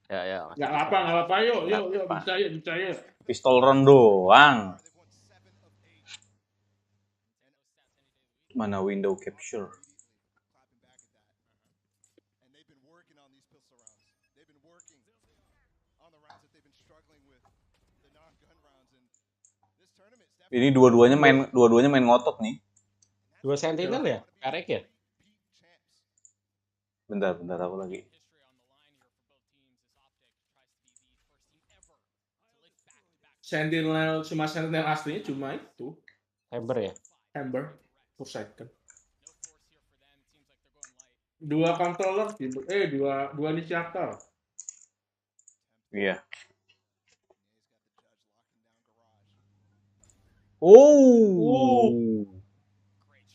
Ya. Nggak apa, yuk, percaya. Pistol run doang. Mana window capture? Ini dua-duanya main ngotot nih. 2 Sentinel ya? Karek ya? Bentar aku lagi. Sentinel aslinya cuma itu. Hammer ya? Hammer per second. 2 controller, dua inisiator. Iya. Oh.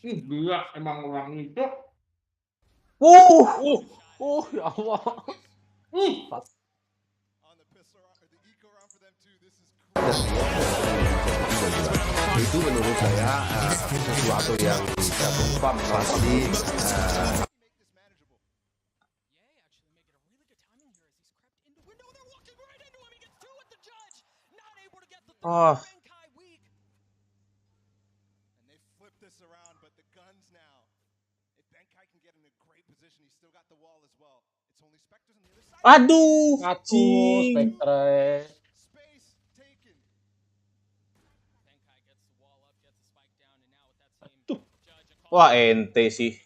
Gila, emang orang itu. Ya Allah. Itu menurut saya sesuatu yang terbuka pasti Aduh, cing. Spectre. Wah, ente sih.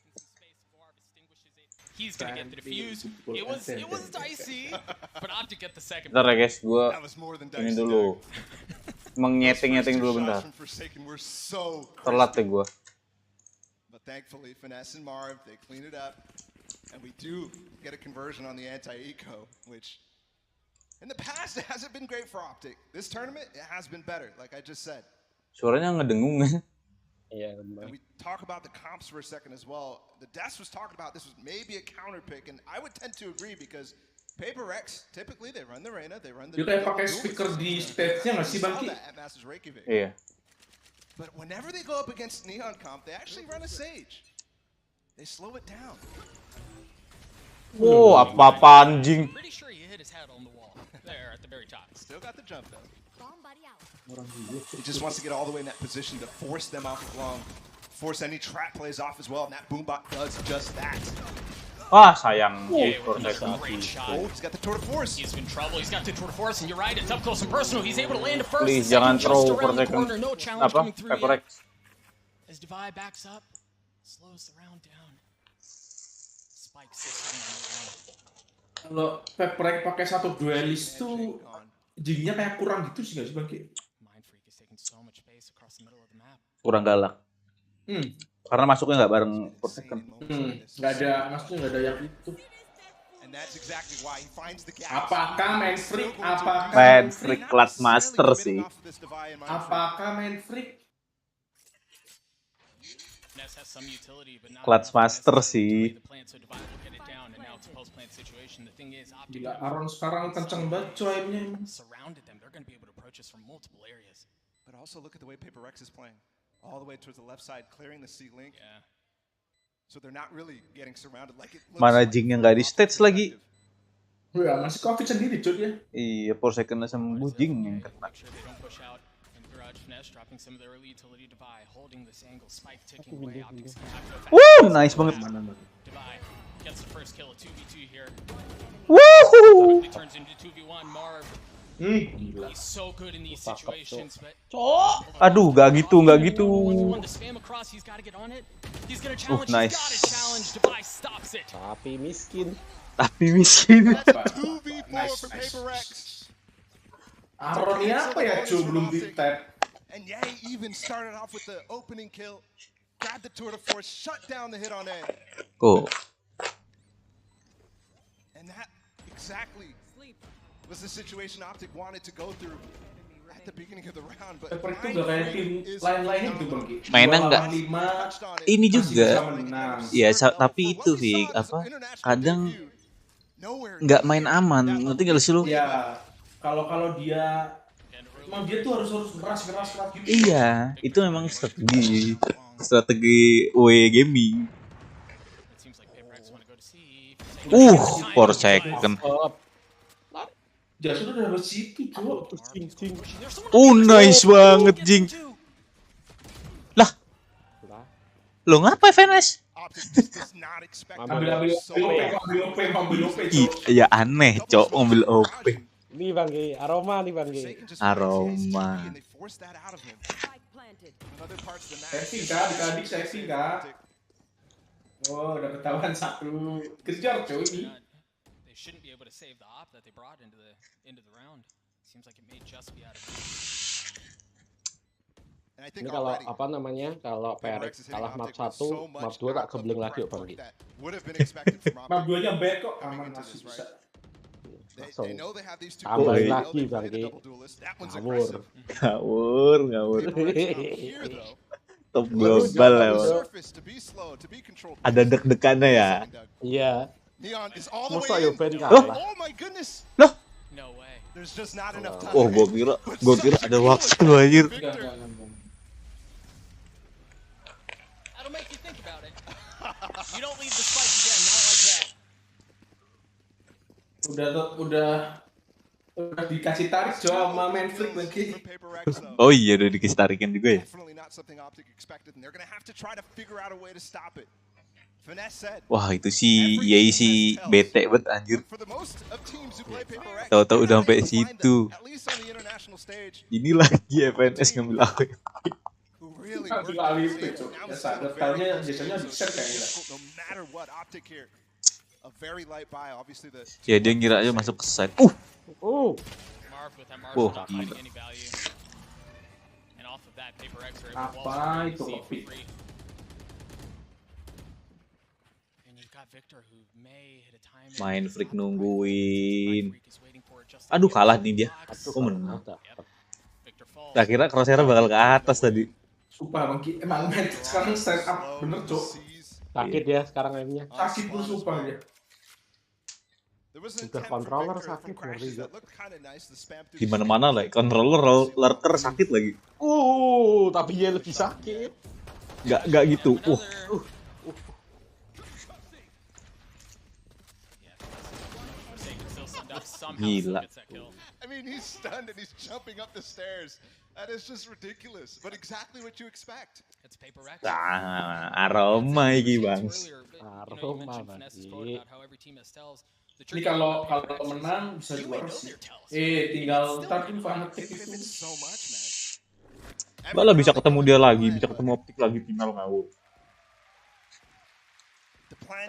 He's gonna get the defuse. It was dicey, but OPTIC get the second. Bentar ya guys, gue ini dulu. Menyeting dulu bentar. Telat deh gue. But thankfully, Finesse and Marv, they clean it up. And we do get a conversion on the anti-eco, which in the past it hasn't been great for OPTIC. This tournament, it has been better, like I just said. Suaranya ngedengung. Iya, and we talk about the comps for a second as well. The Deaths was talking about this was maybe a counter pick, and I would tend to agree because Paper X, typically they run the Reyna, they run the... Dia kayak pakai speaker di stage-nya nggak sih, Bangki? Iya. But whenever they go up against Neon Comp, they actually run a Sage. They slow it down. Wow, apa anjing? Pretty sure he hit his head on the wall there at the very top. Still got the jump though. He just wants to get all the way in that position to force them off of long, force any trap plays off as well, and that Boombot does just that. Wah, sayang. Great shot. Oh, he's got the Tour de Force. He's in trouble. He's got the Tour de Force, and you're right. It's up close and personal. He's able to land it first. Please, The jangan second just throw around the Forsaken. corner. No challenge Apa? coming through Paper yet. X. As Divide backs up, slows the round down. Spike sits on the round. Kalau Paper X pakai satu duelist tuh jadinya kayak kurang gitu sih nggak sih, Bangki? Kurang galak. Karena masuknya nggak bareng Forsaken. Nggak ada, maksudnya nggak ada yang itu. Apakah main freak? Main freak Class Master sih. Apakah main freak? Clutch Master sih. Gila, Aron sekarang kenceng banget coynya. But also look at the way Paper X is playing. All the way towards the left side, clearing the C-Link. Yeah. So they're not really getting surrounded like it looks. Mana Jingnya nggak di stage lagi. Ya, masih COVID sendiri cuy ya. Iya, Forsaken sama Jing yang kena. Nice banget. Woohoo! He's so good in these situations, but aduh, nggak gitu. Nice. Tapi miskin. Nice. Aron ini apa ya cuy, belum di tap. And yeah, he even started off with the opening kill, grabbed the Tour de Force, shut down the hit on end. Oh. And that exactly was the situation OPTIC wanted to go through at the beginning of the round. But Paper itu udah kayak tim lain-lain itu, Bangki. Mainnya nggak. Ini juga. Ya, tapi itu sih apa? Kadang nggak main aman. Ngerti nggak sih lu? Ya, kalau dia emang dia tuh harus keras gitu. Iya, itu memang strategi WE gaming. Jason udah harus situ, Cuk. Nice banget, Jing. Lah, lo ngapa FNS? OPTIC does not expect Ambil OP, Iya aneh, Cok, ngambil OP. Ini Bang Gi, aroma nih Bang Gi. Aroma. Saving kah, adik-adik saving kah? Oh, udah ketahuan satu. Kejar cuy ini. They shouldn't be able to save the op that they brought into the round. Seems like it may just be out of reach. Ini kalau apa namanya, kalau PRX kalah map 1, map 2 tak kebeling lagi yuk Bang Gi. Map 2-nya bad kok, aman masih bisa. Langsung tambahin lagi Bang Gi. Ngawur. Top global ya. Ada deg-degannya ya. Iya. Masa yo Ben Loh? kalah. Loh? No way. Oh, gua kira ada waktu anjir. That'll make you think about it. You don't leave the spike again, not like that. Udah dikasih tarik Jo sama main flick lagi. Oh iya, udah dikasih tarikan juga ya. Wah, itu si Yei si bete banget anjir. Tahu-tahu udah sampai situ. Ini lagi FNS ngambil AWP. Ambil AWP Jo. Ya sadar, kayaknya biasanya bisa kayaknya. Ya dia ngira aja masuk ke side. Marv with that Oh, Marv not gila. finding any value. And off of that, Paper X are able to Apa wall itu C for kopi? free. And you've got Victor who may hit a time. Main freak nungguin. Aduh, kalah nih dia. Oh, menang. Victor falls. Tak kira crosshair bakal ke atas tadi. Sumpah Bang Gi, emang main sekarang stand up bener Jo. Sakit ya sekarang mainnya. Sakit pun sumpah dia. Udah controller sakit ngeri juga. Di mana-mana lah, controller lurker sakit lagi. Tapi dia lebih sakit. Gak gitu. Gila. I mean, he's stunned and he's jumping up the stairs. That is just ridiculous, but exactly what you expect. It's Paper X. Aroma iki, Bang. Aroma Bang Gi. Ini kalau menang bisa juara sih. Tinggal ntar tuh fanatik itu. Malah bisa ketemu dia lagi, bisa ketemu Optik lagi final ngawur.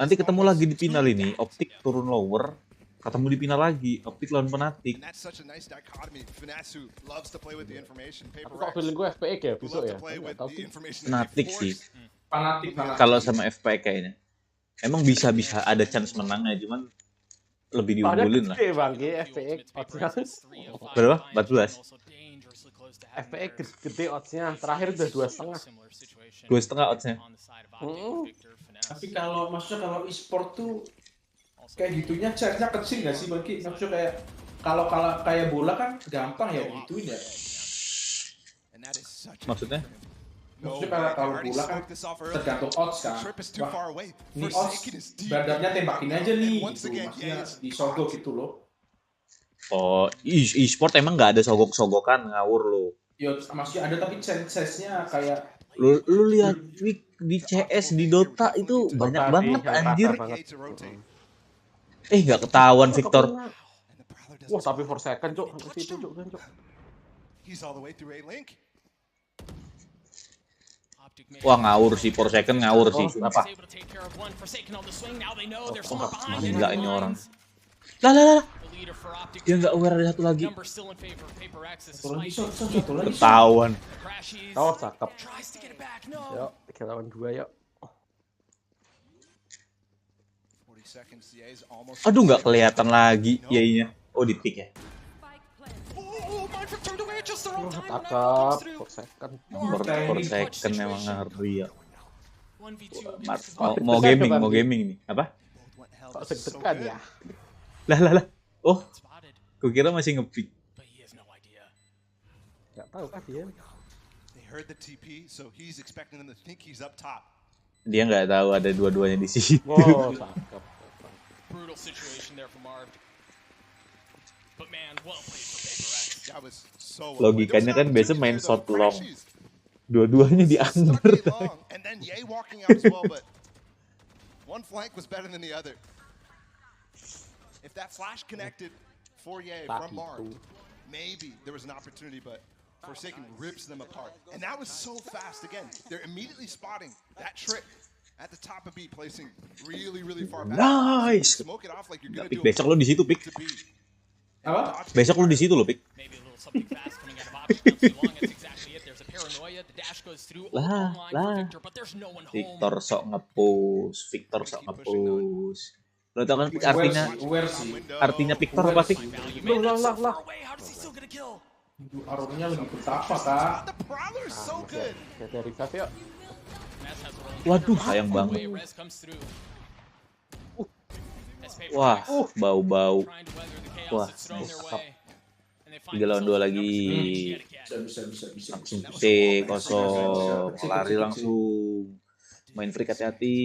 Nanti ketemu lagi di final ini, Optik turun lower, ketemu di final lagi, Optik lawan Fnatic. Aku kok feeling gue FPX ya besok ya. Fnatic sih. Fanatik. Kalau sama FPX kayaknya. Emang bisa ada chance menangnya, cuman lebih diunggulin lah. Gede Bang Gi FPX oddsnya. Berapa? 14. FPX gede oddsnya. Terakhir udah 2,5. 2,5 oddsnya. Tapi kalau maksudnya kalau e-sport tuh kayak gitunya chance-nya kecil nggak sih Bang Gi? Maksudnya kalau kayak bola kan gampang ya gituin ya. Maksudnya? Maksudnya kalau bola kan tergantung odds kan. Wah, ini odds badannya tembakin aja nih gitu. Maksudnya disogok gitu loh. Oh, e-sport emang nggak ada sogok-sogokan ngawur lo. Ya maksudnya ada tapi chance-nya kayak Lu lihat di CS di Dota itu banyak banget anjir. Nggak ketahuan Victor. Wah tapi 4 second Cok. Itu Cok kan Cok. Wah ngawur sih, 4 second ngawur sih. Apa? Gila ini orang. Lah. Dia nggak aware ada satu lagi. Ketahuan. Cakep. Yuk, 3 lawan 2 yuk. Aduh nggak kelihatan lagi yainya. Oh di pick ya. Cakep. 4 second. 4 second memang ngeri ya. Mau gaming nih. Apa? Kok deg-degan ya? Lah. Oh, gue kira masih nge-pick. Gak tahu kan dia. Dia nggak tahu ada dua-duanya di sini. Wow, cakep. But man, well played for Paper X. That was so Logikanya kan biasa main shot long. Dua-duanya di under. And then Ye walking out as well, but one flank was better than the other. If that flash connected for Ye from Marv, maybe there was an opportunity, but Forsaken rips them apart. And that was so fast again. They're immediately spotting that trick at the top of B, placing really, really far back. Nice. Smoke it off like you're gonna do. Besok lo di situ, Pik. Apa? Besok lo di situ lo, Pik. Maybe a little something fast coming out of Optic. Not too long. That's exactly it. There's a paranoia. The dash goes through. Lah, Online lah. for Victor, but there's no one home. Victor sok nge-push. Lo tau kan Pik artinya Victor apa, Pik? Lah. How does he still get a kill? Aromanya lebih betapa, Kak. The Prowler is so good. Dari revive yuk. Waduh, sayang banget. Wah, bau-bau. Wah, nice. 3 lawan 2 lagi. Bisa. Langsung C kosong. Lari langsung. Main free hati-hati.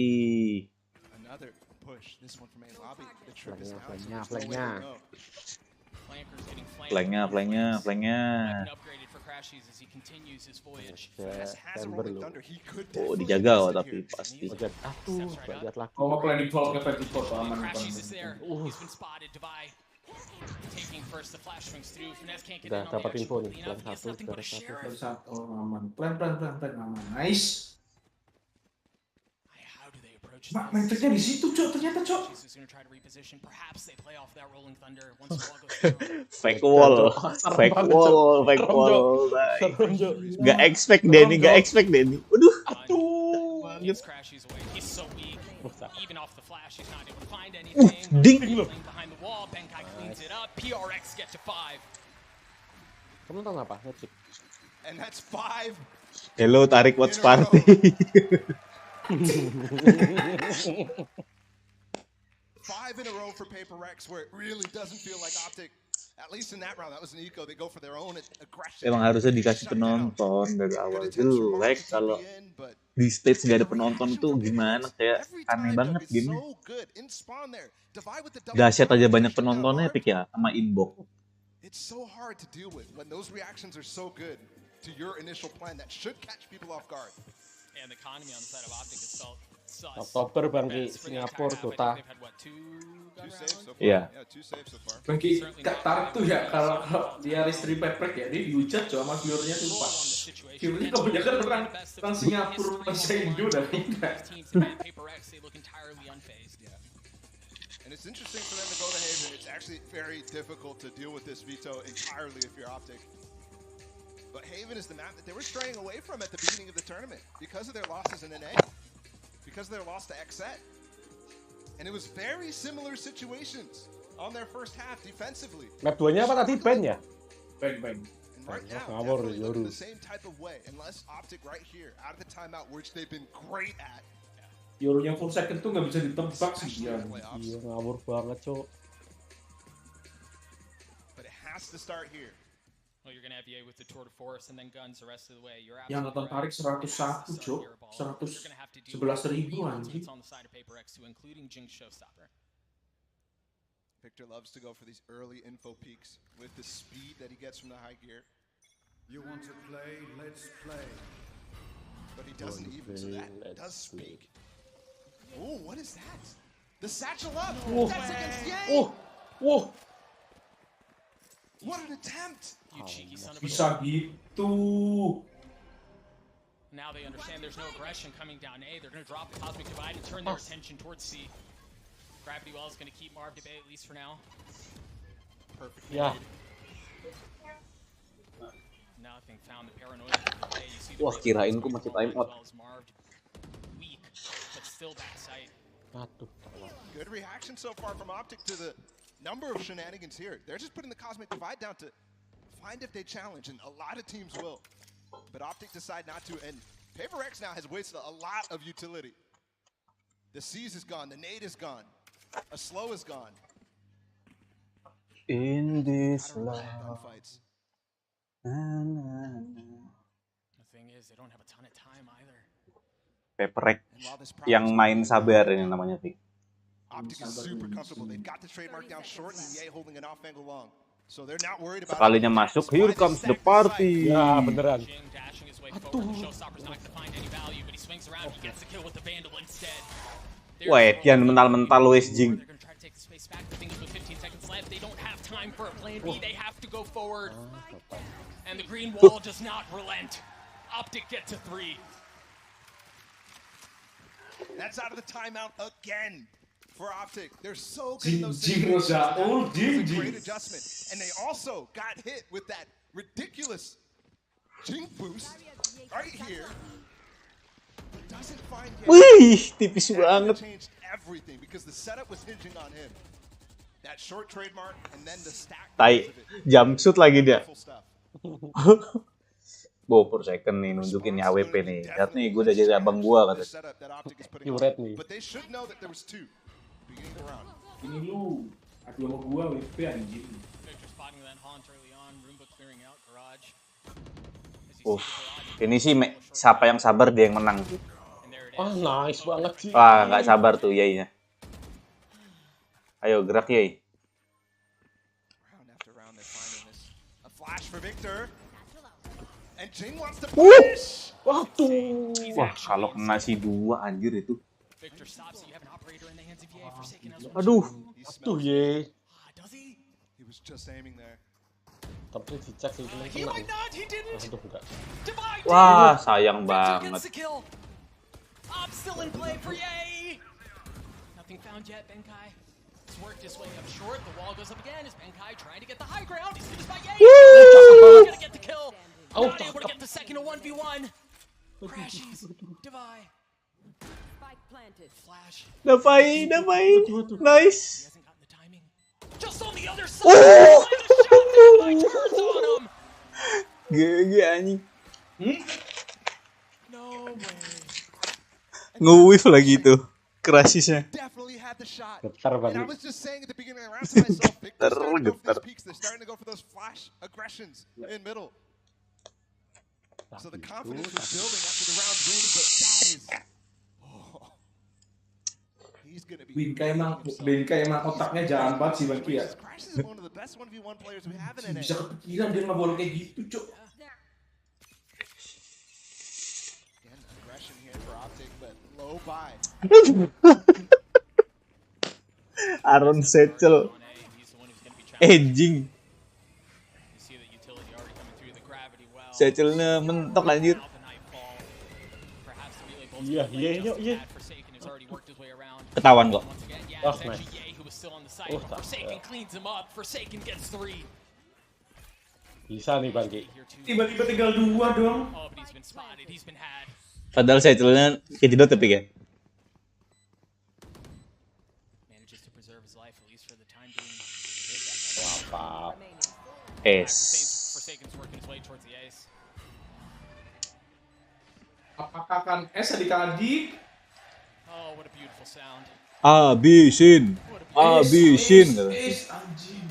Another push. This one from A lobby. The trick is Flanknya. Flanknya. Oh, dijaga kok tapi pasti. Lihat lagi. Mau planning vlognya 24 aman. Udah dapat info nih, plan 1, Aman. Plan aman. Nice. Mak, main triknya di situ, Cok. Ternyata, Cok. Fake wall. Gak expect Denny. Waduh. Ding. Kamu nonton apa? Netflix. And that's 5. Hello, tarik watch party. 5 in a row for Paper Rex, where it really doesn't feel like Optic. At least in that round, that was an eco. They go for their own aggression. Emang harusnya dikasih penonton dari awal. Jelek kalau di stage nggak ada penonton tuh gimana? Kayak aneh banget game. Dahsyat aja banyak penontonnya, Pik ya, sama inbox. It's so hard to deal with when those reactions are so good to your initial plan that should catch people off guard. And the economy on the side of Optic is felt sus. Oktober Bangki, Singapura, Dota. Iya. Bangki, Kak tarik tuh ya kalau dia restri peprek ya, dia dihujat sama viewernya tuh Pak. Viewernya kebanyakan orang Singapura, bahasa Indo dan enggak. And it's interesting for them to go to Haven. It's actually very difficult to deal with this veto entirely if you're Optic. But Haven is the map that they were straying away from at the beginning of the tournament because of their losses in NA, because of their loss to XSET. And it was very similar situations on their first half defensively. Map 2-nya apa tadi? Ben ya? Ben. And right now, definitely looking the same type of way, unless Optic right here, out of the timeout, which they've been great at. Euro-nya full second tuh nggak bisa ditebak sih dia. Iya, ngawur banget, Cok. But it has to start here. Well, you're gonna have Ye with the tour de force and then guns the rest of the way. You're Yang nonton tarik 101, Cok. 111.000 anjing. on the side of Paper X too, including Jinx Showstopper. Victor loves to go for these early info peaks with the speed that he gets from the high gear. You want to play? Let's play. But he doesn't even, so that does speak. Oh, what is that? The satchel up! That's against Ye! Wah. What an attempt! You cheeky son of a Bisa gitu. Now they understand there's no aggression coming down A. They're going to drop the Cosmic Divide and turn their attention towards C. Gravity Well is going to keep Marv to Bay at least for now. Perfect. Ya. Nothing found the paranoia. Wah, kirain ku masih time out. Weak, but still back sight. Aduh. Good reaction so far from Optic to the number of shenanigans here. They're just putting the Cosmic Divide down to find if they challenge, and a lot of teams will. But Optic decide not to, and Paper X now has wasted a lot of utility. The Seize is gone, the Nade is gone, a Slow is gone. In this love. Gunfights. The thing is, they don't have a ton of time either. Peprek yang main sabar ini namanya, Pik. Optic is super comfortable. They've got the trademark down short, and Ye holding an off angle long. So they're not worried about Sekalinya masuk, here comes the party. Ya beneran. Jing dashing his way forward. The showstopper's not gonna find any value, but he swings around. He gets the kill with the Vandal instead. Wah, Edian mental-mental wes Jing. They're gonna try to take the space back. The thing is, with 15 seconds left, they don't have time for a plan B. They have to go forward. And the green wall does not relent. OPTIC gets a 3. That's out of the timeout again for OPTIC. They're so good in those Jing was situations. out. Oh, It's a Jing. great adjustment. And they also got hit with that ridiculous Jing boost right here. Doesn't find yet. Wih, tipis That would've banget. changed everything because the setup was hinging on him. That short trademark and then the stack. Tai, jump shoot lagi dia. Beautiful stuff. Per second nih nunjukin AWP nih. Lihat nih, gue udah jadi abang gua kata. This setup that OPTIC is putting Yuret on. nih. But they should know that there was 2 beginning the round. Ini lu adu sama gua WP anjing. Victor spotting that haunt early on. Roomba clearing out garage. As you see the garage, Ini sih siapa yang sabar dia yang menang. and there it is. Ah, nice banget sih. Wah, nggak sabar tuh Yainya. Ayo gerak Yai. Round after round, they're finding this. A flash for Victor. And Jing wants to punish. Waduh. Wah, kalau kena si 2 anjir itu. Victor stops it. You have an operator in the hands of Ye. Forsaken as well. Aduh. He Aduh smells it. ye. Does he? He was just aiming there. Tapi dicek sih cuma He kena. might not. He didn't. Aduh enggak. Divide. Wah, sayang Victor banget. gets the kill. Op still in play for Ye. Nothing found yet. Benkai has worked his way up short. The wall goes up again. Is Benkai trying to get the high ground? He's finished by Ye. He's gonna get the kill. Oh, Not able to get the second to 1v1. Crashes. Divide. Spike planted. Flash. Dapain. He Nice. hasn't gotten the timing. Just on the other side. Oh! The shot Benkai turns on him. GG anjing. No way. Nge-whiff lagi tuh. Crashisnya. Definitely had the shot. Getar And I banget. was just saying at the beginning of the round to myself, Victor's starting to go for Getar. those peaks. They're starting to go for those flash aggressions in middle. So the confidence was building after the round win, but that is... Oh. He's gonna be... Benkai emang otaknya jalan banget sih Bang Ki ya. Crash is one of the best 1v1 players we have in NA. Bisa kepikiran dia ngebol kayak gitu, Cuk. Again, aggression here for OPTIC, but low buy. Aaron Setchel. He's the one who's gonna be challenged. Anjing. You see the utility already coming through the gravity well. Setchelnya mentok anjir. Now the nightfall. Perhaps the relay bolt's Iya, gonna play iya, just iya, as iya. bad. Forsaken has already worked his way around. Ketahuan kok. Once again, yeah, Oh, it's actually nice. Ye who was still on the site. Oh, But Forsaken cleans him up. Forsaken gets 3. Bisa nih Bangki. Here too. Tiba-tiba tinggal 2 dong. Oh, but he's been spotted. He's been had. Padahal Setchelnya kejedot tapi kan. Manages to preserve his life, at least for the time being. Apa? Forsaken's working his way towards the ace. Apakah kan adik-adik? Oh, what a beautiful sound. Abisin. Abisin. Anjing.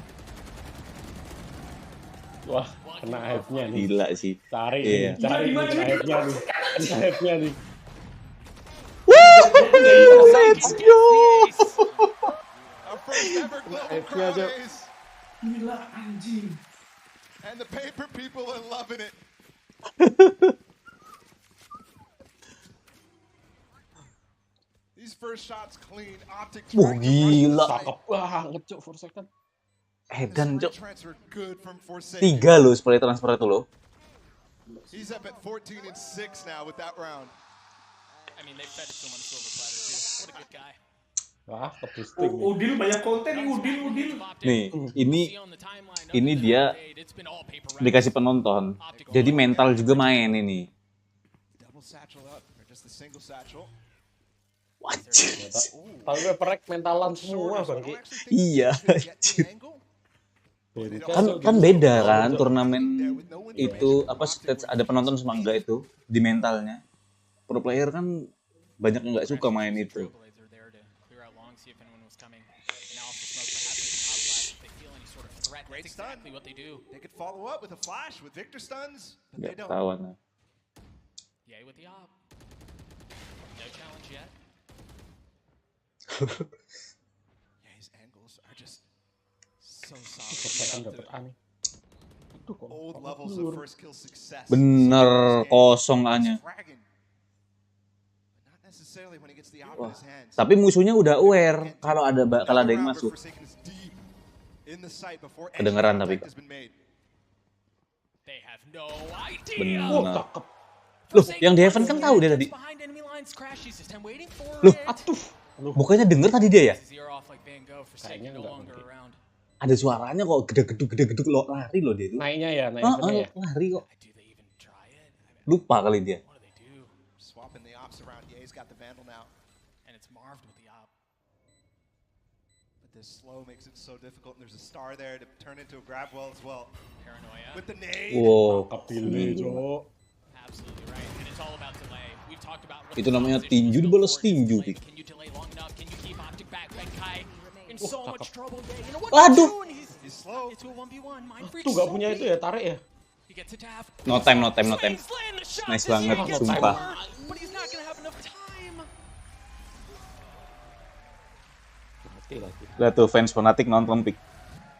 Wah, kena hype-nya nih. Gila sih. Cari Iya. nih, cari nih, kena hype-nya nih. Kena hype-nya nih. Let's go. Our first ever global crowd ace. Gila anjing. And the paper people are loving it. These first shots clean. OPTIC Wah, gila. Cakep banget, Cuk, for second. Edan, Cok. transfer good from Forsaken. 3 loh spray transfer itu loh. He's up at 14 and 6 now with that round. I mean, they fed it to him on a silver platter, too. What a good guy. Wah, ke-boosting nih. Udil banyak konten nih, Udil. Nih, ini dia dikasih penonton. Jadi mental juga main ini. Double satchel up or just the single satchel. Wajib. Tapi PRX mentalan semua, Bangki. Iya. Beda. Kan beda kan turnamen itu apa stage ada penonton sama enggak itu di mentalnya. Pro player kan banyak yang nggak suka main itu. Great stun. They could follow up with a flash with Victor stuns, but they Nggak don't. ketahuan. Yay with the op. No challenge yet. Yeah, his angles are just Persekan dapat aneh. Aduh kok. Old levels of first kill success. Bener kosong A-nya. Not necessarily when he gets the op in his hands. Tapi musuhnya udah aware kalau ada yang masuk. Kedengeran tapi. Bener. Loh, yang di Heaven kan tahu dia tadi. Loh, bukannya denger tadi dia ya? Kayaknya enggak. Ada suaranya kok gede-geduk lo lari loh dia itu. Naiknya ya, naiknya ya. Lari kok. Lupa kali dia. This slow makes it so difficult, and there's a star there to turn into a grab well as well. Paranoia. With the nade. Wow. Absolutely right. And it's all about delay. We've talked about Itu namanya tinju dibalas tinju. Can you delay long enough? Can you keep OPTIC back? Benkai in so much trouble. Waduh. He's slow. It's a 1v1. Mind freak. Tuh gak punya itu ya, tarik ya. He gets it to half. No time. Nice banget, sumpah. But he's not gonna have enough time. Lihat tuh fans fanatik nonton pick.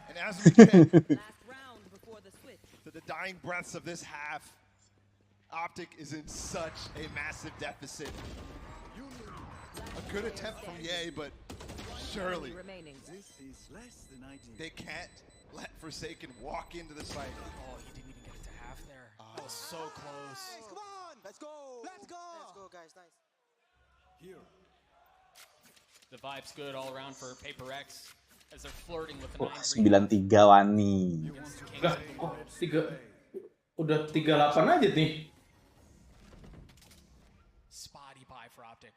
And as we get to the dying breaths of this half, OPTIC is in such a massive deficit. A good attempt from Ye, but surely they can't let Forsaken walk into the site. Oh, he didn't even get it to half there. That was so close. Come on, let's go. Let's go, guys. Nice. Here. The vibe's good all around for Paper X as they're flirting with the 9-3 Wani. Udah 3-8 aja nih. Spotty buy for OPTIC.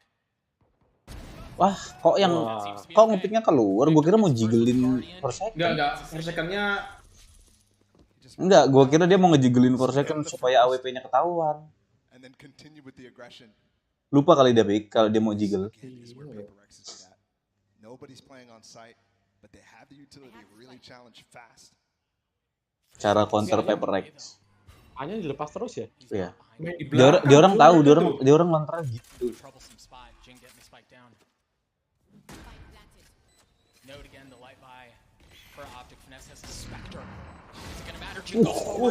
Wah, kok ngepicknya keluar? Gue kira mau jiggelin Forsaken. Enggak. Forsaken-nya enggak, gue kira dia mau ngejigelin Forsaken supaya AWP-nya ketahuan. Lupa kali dia pick kalau dia mau jiggle. Cara counter Paper X. A-nya dilepas terus ya? Iya. Dia orang tahu, dia orang lontar gitu.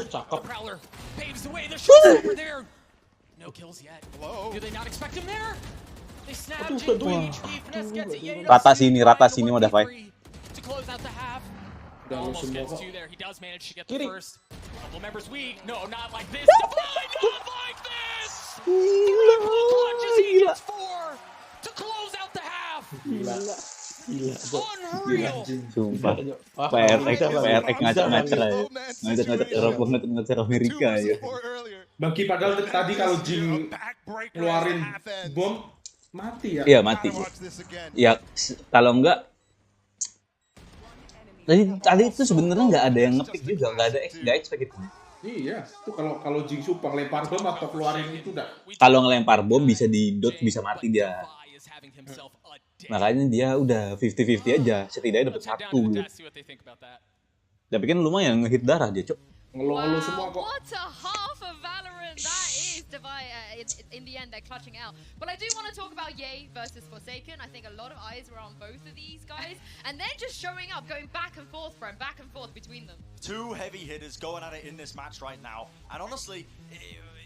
Cakep. No kills yet. Do they not expect him there? They snap Rata sini udah fight. To close out the half. Almost gets two there. He does manage to get the first. Couple members weak. No, not like this. Not like this. Triple clutches. He gets 4 to close out the half. Unreal. Sumpah. PRX ngajak Eropa, ngajak Amerika ya. Bangki padahal tadi kalau Jing keluarin bom mati ya. Iya, mati. Ya kalau enggak tadi itu sebenarnya nggak ada yang ngepick juga, nggak expect itu. Iya, itu kalau Jing super lempar bom atau keluarin itu udah. Kalau ngelempar bom bisa di-dot, bisa mati dia. Makanya dia udah 50-50 aja, setidaknya dapat 1 gitu. Tapi kan lumayan ngehit darah dia, Cok. Ngeluh semua kok. What a half of Valorant that is. In the end, they're clutching out. But I do want to talk about Ye versus Forsaken. I think a lot of eyes were on both of these guys, and they're just showing up, going back and forth between them. Two heavy hitters going at it in this match right now, and honestly,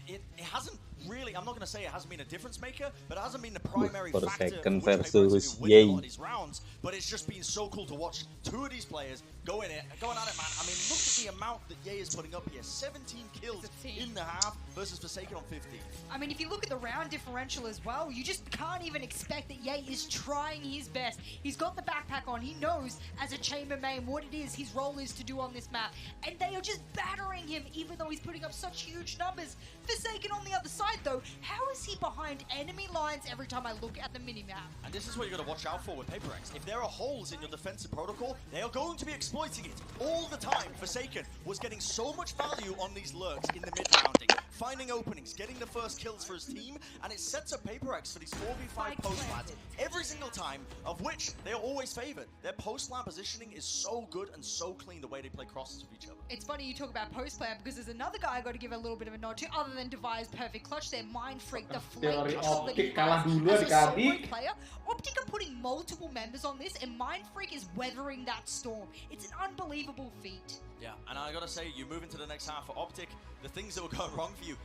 it hasn't really, I'm not going to say it hasn't been a difference maker, but it hasn't been the primary factor versus Ye. Rounds, but it's just been so cool to watch two of these players going at it, man. I mean, look at the amount that Ye is putting up here. 17 kills in the half versus Forsaken on 50. I mean, if you look at the round differential as well, you just can't even expect that Ye is trying his best. He's got the backpack on. He knows as a chamber main what it is his role is to do on this map, and they are just battering him even though he's putting up such huge numbers. Forsaken on the other side though, how is he behind enemy lines every time I look at the minimap? And this is what you're going to watch out for with Paper X. If there are holes in your defensive protocol, they are going to be exploiting it all the time. Forsaken was getting so much value on these lurks in the mid-rounding, finding openings, getting the first kills for his team, and it sets up Paper X for these 4v5 post-lans every single time, of which they are always favored. Their post-lan positioning is so good and so clean the way they play crosses with each other. It's funny you talk about post-plan because there's another guy I got to give a little bit of a nod to other than Devi's perfect clutch touch their mind freak, the Teori flame control that he OPTIC kalah has dulu as a solo adik-adik. player. OPTIC are putting multiple members on this, and Mind Freak is weathering that storm. It's an unbelievable feat. Yeah, and I gotta say, you move into the next half for OPTIC, the things that were going wrong for you,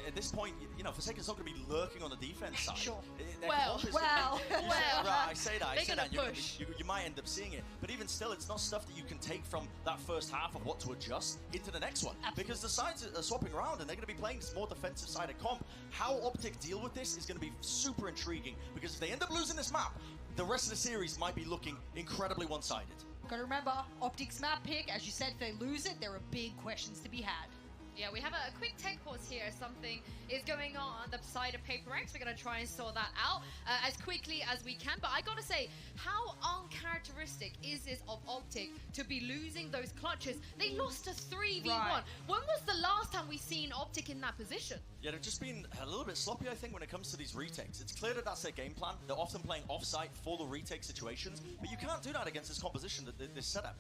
at this point, you know, Forsaken's not gonna be lurking on the defense side. Sure. Well, Right, I say that, They're gonna push. You might end up seeing it, but even still, it's not stuff that you can take from that first half of what to adjust into the next one. Absolutely. Because the sides are swapping around and they're gonna be playing this more defensive side of comp. How OPTIC deal with this is gonna be super intriguing, because if they end up losing this map, the rest of the series might be looking incredibly one-sided. Gotta remember, OPTIC's map pick, as you said, if they lose it, there are big questions to be had. Yeah, we have a quick tech pause here. Something is going on the side of PaperX. We're going to try and sort that out as quickly as we can. But I got to say, how uncharacteristic is this of OPTIC to be losing those clutches? They lost a 3v1. Right. When was the last time we seen OPTIC in that position? Yeah, they've just been a little bit sloppy, I think, when it comes to these retakes. It's clear that that's their game plan. They're often playing off-site for the retake situations, but you can't do that against this composition, this setup.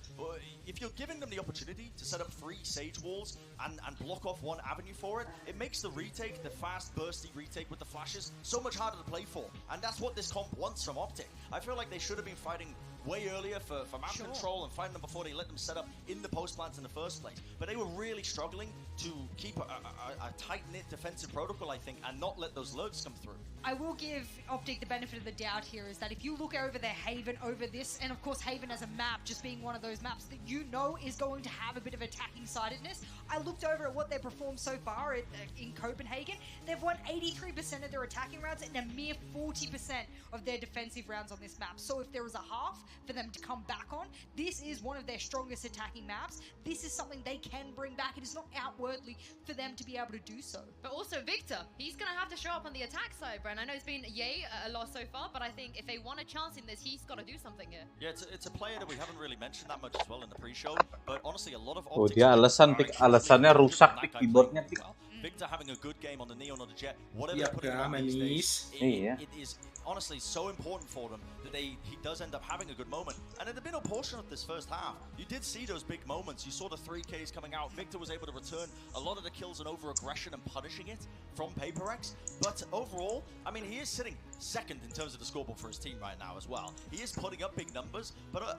If you're giving them the opportunity to set up 3 Sage walls and block off one avenue for it, it makes the retake, the fast, bursty retake with the flashes, so much harder to play for. And that's what this comp wants from OPTIC. I feel like they should have been fighting way earlier for map control and fighting them before they let them set up in the post plants in the first place. But they were really struggling to keep a tight-knit defensive protocol, I think, and not let those lurks come through. I will give OPTIC the benefit of the doubt here, is that if you look over their Haven over this, and of course Haven as a map just being one of those maps that you know is going to have a bit of attacking sidedness, I looked over at what they performed so far in Copenhagen. They've won 83% of their attacking rounds and a mere 40% of their defensive rounds on this map. So if there was a half for them to come back on, this is one of their strongest attacking maps. This is something they can bring back. It is not outwardly for them to be able to do so. But also Victor, he's going to have to show up on the attack side, Bren. I know it's been a loss so far, but I think if they want a chance in this, he's got to do something here. Yeah, it's a player that we haven't really mentioned that much as well in the pre-show, but honestly a lot of Oh, OPTIC dia alasannya rusak pick keyboardnya pick. Victor having a good game on the Neon or the Jet, whatever Iya, they're putting on these days, Iya. it is honestly so important for them that he does end up having a good moment. And in the middle portion of this first half, you did see those big moments. You saw the 3Ks coming out. Victor was able to return a lot of the kills and over-aggression and punishing it from PaperX. But overall, I mean, he is sitting second in terms of the scoreboard for his team right now as well. He is putting up big numbers, but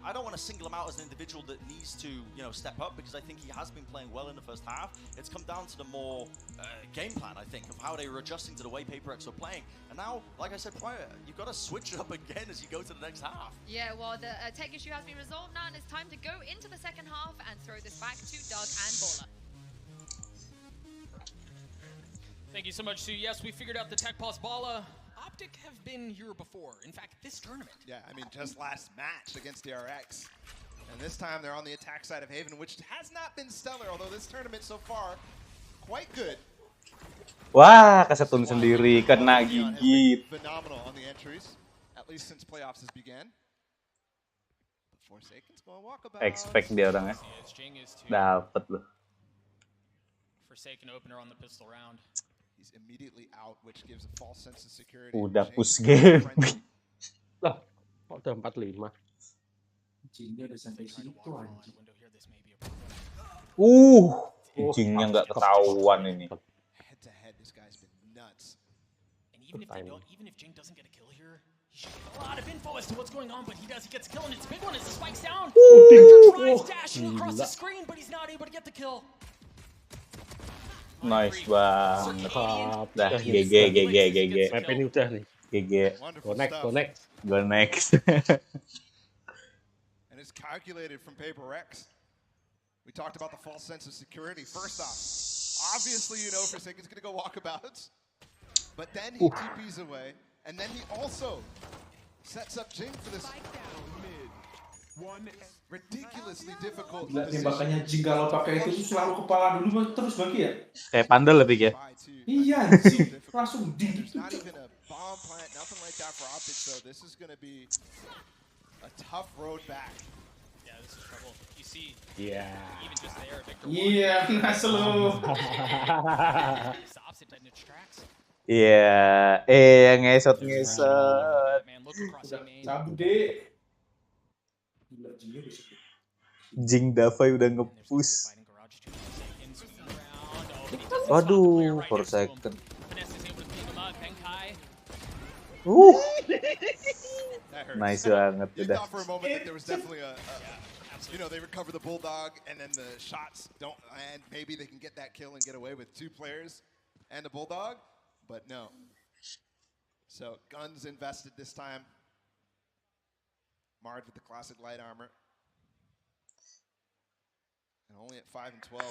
I don't want to single him out as an individual that needs to, you know, step up, because I think he has been playing well in the first half. It's come down to the more game plan, I think, of how they were adjusting to the way PaperX were playing. And now, like I said prior, you've got to switch it up again as you go to the next half. Yeah, well, the tech issue has been resolved now, and it's time to go into the second half and throw this back to Doug and Baller. Thank you so much, Sue. Yes, we figured out the tech pause. Bala, OPTIC have been here before. In fact, this tournament. Yeah, I mean, just last match against DRX. And this time they're on the attack side of Haven, which has not been stellar, although this tournament so far, quite good. Wah, kesetun sendiri, kena gigit. Phenomenal on the entries, at least since playoffs has began. Forsaken's going to walk about. Expect dia orangnya. Dapat loh. Forsaken opener on the pistol round. He's immediately out, which gives a false sense of security. Udah push game. Lah, kok udah 45. Jinnya udah sampai situ anjing. Jinnya nggak ketahuan ini. Head to head, this guy's been nuts. And even if Jing doesn't get a kill here, he should get a lot of info as to what's going on, but he does. He gets a kill, and it's a big one as the spike's down. Tries dashing across the screen, but he's not able to get the kill. Nice banget. Dah, GG. Map ini udah nih. GG. Go next. And it's calculated from PaperX. We talked about the false sense of security. First off, obviously you know Forsaken's gonna go walkabouts, but then he TPs away, and then he also sets up Jing for this ridiculously difficult Gila, tembakannya Jing kalau pakai itu selalu kepala dulu terus bagi ya? Kayak pandel lebih ya? Iya anjing, langsung di gitu. Not even a bomb plant, nothing like that for OPTIC, so this is gonna be a tough road back. Yeah, this is trouble. You see, Yeah. even just there, Victor. Iya, ngasih lu. It's the opposite in its tracks. Iya, yang ngesot. Man, look across the main. Cabut deh. Gila, Jingnya di situ. Jing Davai udah nge-push. Waduh, for second. Nice banget udah. For a moment that there was definitely they recover the bulldog and then the shots don't land. Maybe they can get that kill and get away with 2 players and the bulldog, but no. So guns invested this time. Marred with the classic light armor. And only at 5 and 12, a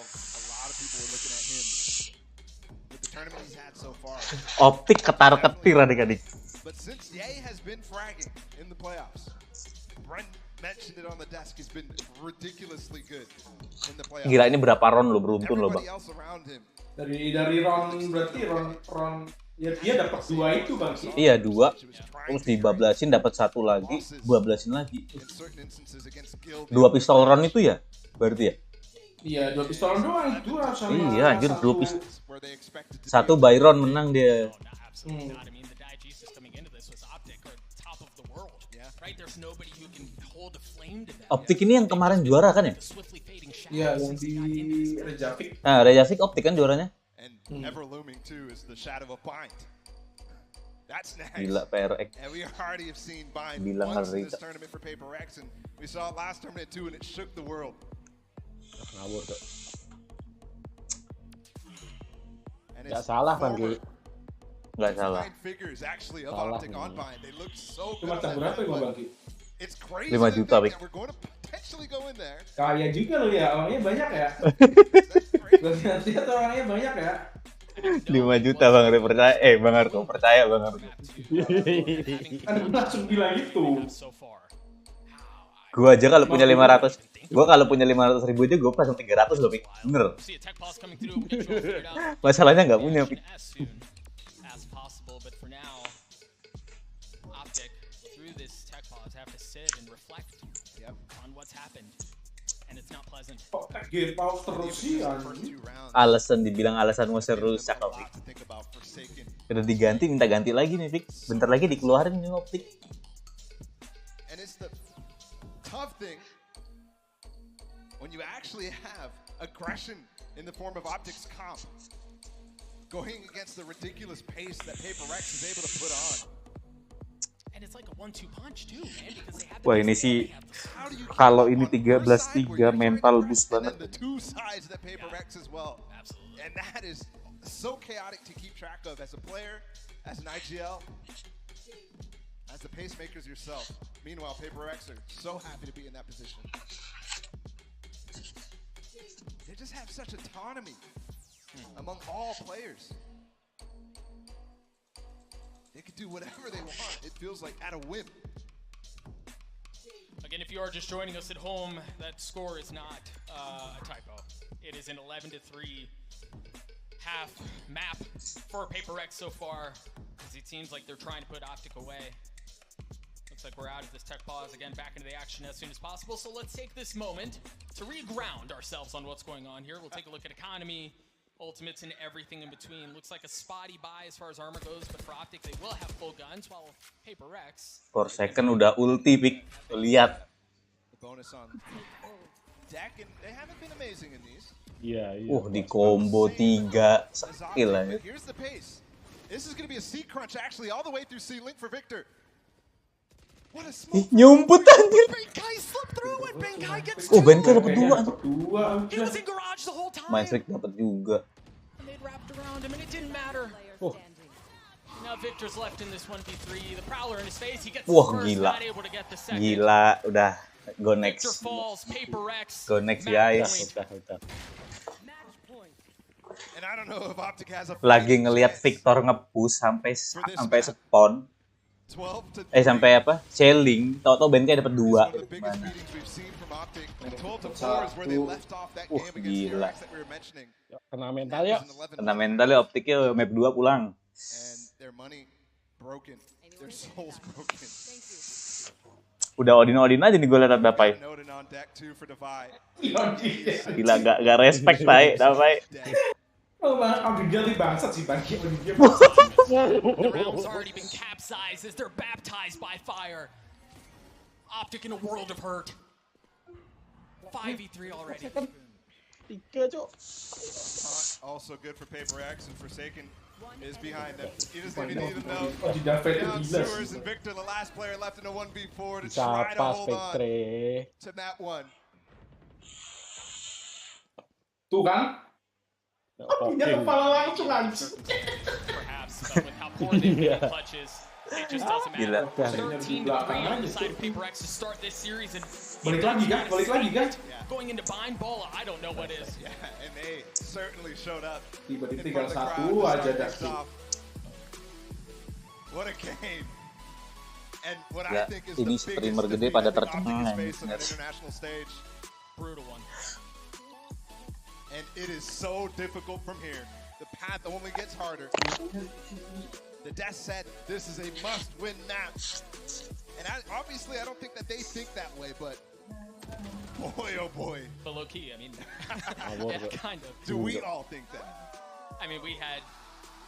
lot of people were looking at him with the tournament he's had so far. Optik ketar-ketir adik-adik. But since Ye has been fragging in the playoffs, Brent mentioned it on the desk, he's been ridiculously good in the playoffs. Gila, ini berapa round lo beruntun lo, Bang? Dari round berarti round ya dia dapat 2 itu, Bang. Iya, 2. Terus dibablasin dapat 1 lagi, bablasin lagi. 2 pistol round itu ya? Berarti ya? Iya, 2 pistol doang, 2 sama. Iya, anjir 2 pistol. 1 Byron menang dia. Optik ini yang kemarin juara kan ya? Iya, yang di Reykjavik. Nah, Reykjavik Optik kan juaranya. Gila PRX. Bilang ngeri. Ngawur tuh. Gak salah Bang Ki. Gak salah. Cuma berapa ya Bang Ki? 5 juta, Bik. Kaya juga lo ya, orangnya banyak ya. Lihat orangnya banyak ya. 5 juta Bang Arto percaya. Bang Arto percaya Bang Arto. Kan langsung bilang itu. Gua aja kalau punya 500, gua kalau punya 500 ribu aja gua pasang 300 loh, Pik. Bener. Masalahnya nggak punya, Pik. Kok game pause terus sih? Alasan dibilang alasan mau rusak, Pik. Udah diganti, minta ganti lagi nih, Pik. Bentar lagi dikeluarin nih Optik. Tough thing when you actually have aggression in the form of OPTIC's comp going against the ridiculous pace that PaperX is able to put on. And it's like a 1-2 punch too, man, because they have. Wah, ini sih kalau ini 13-3 mental boost banget. The two sides that PaperX as well. Absolutely. And that is so chaotic to keep track of as a player, as an IGL. As the pacemakers yourself. Meanwhile, PaperX are so happy to be in that position. They just have such autonomy among all players. They can do whatever they want. It feels like at a whim. Again, if you are just joining us at home, that score is not a typo. It is an 11-3 half map for PaperX so far, as it seems like they're trying to put OPTIC away. Looks like we're out of this tech pause again, back into the action as soon as possible. So let's take this moment to re-ground ourselves on what's going on here. We'll take a look at economy, ultimates, and everything in between. Looks like a spotty buy as far as armor goes, but for OPTIC they will have full guns, while PaperX. For second udah ulti, Pik. Lihat. Bonus on deck, and they haven't been amazing in these. Iya. Di combo 3 skill aja. Here's the pace. This is going to be a C crunch actually all the way through C link for Victor. What a smoke. Nyumput anjir. Benkai slipped through and Benkai gets Benkai dapat 2. He was in garage the whole time. Maestrik dapat juga. And they'd wrapped around him and it didn't matter. Now Victor's left in this 1v3. The Prowler in his face. He gets the first, Gila. not able to get the second. Gila, udah go next. Victor falls, PaperX. Go next, guys. And I don't know if OPTIC has a Lagi ngelihat Victor nge-push sampai spawn. Sampai apa? Selling, tau-tau Benkai dapat 2. Mana? Gila. Kena mental ya. Kena mental ya, Optiknya map 2 pulang. Udah Odin aja nih gue liat Dapai. Gila, gak respect Dapai. Oh, Bang, jadi bangsat sih, Bang. The round's already been capsized as they're baptized by fire. OPTIC in a world of hurt. 5v3 already. 3, Cok. Also good for Paper X, and Forsaken is behind them. He doesn't even need them though. Down Sewers and Victor, the last player left in a 1v4 to Bisa try to apa hold on Spectre? to map 1. Tuh kan? Punya kepala langsung anjing. Perhaps, but with how poor they've been in clutches, it just doesn't matter. 13-3 on the side of Paper X to start this series, and Balik lagi kan? going into bind ball, I don't know what is. Yeah, and they certainly showed up. Tiba-tiba in tinggal front of the satu crowd to aja start dah. things off. What a game. And what Ya, I think is ini the streamer biggest gede defeat pada I think OPTIC tercengang. has faced on an international stage. Brutal one. And it is so difficult from here. The path only gets harder. The Death said this is a must-win map. And obviously, I don't think that they think that way, but boy, oh boy. But low key, I mean, yeah, kind of. Do we all think that? I mean, we had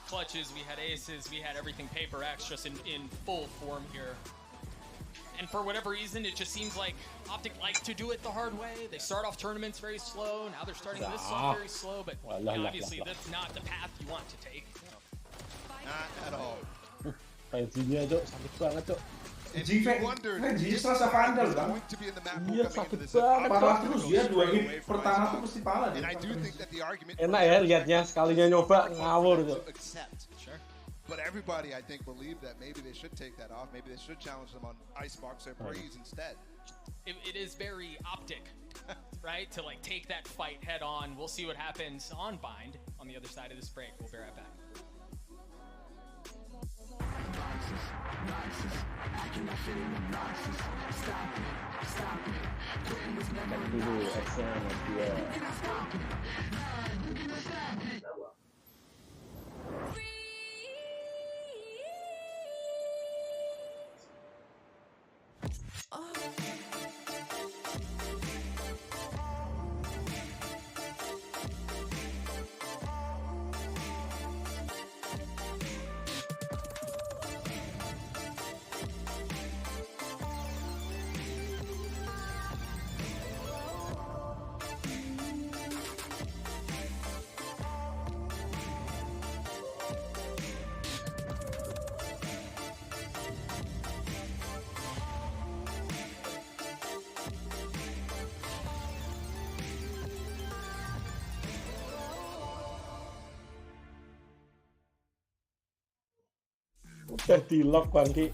clutches, we had aces, we had everything Paper X just in full form here. And for whatever reason, it just seems like OPTIC likes to do it the hard way. They start off tournaments very slow. Now they're starting this off very slow, but obviously that's not the path you want to take. Not at all. Pensinya, Cok, sakit banget, Cok. And you wondered if serasa pandal was kan? going to be in the map Iya, pool coming sakit into this banget, Parah Cok. terus dia 2 hit pertama tuh pasti pala deh. And I do think that the argument Enak ya liatnya, sekalinya nyoba ngawur, Cok. accept. Sure. But everybody, I think, believed that maybe they should take that off. Maybe they should challenge them on Icebox or Breeze instead. It is very OPTIC, right? To like take that fight head on. We'll see what happens on bind on the other side of this break. We'll be right back. Dulu, X-nya sama dia. Udah di lock Bangki.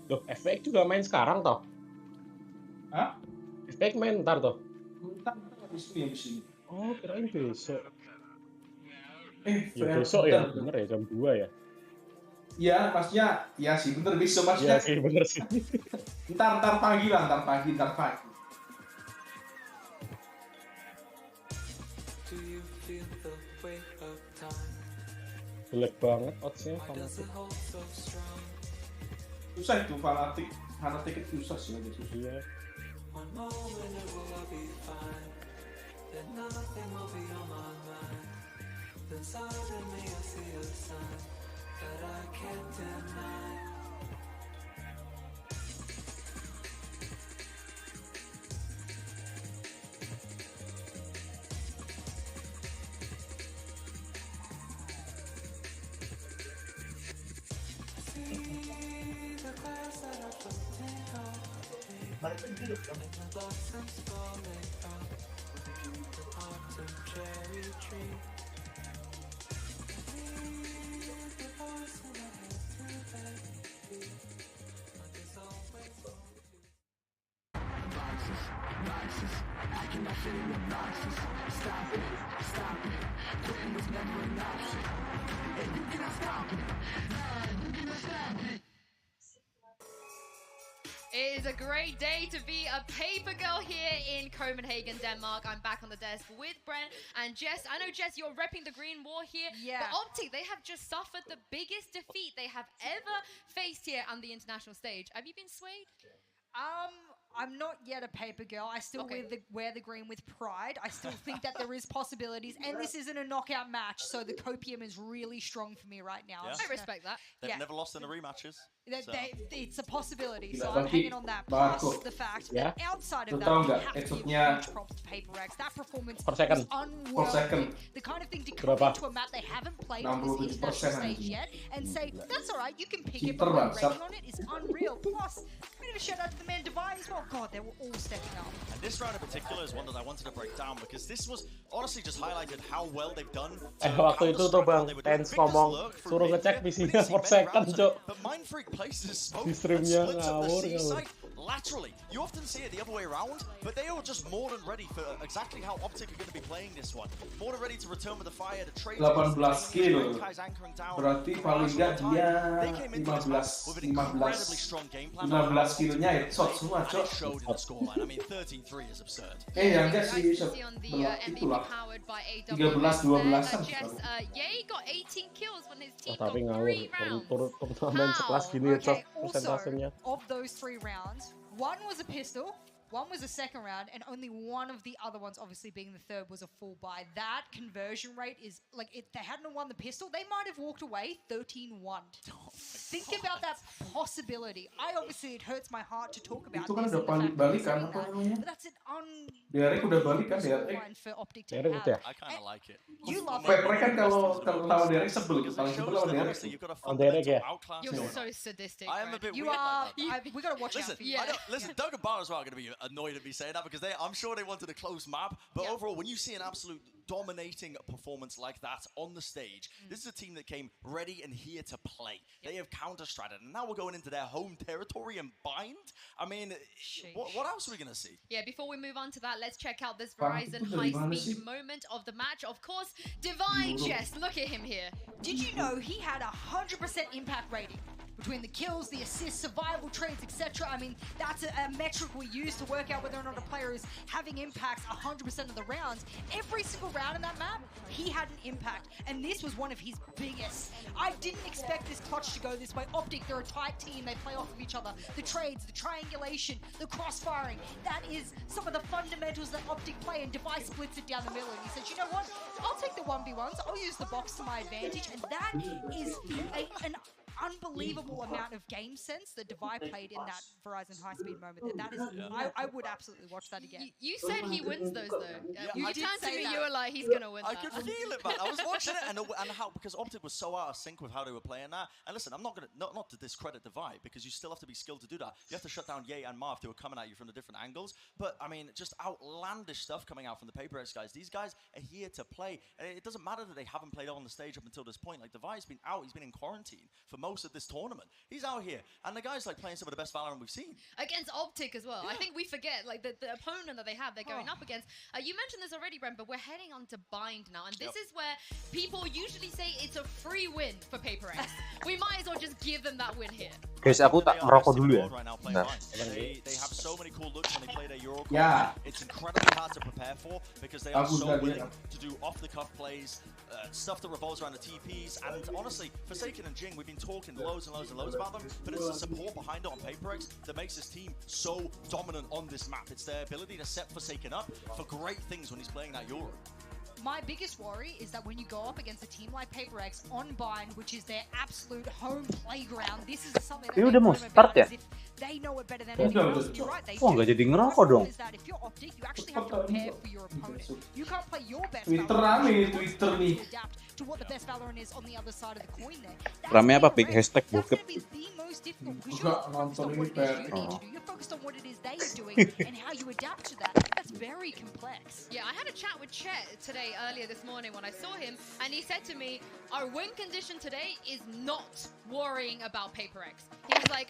Loh, efek juga main sekarang toh? Hah? Efek main ntar toh? Ntar habis ini. Oh, kirain besok. Ya, besok ya, bener ya, jam 2 ya? Iya, pastinya. Iya sih, bener besok pastinya. Iya sih, bener sih. Ntar pagi lah, ntar pagi. Jelek banget odds-nya Fanatic. Susah itu Fanatic itu susah sih. Iya. It is a great day to be a paper girl here in Copenhagen, Denmark. I'm back on the desk with Brent and Jess. I know, Jess, you're repping the green war here. Yeah. But OPTIC, they have just suffered the biggest defeat they have ever faced here on the international stage. Have you been swayed? I'm not yet a paper girl. I still wear the green with pride. I still think that there is possibilities. And this isn't a knockout match, so the copium is really strong for me right now. Yeah. I respect that. They've never lost in the rematches. So. It's a possibility, so Gila, I'm hanging on that. Plus Marco. the fact Yeah. that outside of Lu that, tahu we nggak have to give headshotnya huge props to Paper X. That performance Per second. is Per unworldly. second. The kind of thing to come Berapa? into a map they haven't played on this 67% international stage anjing. yet and say, that's alright, you can pick it, Cheater but my bangsat. rating on it is unreal. Plus, a bit of a shout out to the man Divine as well. God, they were all stepping up. And this round in particular is one that I wanted to break down because this was honestly just highlighted how well they've done. Waktu itu tuh Bang, Tens ngomong suruh ngecek PC-nya per second, Cok. But Mind Freak places smoke Di and streamnya splits up the ngawur, C ngawur. site laterally. You often see it the other way around, but they are just more than ready for exactly how OPTIC are going to be playing this one. More than ready to return with the fire, to trade. 18 kill. Berarti paling nggak dia 15 killnya headshot semua, Cok. I mean, 13-3 is absurd. Yang enggak sih, itulah 13-12-an. Ye got 18 kills when his team Tapi got ngawur, 3 rounds. turnamen sekelas gini ya, Cok, Also, persentasenya. of those 3 rounds, one was a pistol, one was a second round, and only one of the other ones, obviously being the third, was a full buy. That conversion rate is, like, if they hadn't won the pistol, they might have walked away 13-1. Think about that possibility. Obviously, it hurts my heart to talk about Itu kan this. udah and the fact that balik-balikan, they're apa saying namanya? that, but that's an Derek udah balik kan, Derek? line for OPTIC to Derek have. udah. I kind of like it. You love Paper it. kan kalau lawan Derek sebel, Because paling it sebel shows lawan that Derek. honestly you've got a On Derek, fundamental yeah. outclass You're going so on. sadistic. I am a Brent. bit You weird are. like that. We gotta watch Listen, out for you. Yeah. listen, Doug and Bar as well are going to be annoyed at me saying that because I'm sure they wanted a close map. But Yeah. overall, when you see an absolute dominating performance like that on the stage, this is a team that came ready and here to play. They have counter-stratted, and now we're going into their home territory and bind. I mean, what else are we going to see? Yeah, before we move on to that, let's check out this Pak, Verizon itu dari mana high-speed sih? moment of the match. Of course, Divine Jess. Look at him here. Did you know he had 100% impact rating? Between the kills, the assists, survival trades, etc. I mean, that's a metric we use to work out whether or not a player is having impacts 100% of the rounds. Every single round in that map, he had an impact. And this was one of his biggest. I didn't expect this clutch to go this way. OPTIC, they're a tight team. They play off of each other. The trades, the triangulation, the crossfiring. That is some of the fundamentals that OPTIC play, and Device splits it down the middle. And he says, you know what? I'll take the 1v1s. I'll use the box to my advantage. And that is an unbelievable amount of game sense that Devi played in that Verizon high-speed moment. That is, I would absolutely watch that again. You said he wins those though. You did turned to say me, that. you were like, he's gonna win I that. could feel it, man. I was watching it, and how, because OPTIC was so out of sync with how they were playing that. And listen, I'm not gonna not to discredit Devi, because you still have to be skilled to do that. You have to shut down Ye and Marv who are coming at you from the different angles. But I mean, just outlandish stuff coming out from the Paper X guys. These guys are here to play, and it doesn't matter that they haven't played on the stage up until this point. Like Devi's been out, he's been in quarantine for most of this tournament. He's out here, and the guy's like playing some of the best Valorant we've seen. Against OPTIC as well. I think we forget, like, the opponent that they have, they're going up against. You mentioned this already, Brent, but we're heading on to Bind now, and this is where people usually say it's a free win for Paper X. We might as well just give them that win here. Guys, aku tak ngerokok dulu ya. Bentar. They have so many cool looks when they play their Euro. Yeah. It's incredibly hard to prepare for because they are so willing to do off-the-cuff plays, stuff that revolves around the TPs, and honestly, Forsaken and Jing, we've been talking loads and loads and loads about them, but it's the support behind it on Paper X that makes this team so dominant on this map. It's their ability to set Forsaken up for great things when he's playing that Euro. My biggest worry is that when you go up against a team like Paper X on Bind, which is their absolute home playground, this is something that they udah mau dream start about ya? as if they know it better than anyone else. And you're right, they Oh, do. nggak jadi ngerokok dong. Is that if you're OPTIC, you actually have to prepare for your opponent. You can't play your best Twitter Valorant. rame, You Twitter have nih. to adapt to what the best Valorant is on the other side of the coin there. That's Rame apa, being Pik? real. Hashtag That's bokep. gonna be the most difficult because Enggak, you're not focused on nonton what ini it is you PR. need to do. You're focused on what it is they are doing and how you adapt to that. That's very complex. Yeah, I had a chat with Chet today earlier this morning when I saw him, and he said to me, our win condition today is not worrying about Paper X. He was like,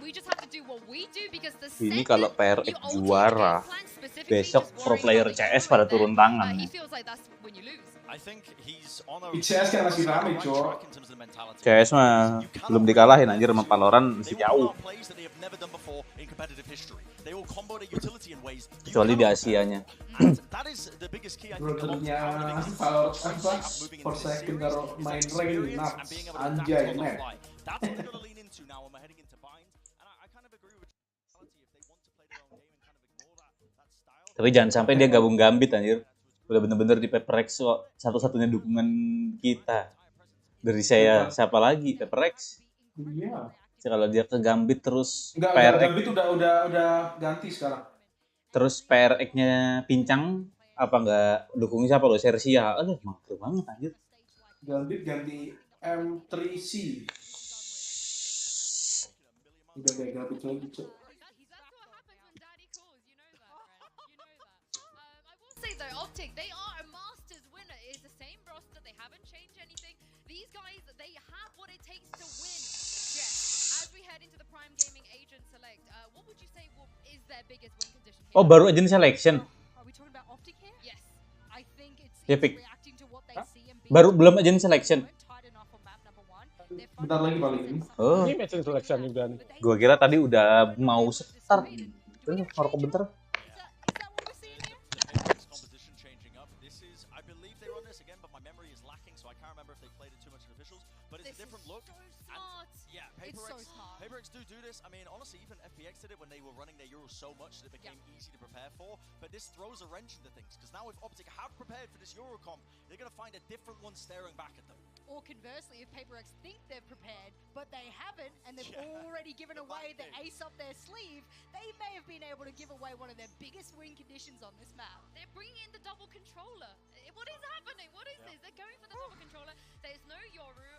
we just have to do what we do because the Ini second kalau PRX you alter your juara, game plan, specifically besok just pro worrying player about the CS Euro pada there, turun tangan. he feels like that's when you lose. I think he's on a CS kan masih rame, Cok. CS mah belum dikalahin anjir sama Valorant masih jauh. Kecuali di Asianya. Brothernya Forsaken taruh main rank nuts, anjay man. Tapi jangan sampai dia gabung Gambit anjir. Udah bener-bener di PPRX satu-satunya dukungan kita. Dari saya siapa lagi PPRX? Iya. Kalau dia ke Gambit terus Enggak, Gambit udah ganti sekarang. Terus PRX-nya pincang, apa nggak dukungnya siapa lo? Sersia. Aduh, mantap banget anjir. Gambit ganti M3C. Udah gak Gambit lagi, Cok. Say though, OPTIC, they are a Masters winner. It's the same roster. They haven't changed anything. These guys, they have what it takes to win. Yes. As we head into the Prime Gaming Agent Select, what would you say is their biggest win condition here? Oh, baru agent selection. Are we talking about OPTIC here? Yes. I think it's reacting to what they see and Baru belum agent selection. Bentar lagi paling. Oh. Ini match selection juga nih. Gua kira tadi udah mau start. Ngerokok bentar. PaperX do this. I mean, honestly, even FPX did it when they were running their Euro so much that it became easy to prepare for. But this throws a wrench into things, because now if OPTIC have prepared for this Euro comp, they're going to find a different one staring back at them. Or conversely, if PaperX think they're prepared, but they haven't, and they've already given away the ace up their sleeve, they may have been able to give away one of their biggest win conditions on this map. They're bringing in the double controller. What is happening? What is this? They're going for the double controller. There's no Yoru.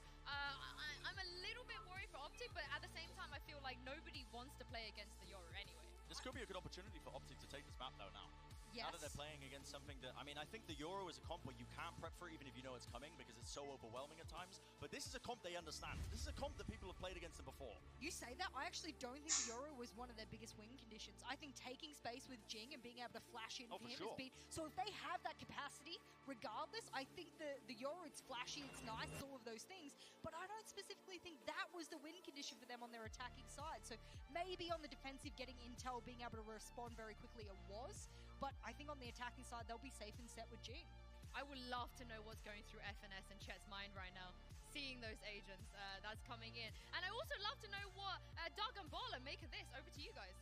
I'm a little bit worried for OPTIC, but at the same time, I feel like nobody wants to play against the Yoru anyway. This could be a good opportunity for OPTIC to take this map, though, now. Yes. Now that they're playing against something that, I mean, I think the Euro is a comp where you can't prep for it even if you know it's coming, because it's so overwhelming at times. But this is a comp they understand. This is a comp that people have played against them before. You say that, I actually don't think the Euro was one of their biggest win conditions. I think taking space with Jing and being able to flash in for him has been... So if they have that capacity, regardless, I think the Euro, it's flashy, it's nice, it's all of those things. But I don't specifically think that was the win condition for them on their attacking side. So maybe on the defensive, getting intel, being able to respond very quickly, it was. But I think on the attacking side, they'll be safe and set with Jing. I would love to know what's going through FNS and Chet's mind right now. Seeing those agents that's coming in. And I also love to know what Doug and Bala make of this. Over to you guys.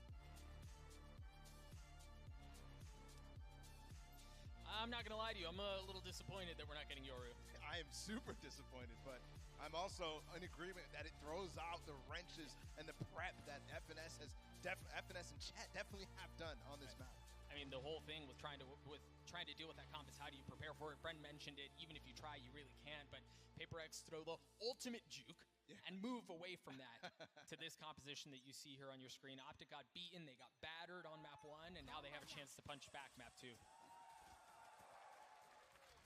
I'm not going to lie to you. I'm a little disappointed that we're not getting Yoru. I am super disappointed, but I'm also in agreement that it throws out the wrenches and the prep that FNS and Chet definitely have done on this map. I mean, the whole thing with trying to deal with that comp is how do you prepare for it? Bren mentioned it. Even if you try, you really can't. But PaperX throw the ultimate juke and move away from that to this composition that you see here on your screen. OPTIC got beaten. They got battered on map 1, and now they have a chance to punch back map 2.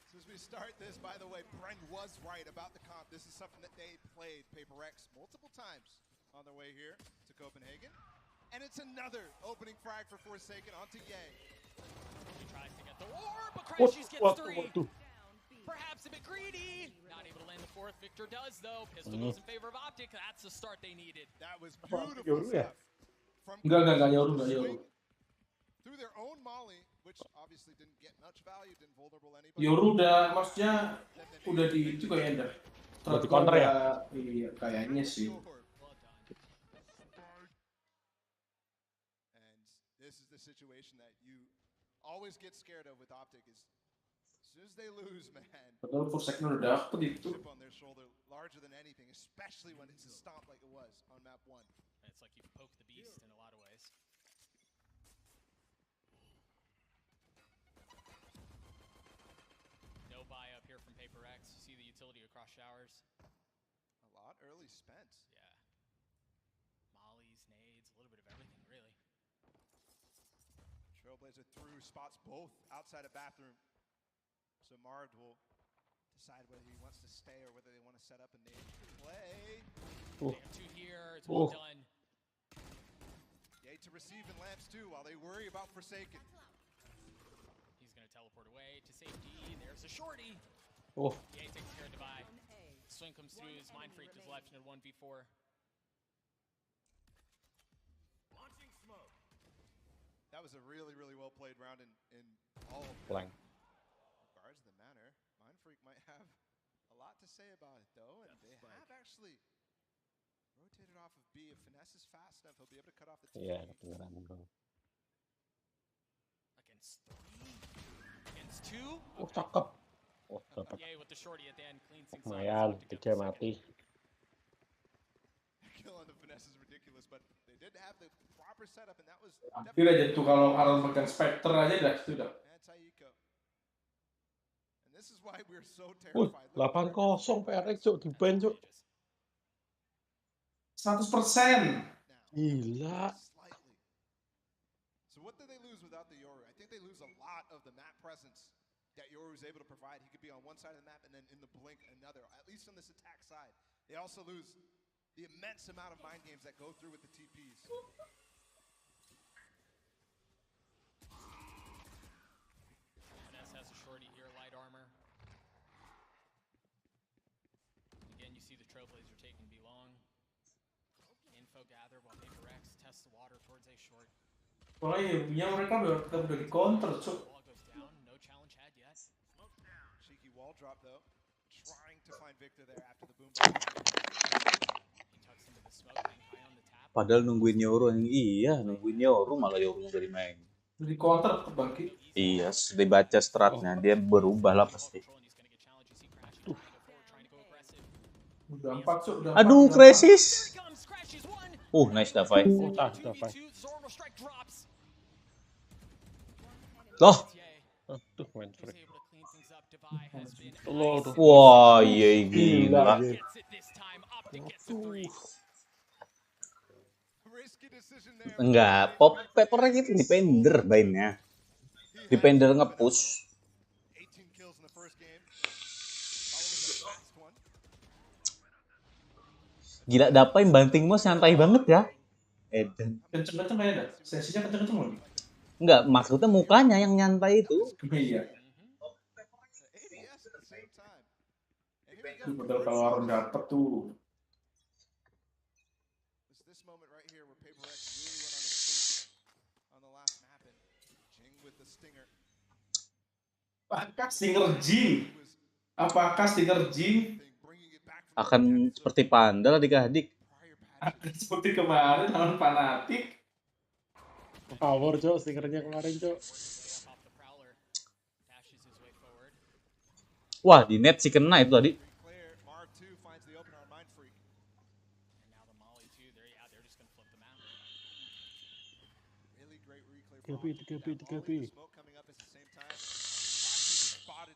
So as we start this, by the way, Bren was right about the comp. This is something that they played PaperX multiple times on their way here to Copenhagen. And it's another opening frag for Forsaken onto Ye. He tries to get the orb, but Crashies gets 3. Perhaps a bit greedy. Not able to land the 4th. Victor does, though. Pistol goes in favor of OPTIC. That's the start they needed. That was beautiful stuff. From Enggak Yoru. Through their own molly, which obviously didn't get much value, didn't vulnerable anybody. Yoru udah, maksudnya udah di itu kayaknya dah. Udah di counter ya? Iya, kayaknya sih. This is the situation that you always get scared of with OPTIC is as soon as they lose, man. Padahal Forsaken udah dapet itu. Chip on their shoulder, larger than anything, especially when it's a stomp like it was on map 1. It's like you've poked the beast in a lot of ways. No buy up here from PaperX. You see the utility across showers. A lot early spent. Yeah. Mollies, nades, a little bit of everything, really. Trailblazer through spots both outside a bathroom. So Marv will decide whether he wants to stay or whether they want to set up a nade play. They have 2 here. It's well done. to receive in lamps too, while they worry about Forsaken. He's gonna teleport away to safety. There's a shorty. Oh. Yay takes care of Divide. Swing comes through. His Mind Freak is left in a 1v4. Launching smoke. That was a really, really well played round in all of Blank. regards to the manner. Mind Freak might have a lot to say about it though, and they have actually rotated off of B. If Finesse is fast enough, he'll be able to cut off the team. Iya, kedengeran bro. Against 3. Against 2. Oh, cakep. Oh, dapat. Yay with the shorty at the end. Cleans things up. Lumayan, kecil mati. Kill on the Finesse is ridiculous, but they did have the proper setup, and that was Hampir aja tuh kalau Aaron pegang Spectre aja dah itu dah. anti-eco. And this is why we're so Wih, terrified. 8-0 PRX cuk, di ban cuk. 100%. Gila. Slightly. So what do they lose without the Yoru? I think they lose a lot of the map presence that Yoru is able to provide. He could be on one side of the map and then in the blink another, at least on this attack side. They also lose the immense amount of mind games that go through with the TPs. Finesse has a shorty here, light armor. Again, you see the Trailblazer taking B long. Info gather while Paper X tests the water towards A short. Soalnya ya mereka udah di counter cuk. Wall goes down, no challenge had yet. Cheeky wall drop though, trying to find Victor there after the boom. He tucks into the smoke, being high on the tap. Padahal nungguin Yoru yang iya, nungguin Yoru malah Yoru nggak dimain. Udah di counter Bangki. Iya, sudah baca stratnya, dia berubah lah pasti. Udah 4 cuk, udah 4. Aduh, krisis. Nice Davai. Davai. Loh. Aduh, main freak. Wah, iya gila. Enggak, pop paper gitu Defender mainnya. Defender nge-push. Gila, Dapai banting mos santai banget ya. Edan. Kenceng-kenceng kayaknya dah. Sensinya kenceng-kenceng lagi. Enggak, maksudnya mukanya yang nyantai itu. Iya. Padahal kalau Aaron dapet tuh. Apakah Stinger Jing? Apakah Stinger Jing akan seperti Pandal adik-adik? akan seperti kemarin lawan Fanatik? Power cok, stingernya kemarin cok. Wah, di net sih kena itu tadi. Tiga P.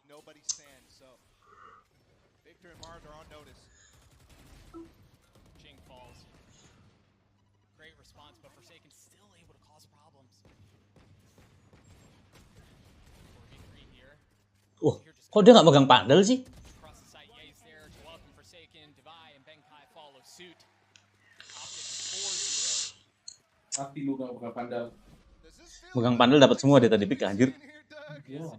Nobody stands, so Victor and Mars are on notice. Jing falls. Great response, but Forsaken still able to cause problems. 4v3 here. Kok dia nggak megang Pandal sih? Across the site, Ye's there to welcome Forsaken, Divai, and Benkai follow suit. OPTIC 4-0. Mati lu nggak buka Pandal. Megang Pandal dapat semua dia tadi pick anjir. Iya.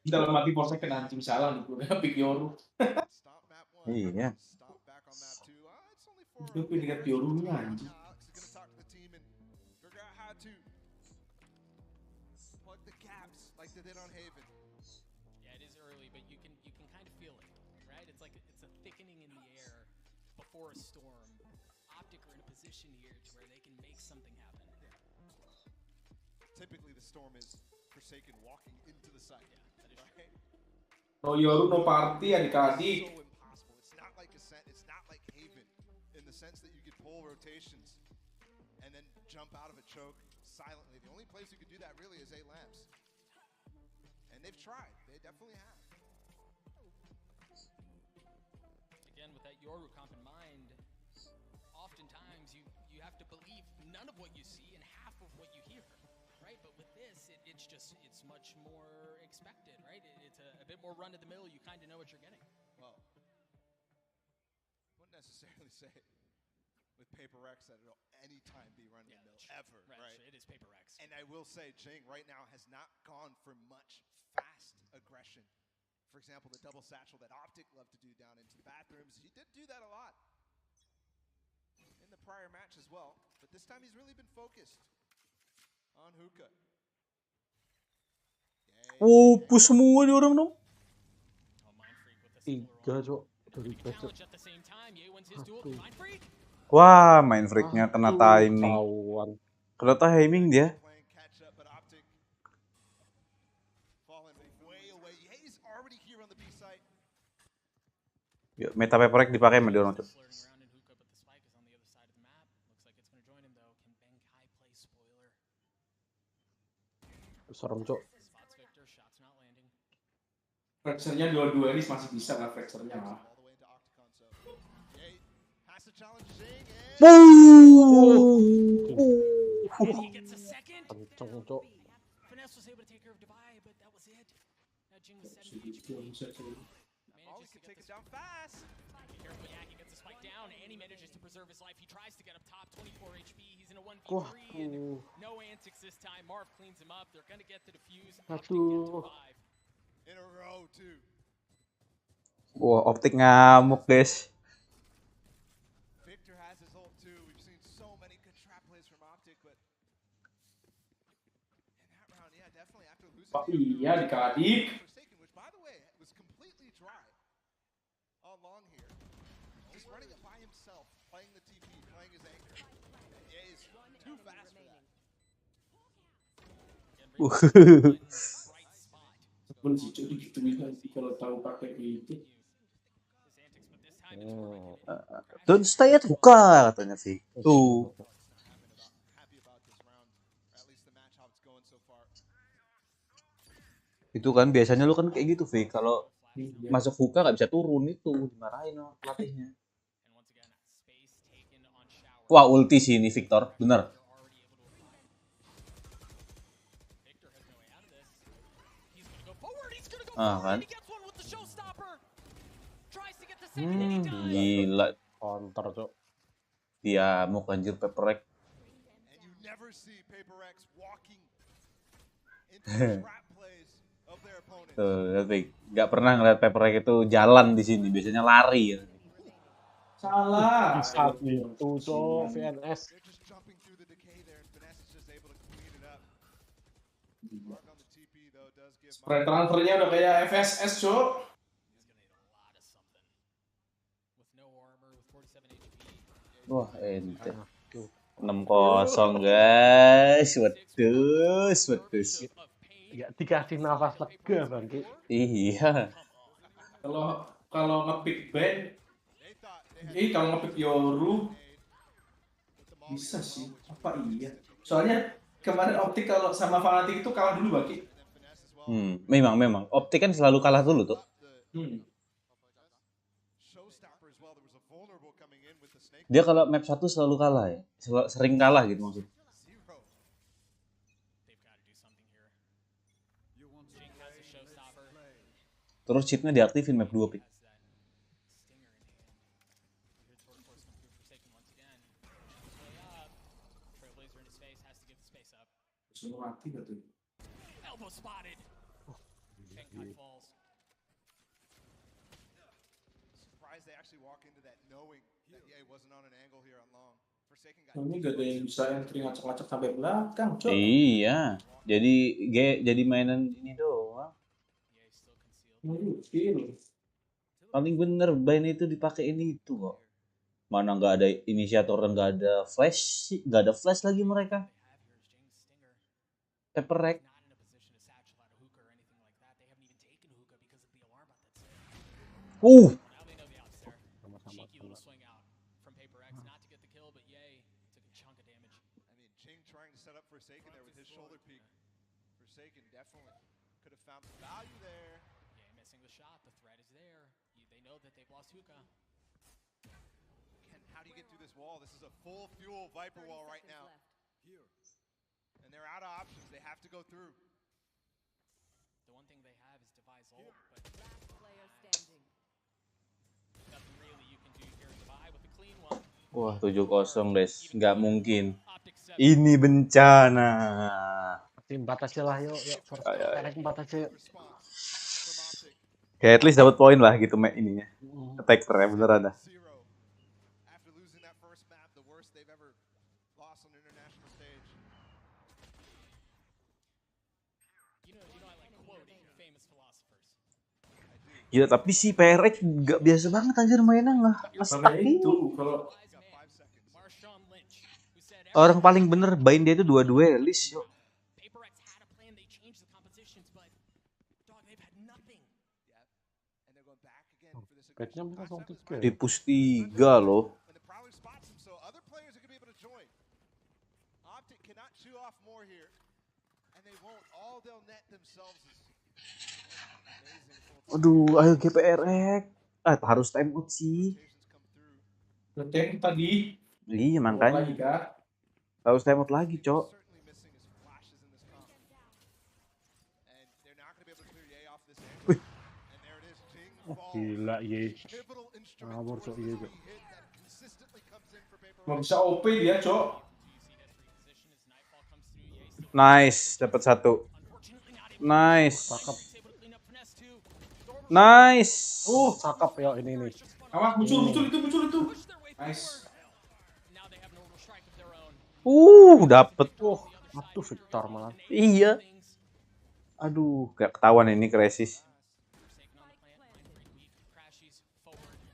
Dalam mati Forsaken anjing salah nih, gue pick Yoru. Iya. Gue pilih Yorunya anjing. Yeah, it is early, but you can kind of feel it, right? It's like it's a thickening in the air before a storm. OPTIC are in a position here to where they can make something happen. Typically, the storm is Forsaken walking into the site. Yeah, that is right. No Yoru, no party, adik-adik. So impossible. It's not like Ascent. It's not like Haven in the sense that you could pull rotations and then jump out of a choke silently. The only place you could do that really is A lamps. And they've tried. They definitely have. Again, with that Yoru comp in mind, oftentimes you have to believe none of what you see and half of what you hear, right? But with this, it's much more expected, right? It's a bit more run-of-the-mill. You kind of know what you're getting. Well, necessarily say with Paper X that it'll anytime be run in mill ever, right? It is Paper X. And I will say, Jing right now has not gone for much fast aggression. For example, the double satchel that OPTIC loved to do down into the bathrooms. He did do that a lot in the prior match as well. But this time he's really been focused on hookah. Oh, push semua dia orang dong. 3, Cok. Dari Cok. Wah, main freaknya kena timing. Kena timing dia. Yuk, meta Paper X dipakai sama dia orang tuh. Serem, Cok. Fracture-nya dua-dua ini masih bisa nggak fracture-nya lah. Kenceng, Cok. Aduh. Wah, OPTIC ngamuk, guys. Victor has his ult too. We've seen so many good trap plays from OPTIC, but in that round, yeah, definitely after losing Iya, dikadik. Forsaken, which by the way was completely dry all along here. Just running it by himself, playing the TP, playing his anchor. Yeah, he's too fast for that. Pun sih Cok gitu kalau tahu pakai itu. Don't stay at hookah katanya sih. Tuh. Itu kan biasanya lu kan kayak gitu, Vi. Kalau masuk hookah gak bisa turun itu, dimarahin sama pelatihnya. Wah, ulti sih ini Victor, bener. Ah kan. Gila. Counter, Cok. Dia mau anjir Paper X. Tuh, tapi nggak pernah ngeliat Paper X itu jalan di sini, biasanya lari. Salah. Saat itu, Cok, VNS. Sprint transfernya udah kayak FSS, Cok. Wah, ente. 6-0, guys. Wedus. Ya, dikasih nafas lega, Bangki. Iya. Kalau ngepick band, kalau ngepick Yoru bisa sih. Apa iya? Soalnya kemarin OPTIC kalau sama Fnatic itu kalah dulu, Baki. Memang. OPTIC kan selalu kalah dulu tuh. Dia kalau map 1 selalu kalah ya. Sering kalah gitu maksudnya. Terus cheatnya diaktifin map 2 pick. Mati gak tuh? Ini gak ada yang bisa entry ngacak-ngacak sampai belakang, Cok. Iya. Jadi mainan ini doang. Paling bener ban itu dipakai ini itu kok. Mana nggak ada inisiator dan nggak ada flash, lagi mereka. Paper X. Forsaken there with his shoulder peek. Forsaken definitely could have found value there. Yeah, missing the shot. The threat is there. They know that they've lost hookah. Again, how do you get through this wall? This is a full fuel Viper wall right now. Here. And they're out of options. They have to go through. The one thing they have is Devi's ult, but last player standing. nothing really you can do here in Devi Wah, 7-0, Des. Nggak mungkin. Ini bencana. Tim 4 aja lah, yuk. PRX 4 aja yuk. Kayak at least dapat poin lah gitu ininya. Attacker ya beneran dah. Ya tapi si PRX nggak biasa banget anjir mainnya nge-stuck itu kalau orang paling bener main dia itu 2 duelis yo. Backnya langsung 3 Di push 3 loh. Aduh, ayo GPRX. Harus time out sih. ngetem tadi. Iya, makanya. Harus time out lagi, Cok. Wih. Gila, ye. Ngawur, Cok, ye, Cok. Nggak bisa OP dia, Cok. Nice, dapat 1. Nice. Cakep. Nice. Cakep ya ini nih. Apa? Muncul itu. Nice. Dapet. Aduh, Victor malah. Iya. Aduh, gak ketahuan ini krisis.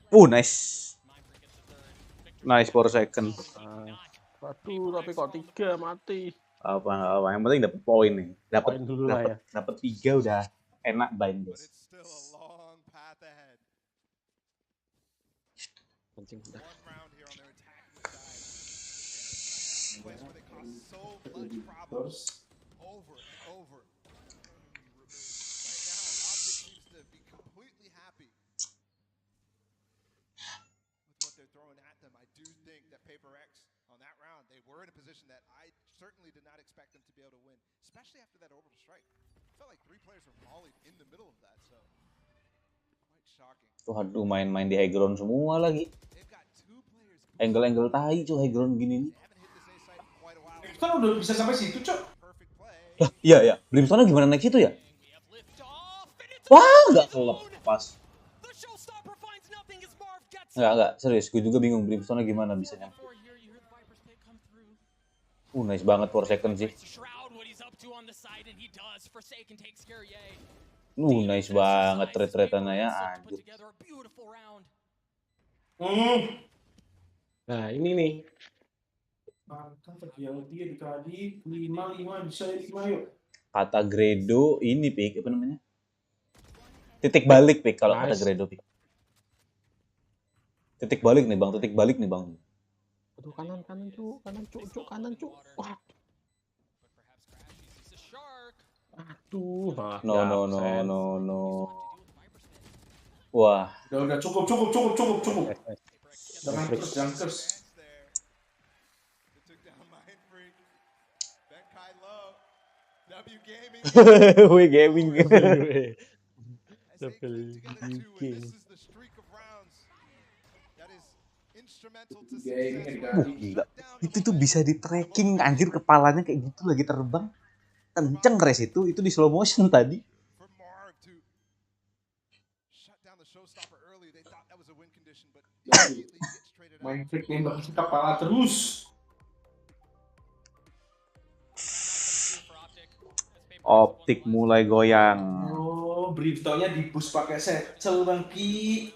Nice. Nice for second. Aduh, tapi kok 3 mati. Apa. Yang penting dapat poin nih. Poin dulu lah ya. Dapat 3 udah enak bind, guys. Penting udah. Certainly did not expect them to be able to win, especially after that orbital strike. Felt like 3 players were mollied in the middle of that, so quite shocking. Aduh, main-main di high ground semua lagi. Angle tai, Cok, high ground gini nih. Kan udah bisa sampai situ, Cok. Lah, iya. Brimstone gimana naik situ ya? Wah, nggak kelepas. Nggak, serius. Gue juga bingung Brimstone gimana bisa nyampe. Nice banget for second sih. Nice banget retretannya ya, anjir. Nah, ini nih. Mantap, dia dikali 5 bisa 5 yuk. Kata Gredo ini pik apa namanya? Titik balik pik kalau kata Gredo pik. Titik balik nih bang. Aduh, kanan cuk. Wah. Aduh, No. Wah. Udah cukup. Jangan terus. Wih, gaming. Gila. Itu tuh bisa di tracking anjir, kepalanya kayak gitu lagi terbang. Kenceng res itu di slow motion tadi. Main freak nembak kepala terus. Optik mulai goyang. Brimstone-nya di-boost pakai setzel Bang Ki.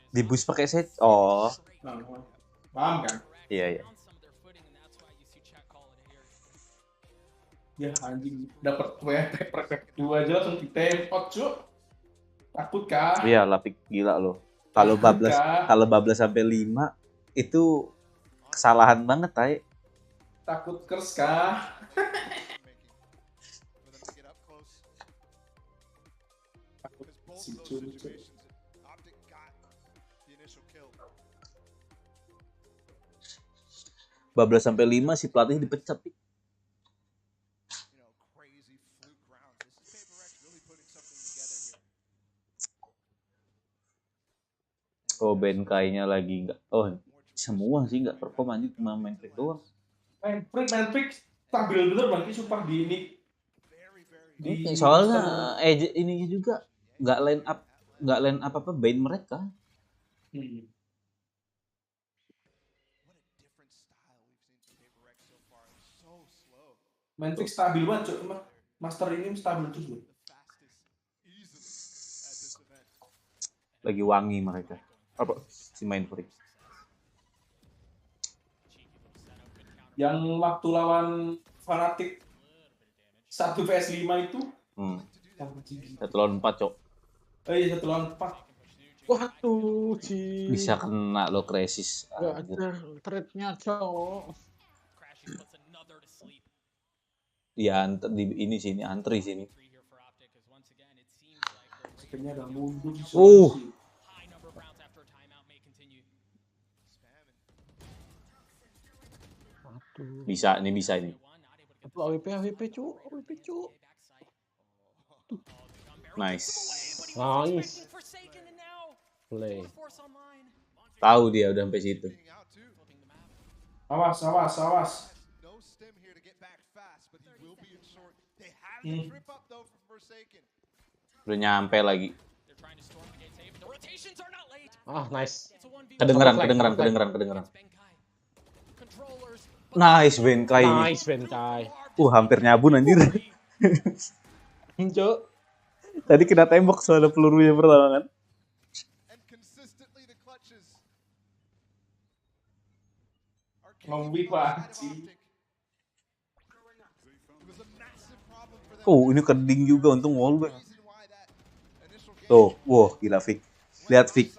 Di-boost pakai set. Oh. Paham kan? Iya. Ya anjing, dapat WP 2 aja langsung ditempot, Cuk. Takut kah? Iya, lapik gila loh. Kalau bablas sampai 5 itu kesalahan banget, Tai. Takut curse kah? Bablas sampai 5 si pelatih dipecat. Oh, Benkai-nya lagi enggak. Oh, Semua sih nggak perform anjing, cuma main Freak doang. Main Freak stabil bener bang, sumpah di ini. Soalnya ininya juga nggak line up apa Bane mereka. Main Freak stabil banget, cok. Master ini stabil terus loh. Lagi wangi mereka. Apa? Si main Freak. Yang waktu lawan Fanatic 1 vs 5 itu 1 lawan 4, cok. Oh iya, 1 lawan 4. Waduh, Ci. Bisa kena lo krisis. Gak ada trade-nya, cok. Ya, di ini sini antri sini. Sebenarnya agak mundur. Bisa ini. AWP cu. Nice. Play. Tahu dia udah sampai situ. Awas. Udah nyampe lagi. Nice. Kedengeran. Nice Benkai. Hampir nyabun anjir. Cok. Tadi kena tembok soalnya pelurunya pertama kan. Ini keding juga, untung wallbang. Tuh, gila Vic. Lihat Vic.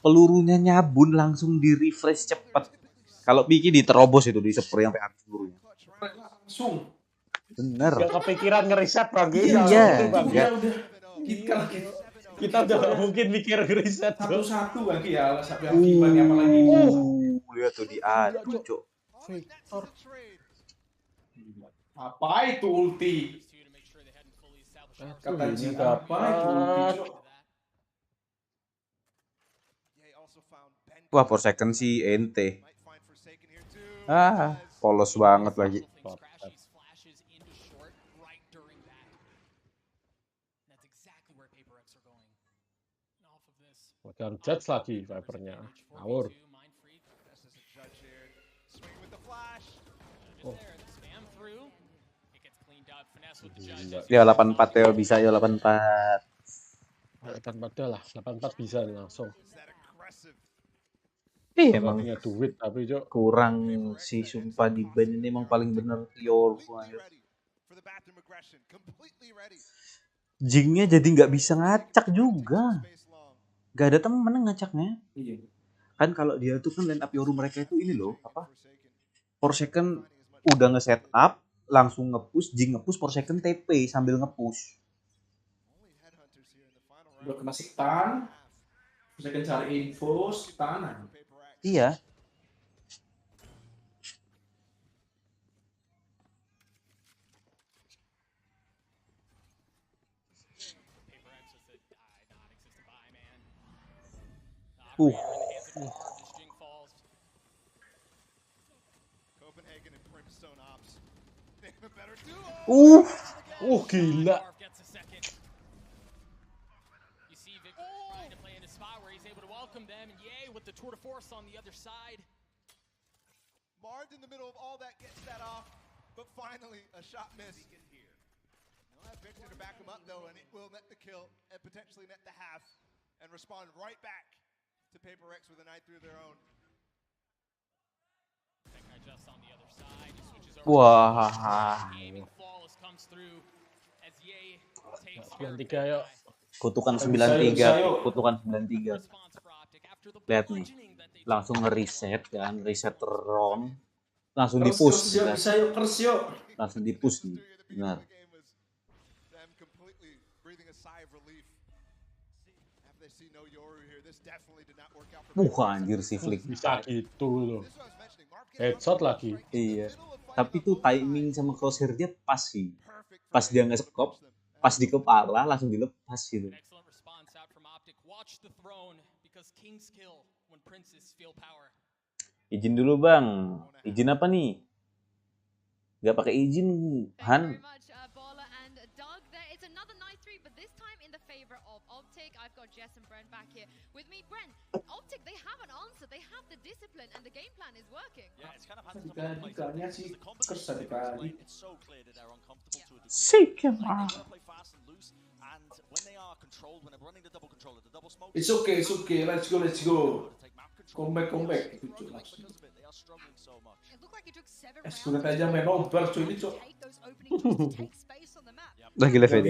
Pelurunya nyabun langsung di refresh cepet. Kalau Piki diterobos itu, di spray sampai habis pelurunya. Langsung. Bener. Gak kepikiran ngeriset lagi. Iya. Kita udah gak mungkin mikir ngeriset. Satu-satu lagi ya, sampai akibatnya apa lagi. Lihat tuh diadu, cok. Victor. Apa itu ulti? Kata Ji, apa itu ulti, cok? Wah, per second sih ente. Polos banget lagi. Bukan judge lagi Vipernya. Ngawur. Ya 84 Teo bisa ya 84. 84 lah, 84 bisa langsung. Emang duit tapi Cok. Kurang sih sumpah di band ini emang paling bener pure. Jingnya jadi nggak bisa ngacak juga. Gak ada temen ngacaknya. Kan kalau dia tuh kan line up Yoru mereka itu ini loh, apa? For second udah nge-set up, langsung nge-push, Jing nge-push, for second TP sambil nge-push. Udah kena siktan, for second cari info, siktanan. Iya. Gila. Marred in the middle of all that gets that off, but finally a shot missed. They'll have Victor to back him up though, and it will net the kill and potentially net the half and respond right back to Paper X with a 9 through their own. Wah. 93 yuk. Kutukan 93, kutukan 93. Lihat nih. Langsung nge-reset kan, reset round. Langsung di-push. Bisa yuk, kers yuk. Langsung di-push nih. Benar. Anjir si Flick. Bisa gitu loh. Headshot lagi. Iya. Tapi tuh timing sama crosshair dia pas sih. Pas dia nge-skop, pas di kepala langsung dilepas gitu. Izin dulu bang. Izin apa nih? Gak pakai izin, Han. Bala and Doug. There is another nice 3, but this time in the favor of OPTIC. I've got Jess and Bren back here with me. Bren, OPTIC, they have an answer. They have the discipline, and the game plan is working. Yeah, it's kind of hands on the Dikanya sih kesel sekali. It's so clear that they're uncomfortable to a degree. Sick, Like, they gotta play fast and loose, and when they are controlled, when they're running the double controller, the double smoke. It's okay. Let's go. Comeback. Gitu langsung. Because of it, they are struggling so much. It looked like it took 7 Es rounds sudah aja main nobar cuy ini cok. take those opening moves to take space on the map. Lagi level.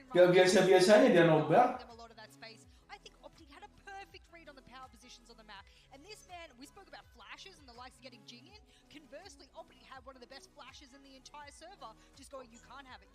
Gak biasa-biasanya dia nobar. Them a lot of that space. I think OPTIC had a perfect read on the power positions on the map. And this man, we spoke about flashes and the likes of getting Jing in. Conversely, OPTIC had one of the best flashes in the entire server. Just going, you can't have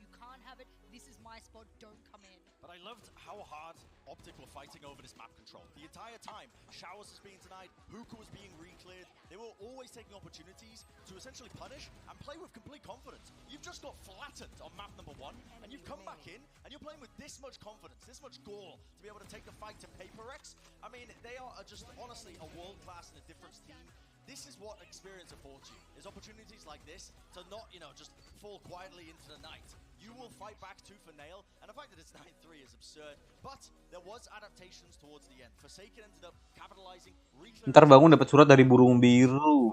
it. This is my spot. Don't come in. But I loved how hard OPTIC were fighting over this map control. The entire time, Showers was being denied, Hookah was being re-cleared. They were always taking opportunities to essentially punish and play with complete confidence. You've just got flattened on map number 1, and you've come back in, and you're playing with this much confidence, this much gall to be able to take the fight to PaperX. I mean, they are just honestly a world-class and a difference team. This is what experience affords you, is opportunities like this to not, just fall quietly into the night. You will fight back tooth and nail, and the fact that it's 9-3 is absurd, but there was adaptations towards the end. Forsaken ended up capitalizing. Ntar bangun dapat surat dari burung biru.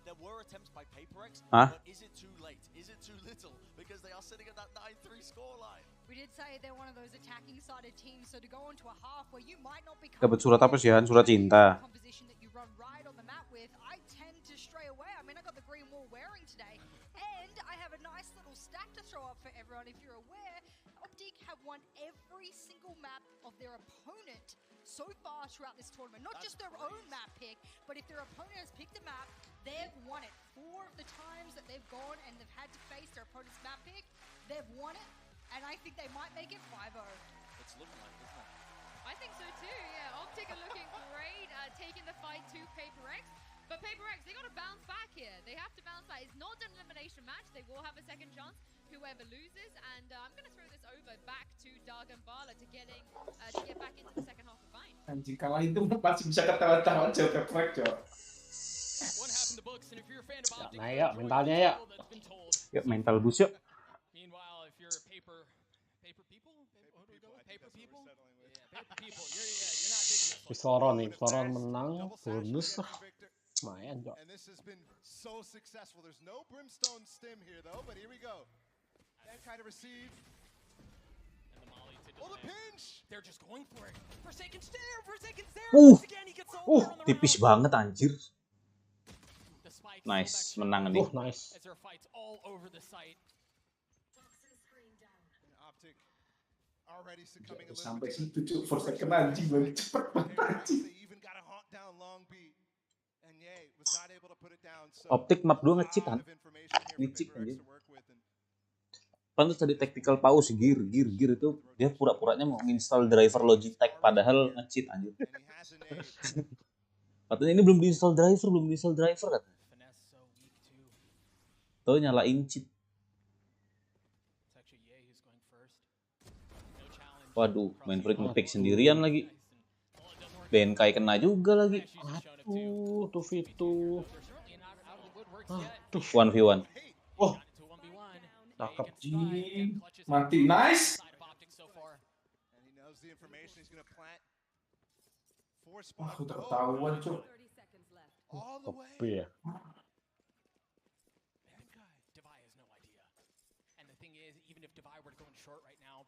There were attempts by PaperX, Hah? but is it too late? Is it too little? Because they are sitting at that 9-3 scoreline. We did say they're one of those attacking-sided teams, so to go into a half where you might not be Dapat surat apa sih, Han? Surat cinta. composition that you run right on the map with, I tend to stray away. I mean, I got the green wall wearing today, and I have a nice little stack to throw up for everyone. If you're aware, OPTIC have won every single map of their opponent so far throughout this tournament. Not just their own map pick, but if their opponent has picked a map, they've won it. 4 of the times that they've gone and they've had to face their opponent's map pick, they've won it, and I think they might make it 5-0. It's looking like, isn't it? I think so too, yeah. OPTIC are looking great, taking the fight to PaperX. But PaperX, they got to bounce back here. They have to bounce back. It's not an elimination match. They will have a second chance, whoever loses. And I'm going to throw this over back to Doug and Bala to get back into the second half of Vine. Anjing kalah itu masih bisa ketawa-tawa cok keprek cok. Naik ya mentalnya ya. Yuk mental boost yuk. Meanwhile, if you're paper people, what do we go with? Paper people? Yeah, paper people. You're not digging this one. Pisoron nih, Pisoron menang, bonus lah. Lumayan, Cok. And this has been so successful. There's no brimstone stim here though, but here we go. That kind of receive. And the Molly to Oh, the delay. pinch! They're just going for it. Forsaken's there. Once again, he gets over on the Tipis round. banget anjir. The spikes Nice, go back menang to nih. Nice. as there are fights all over the site. OPTIC already succumbing a little Sampai bit. situ cok, first second anjing lagi cepet banget anjing. They even got a haunt down long beat. And Ye was not able to put it down. So OPTIC map 2 nge-cheat, Han. Nge-cheat anjir. Pantes tadi tactical pause gear itu dia pura-puranya mau install driver Logitech padahal nge-cheat anjir. Katanya ini belum diinstal driver kata. Finesse so weak too. Tahu nyalain cheat. It's actually Ye who's going first. No challenge. Waduh, main freak nge-pick sendirian lagi. Benkai kena juga lagi. Aduh, 2v2. Aduh. 1v1. Oh, Cakep. Anjing, mati, nice. And he knows the information he's going to plant. Four Wah, spot udah ketahuan cok. all the way. kopi ya. Devi has no idea. And the thing is, even if Devi were to go in short right now,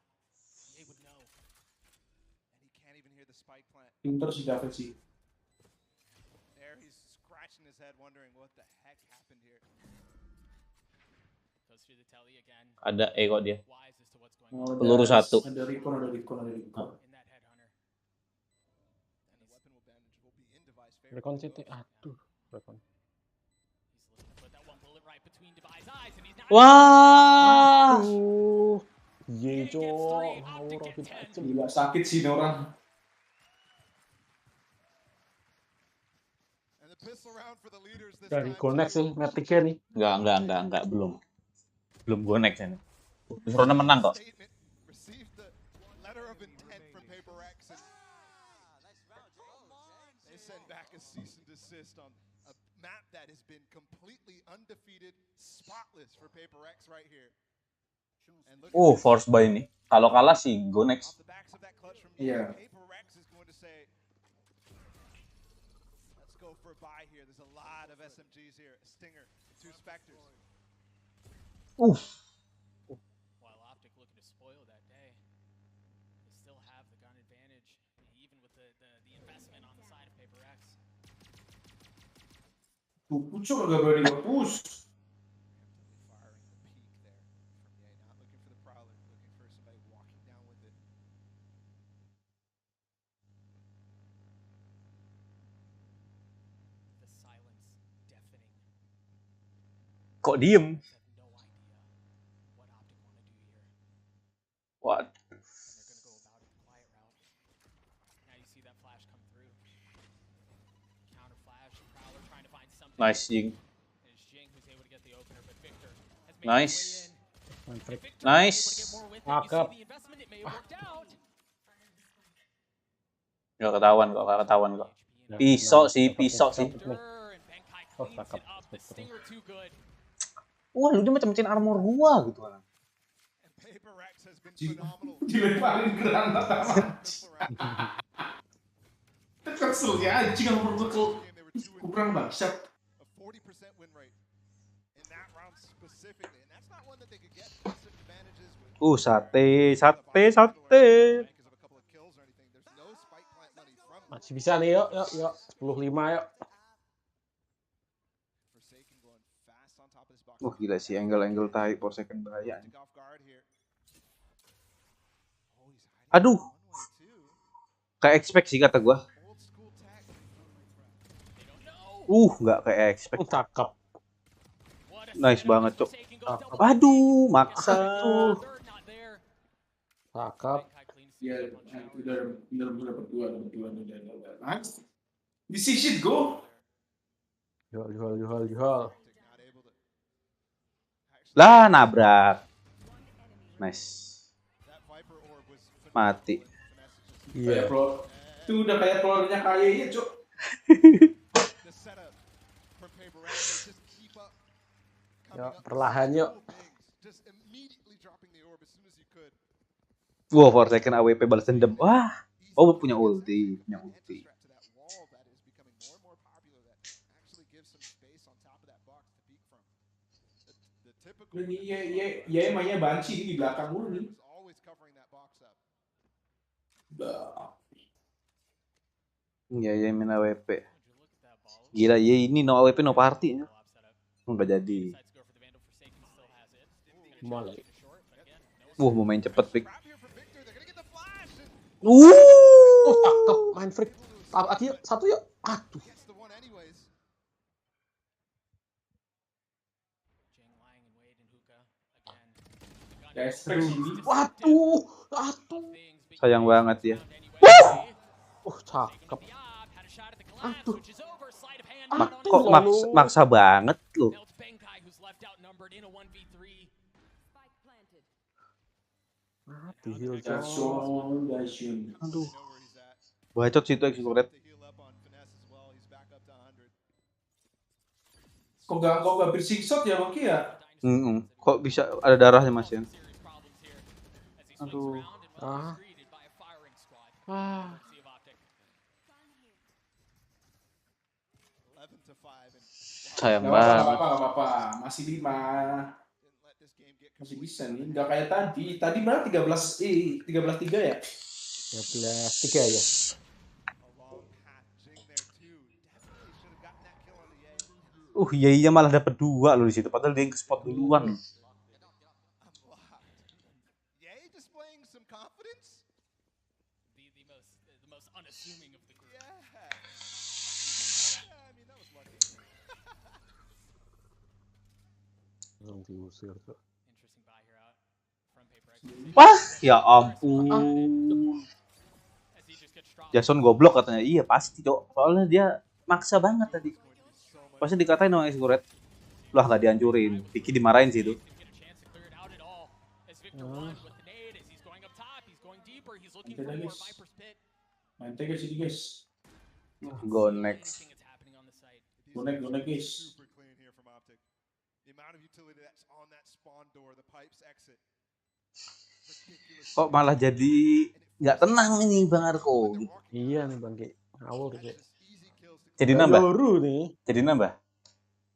Ye would know. And he can't even hear the spike plant. Pinter si David sih. There he's scratching his head wondering what the heck happened here. Goes through the telly again. Ada kok dia. Wise as to what's going Oh, on Peluru satu. Ada recon. in that headhunter. And the weapon advantage will be in device favor. Recon City. Aduh, Recon. He's looking to put that one bullet right between Devi's eyes, and he's not. Wah. Aduh. Ye, Cok. Ngawur Robin aja. Gila sakit sih ini orang. And the pistol round for the leaders this Dari time. connect sih, metiknya nih. Enggak, belum gue next ini. Rona menang kok. Statement received the letter of intent from PaperX. And they send back a cease and desist on that has been completely undefeated, spotless for Paper X right here. Force buy ini. Kalau kalah sih go next. Iya. Paper X is going to say, let's go for a buy here. There's a lot of SMGs here. A Stinger, 2 Spectres. While OPTIC looking to spoil that day, they still have the gun advantage, even with the investment on the side of Paper X. Pucuk agak berani nge-push. The silence deafening. Kok diem? No idea what OPTIC want to do here. What? They're gonna go about it the quiet route. Now you see that flash come through. Counter flash, Prowler trying to find something. Nice Jing. And it's Jing who's able to get the opener, but Victor has made Nice. his way in. Mantap. Nice. Cakep. Gak ketahuan kok. Pisau sih. Oh, cakep. Wah, lu dia macam-macam armor gua gitu kan. Dilemparin granat amat. Kesel ya anjing armor gua kurang bangsat. Sate. Masih bisa nih, yuk. 10-5 yuk. Wah, gila sih angle tarik per second bahaya. Aduh. Kayak expect sih kata gua. Nggak kayak expect. Cakep. Nice banget, Cok. Aduh, maksa. Cakep. Ya, udah berdua. Nice. Decision go. Jual. Lah, nabrak. Nice. Mati. Iya. Itu udah kayak telurnya kayaknya, Cok. Yuk, perlahan yuk. Wah, for second AWP balas dendam. Wah. Punya ulti. Iya emangnya banci di belakang mulu nih. Iya main AWP. Gila, ini no AWP no party. Nggak jadi. Mulai. Mau main cepet, Pik. Cakep, main freak. Satu yuk. Aduh. Waduh. Sayang banget ya. Cakep. Aduh. Kok maksa banget lu. Aduh. Bacot sih itu Executed. Kok gak bersingsot ya, Bang ya? Kok bisa ada darahnya, Mas ya? Aduh. Sayang banget. Gak apa-apa. Masih 5. Masih bisa nih. Gak kayak tadi. Tadi mana 13-3 ya? 13-3 ya. Iya malah dapat 2 loh di situ. Padahal dia yang ke spot duluan. Wah, ya ampun. Jason goblok katanya. Iya pasti, Cok. Soalnya dia maksa banget tadi. Pasti dikatain sama Executed. Lah nggak dihancurin. Vicky dimarahin sih itu. Mantai guys ini guys. Go next. Gonek guys. super clean here from OPTIC. The amount of utility that's on that spawn door, the pipes exit. Kok malah jadi nggak tenang ini Bang Arko? Iya nih Bang Ki. Ngawur sih. Jadi nambah? Yoru nih. Jadi nambah?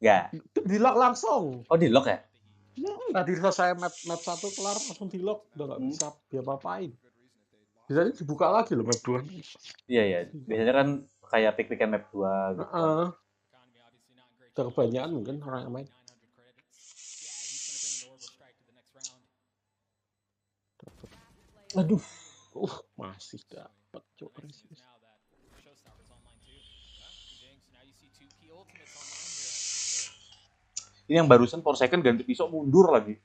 Nggak. Di lock langsung. Oh di lock ya? Ya, tadi selesai map 1 kelar langsung di lock. Udah nggak bisa diapa-apain. Bisa dibuka lagi loh map 2. Iya ya. Biasanya kan kayak pick-pickan map 2 gitu. Udah kebanyakan mungkin orang yang main. Aduh. Masih dapat cok. Ini yang barusan per second ganti pisau mundur lagi.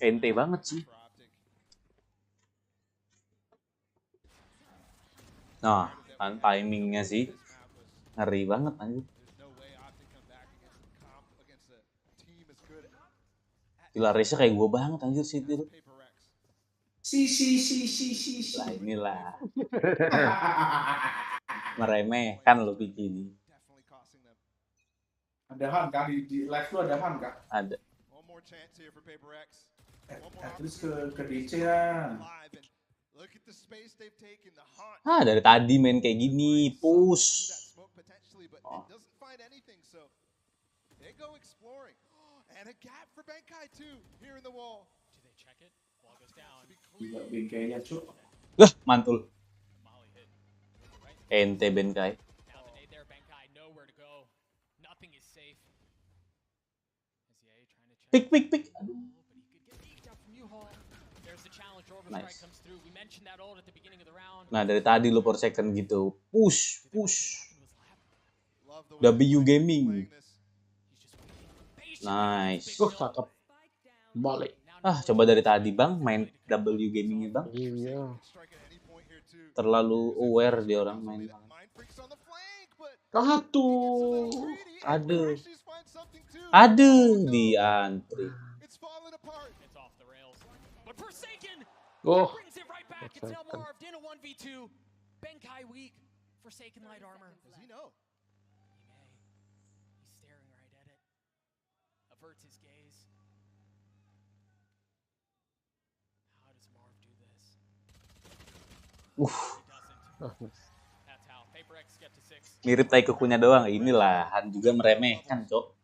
Ente banget sih. Nah, kan timingnya sih ngeri banget anjir. Gila race kayak gue banget anjir sih itu. Lah inilah. Meremehkan lo Piki ini. Ada Han kah di live lu ada Han kah? Ada. Terus ke DC ya. Dari tadi main kayak gini, push. Oh. Gila bengkainya cuk. Lah, mantul. Ente Benkai. Pick. Aduh. Nice. Nah dari tadi lo per second gitu, push. W Gaming. Nice. Cakep. Balik. Coba dari tadi Bang main W Gamingnya Bang. Iya. Terlalu aware dia orang main. Aduh, diantri. Oh. Benkai weak. Forsaken light armor. Does he know? He's staring right at it. Averts his gaze. How does Marv do this? That's how PaperX get to 6. Mirip Taikukunya doang. Inilah Han juga meremehkan, Cok.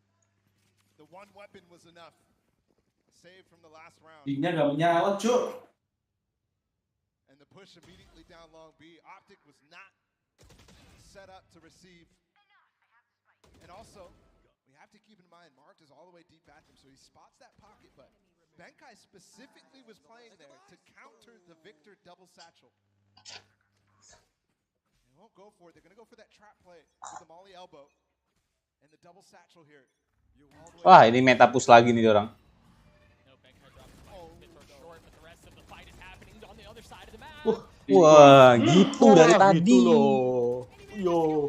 Dinya nggak menyala, Cuk. Push immediately down long B. OPTIC was not set up to receive. And also, we have to keep in mind, Marv is all the way deep at them, so he spots that pocket, but Benkai specifically was playing there to counter the Victor double satchel. They won't go for it. They're going to go for that trap play with the Molly elbow and the double satchel here. Wah, ini meta push lagi nih orang. Wah, gitu dari tadi. Yo.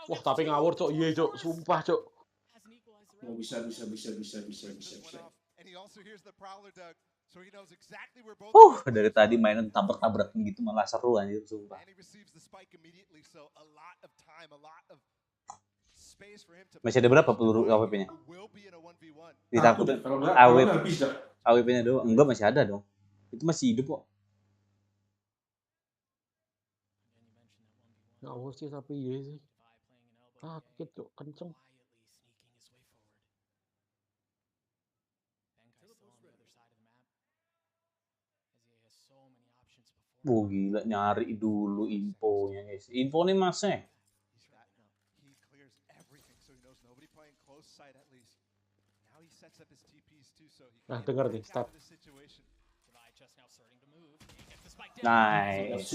Wah, tapi ngawur, Cok. Iya, Cok. Sumpah, Cok. Bisa. Dari tadi mainan tabrak-tabrakan gitu malah seru anjir, sumpah. Masih ada berapa peluru AWP-nya? Ditakut AWP-nya doang. Enggak, masih ada dong. Itu masih hidup kok. Ngawur sih tapi iya sih. Sakit Cok, kenceng. Gila, nyari dulu infonya guys. Info nih masnya. Nah, denger nih, stop. Nice.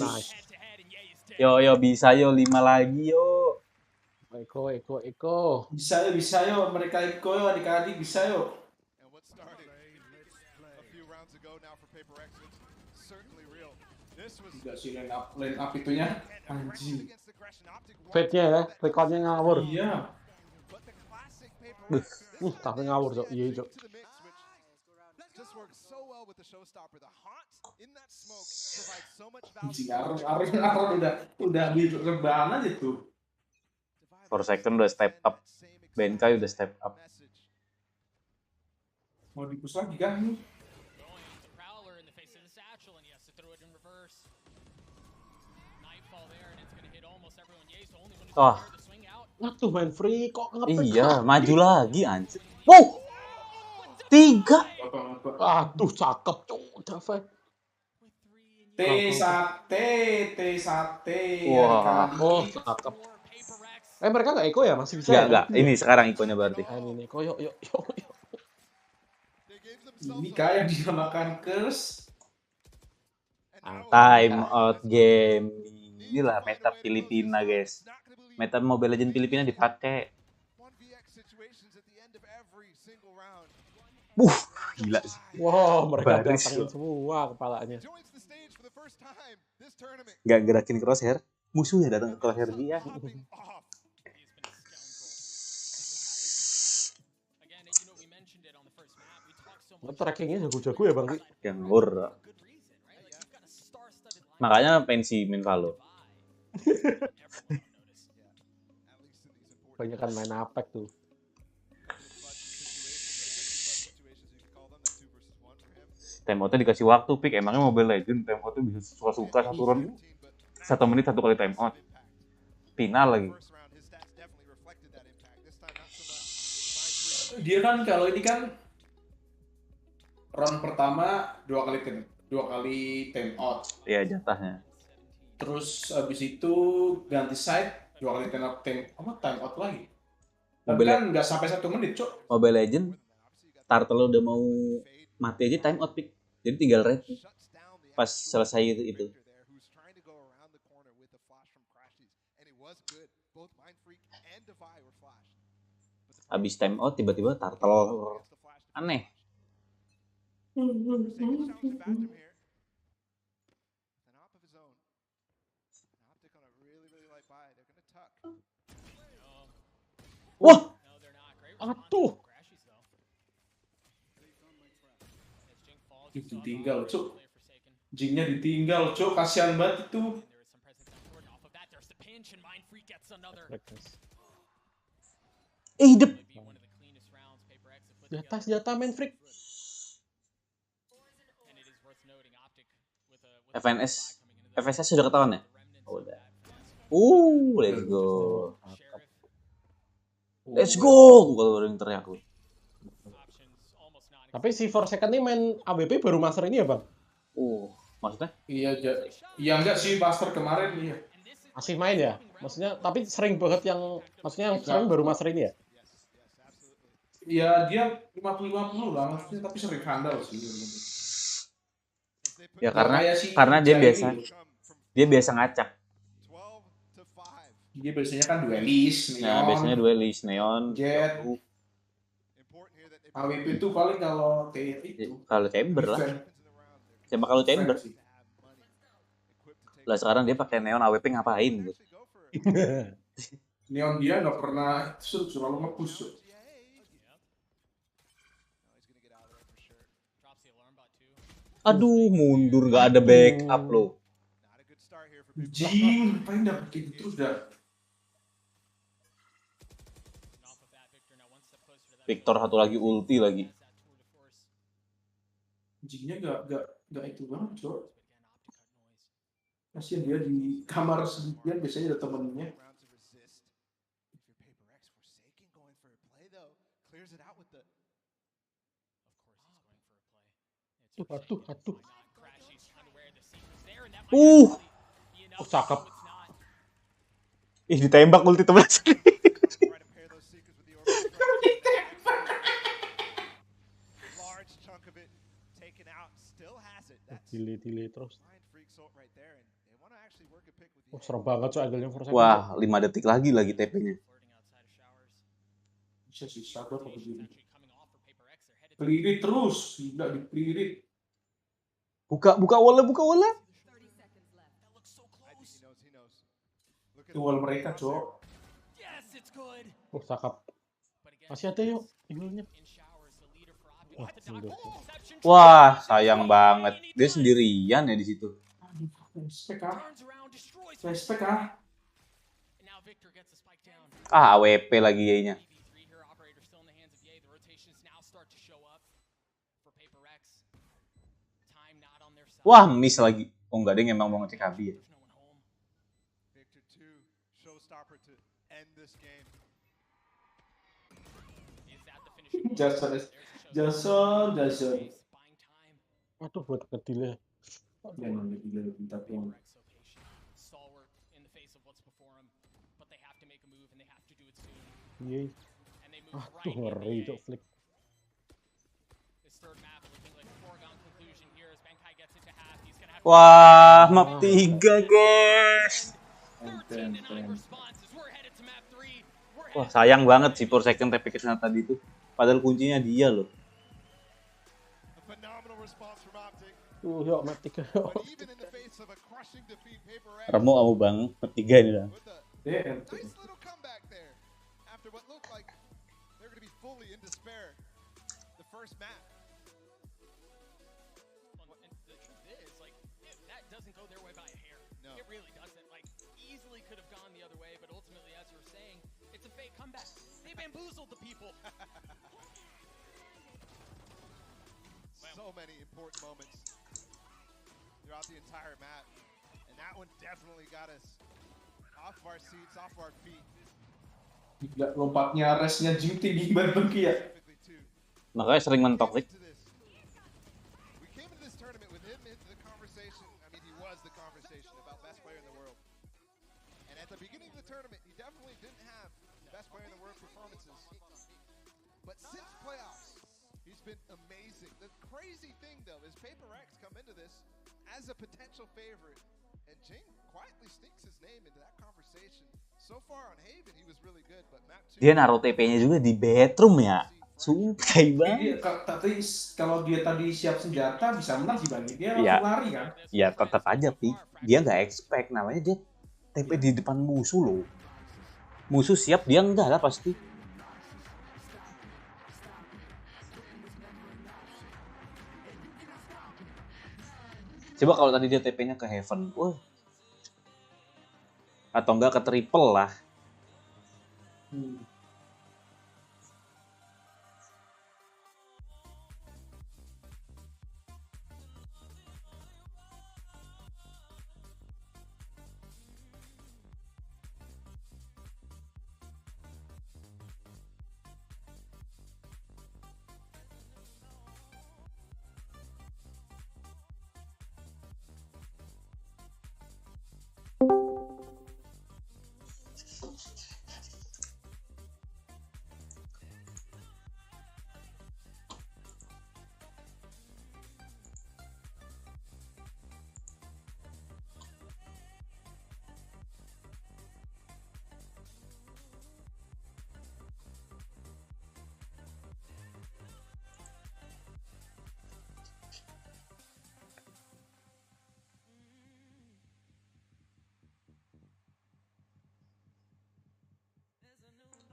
Yo, bisa yo 5 lagi yo. Eko. Bisa yo, mereka Eko yo, adik-adik bisa yo. Tidak sih line up itunya anjing. Fate-nya ya, recordnya ngawur. Iya. Tapi ngawur Cok, iya Cok. well with the showstopper. The haunt in that smoke provides so much value. Si Arif udah di rebahan aja tuh. For second udah step up. BNK udah step up. Mau dipus lagi kan nih? Wah. Tuh main free kok nge-pick. Iya, maju lagi anjir. Wow. 3. Aduh, cakep cuy, David. T1. Wah. Oh, cakep. Mereka nggak Eko ya? Masih bisa Enggak. Ini sekarang ikonya berarti. Ini Eko, yuk. Ini kayak dinamakan curse. Time out game. Inilah meta Filipina, guys. Meta Mobile Legends Filipina dipakai. Gila sih. Wow, mereka Baris datangin semua kepalanya. Gak gerakin crosshair, musuhnya datang ke crosshair dia. Trackingnya jago-jago ya Bang. Yang ngurra. Makanya pensi main Valo. Banyak kan main Apex tuh. Timeoutnya dikasih waktu, Pik. Emangnya Mobile Legends timeoutnya bisa suka-suka satu round 1 menit 1 kali timeout. Final lagi. Dia kan kalau ini kan round pertama 2 kali timeout. Iya, jatahnya. Terus abis itu ganti side 2 kali timeout lagi. Tapi kan nggak sampai 1 menit, Cok. Mobile Legends turtle udah mau mati aja time out, Pik. Jadi tinggal red pas selesai itu. Habis time out tiba-tiba turtle aneh. Wah. Aduh. Ditinggal, Cuk. Jingnya ditinggal, Cuk. Kasihan banget itu. Hidup. Jatah main freak. FNS sudah ketahuan ya? Oh, udah. Let's go. Let's go. Kalau orang teriak aku. Tapi si For Second ini main AWP baru master ini ya Bang? Maksudnya? Iya enggak sih master kemarin iya. Masih main ya? Maksudnya tapi sering banget yang sering baru master ini ya? Iya dia 50-50 lah maksudnya tapi sering handal sih. Ya karena dia biasa ngacak. Dia biasanya kan duelis, Neon. Nah, biasanya duelis, Neon, Jet. AWP itu paling kalau itu. Kalau chamber lah. Coba kalau chamber. Lah sekarang dia pakai Neon AWP ngapain gitu. Neon dia nggak pernah selalu nge-push. Aduh, mundur nggak ada backup loh. Jing, paling dapet gitu terus dah. Victor satu lagi ulti lagi. Jingnya nggak itu banget, Cok. Kasian dia di kamar sendirian biasanya ada temennya. Aduh. Cakep. Ditembak ulti temen sendiri. Delay terus. Serem banget coy angle-nya For Second. Wah, 5 detik lagi TP-nya. Bisa sih sabar kalau begini. Pelirit terus, tidak dipelirit. Buka wall. Itu wall mereka, Cok. Cakep. Masih ada yuk, angle-nya. Wah, sayang banget. Dia sendirian ya di situ. Respect ah. Ah, AWP lagi Y-nya. Wah, miss lagi. Oh enggak, dia emang mau ngecek AB ya. Jason. Aduh, buat ngedelay. Jangan lebih tapi yang Iya. Aduh, ngeri cok flick. Wah, map 3 guys. Wah, sayang banget sih for second TP kesana tadi itu. Padahal kuncinya dia loh. Yuk, map 3 yuk. Remo kamu bang, map 3 ini lah. So many important moments throughout the entire map, and that one definitely got us off our seats, off our feet. Gila, lompatnya resnya Duty di Barbecue ya. Makanya sering mentok sih. We came into this tournament with him into the conversation. I mean, he was the conversation about best player in the world. And at the beginning of the tournament, he definitely didn't have best player in the world performances. But since playoffs, he's been amazing. The crazy thing, though, is Paper X come into this as a potential favorite, and Jing quietly sneaks his name into that conversation. So far on Haven, he was really good, but map 2... Dia naruh TP-nya juga di bedroom ya. Sukai banget. Tapi kalau dia tadi siap senjata bisa menang sih bang. Dia Ya, langsung lari kan? ya tetap aja Pi. Dia nggak expect, namanya dia TP di depan musuh loh. Musuh siap, dia enggak lah pasti. Coba kalau tadi dia TP-nya ke Heaven, wah. Atau enggak ke triple lah.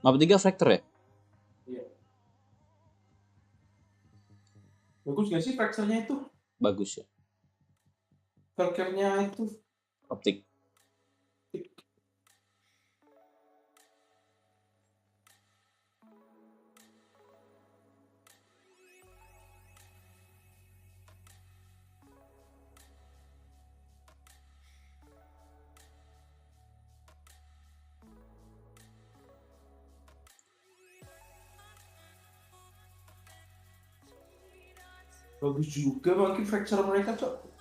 Map 3 Fractor ya? Iya. Bagus gak sih Fractor-nya itu? Bagus ya. Fractor-nya itu OPTIC. bagus juga bangkit Fractor mereka cok.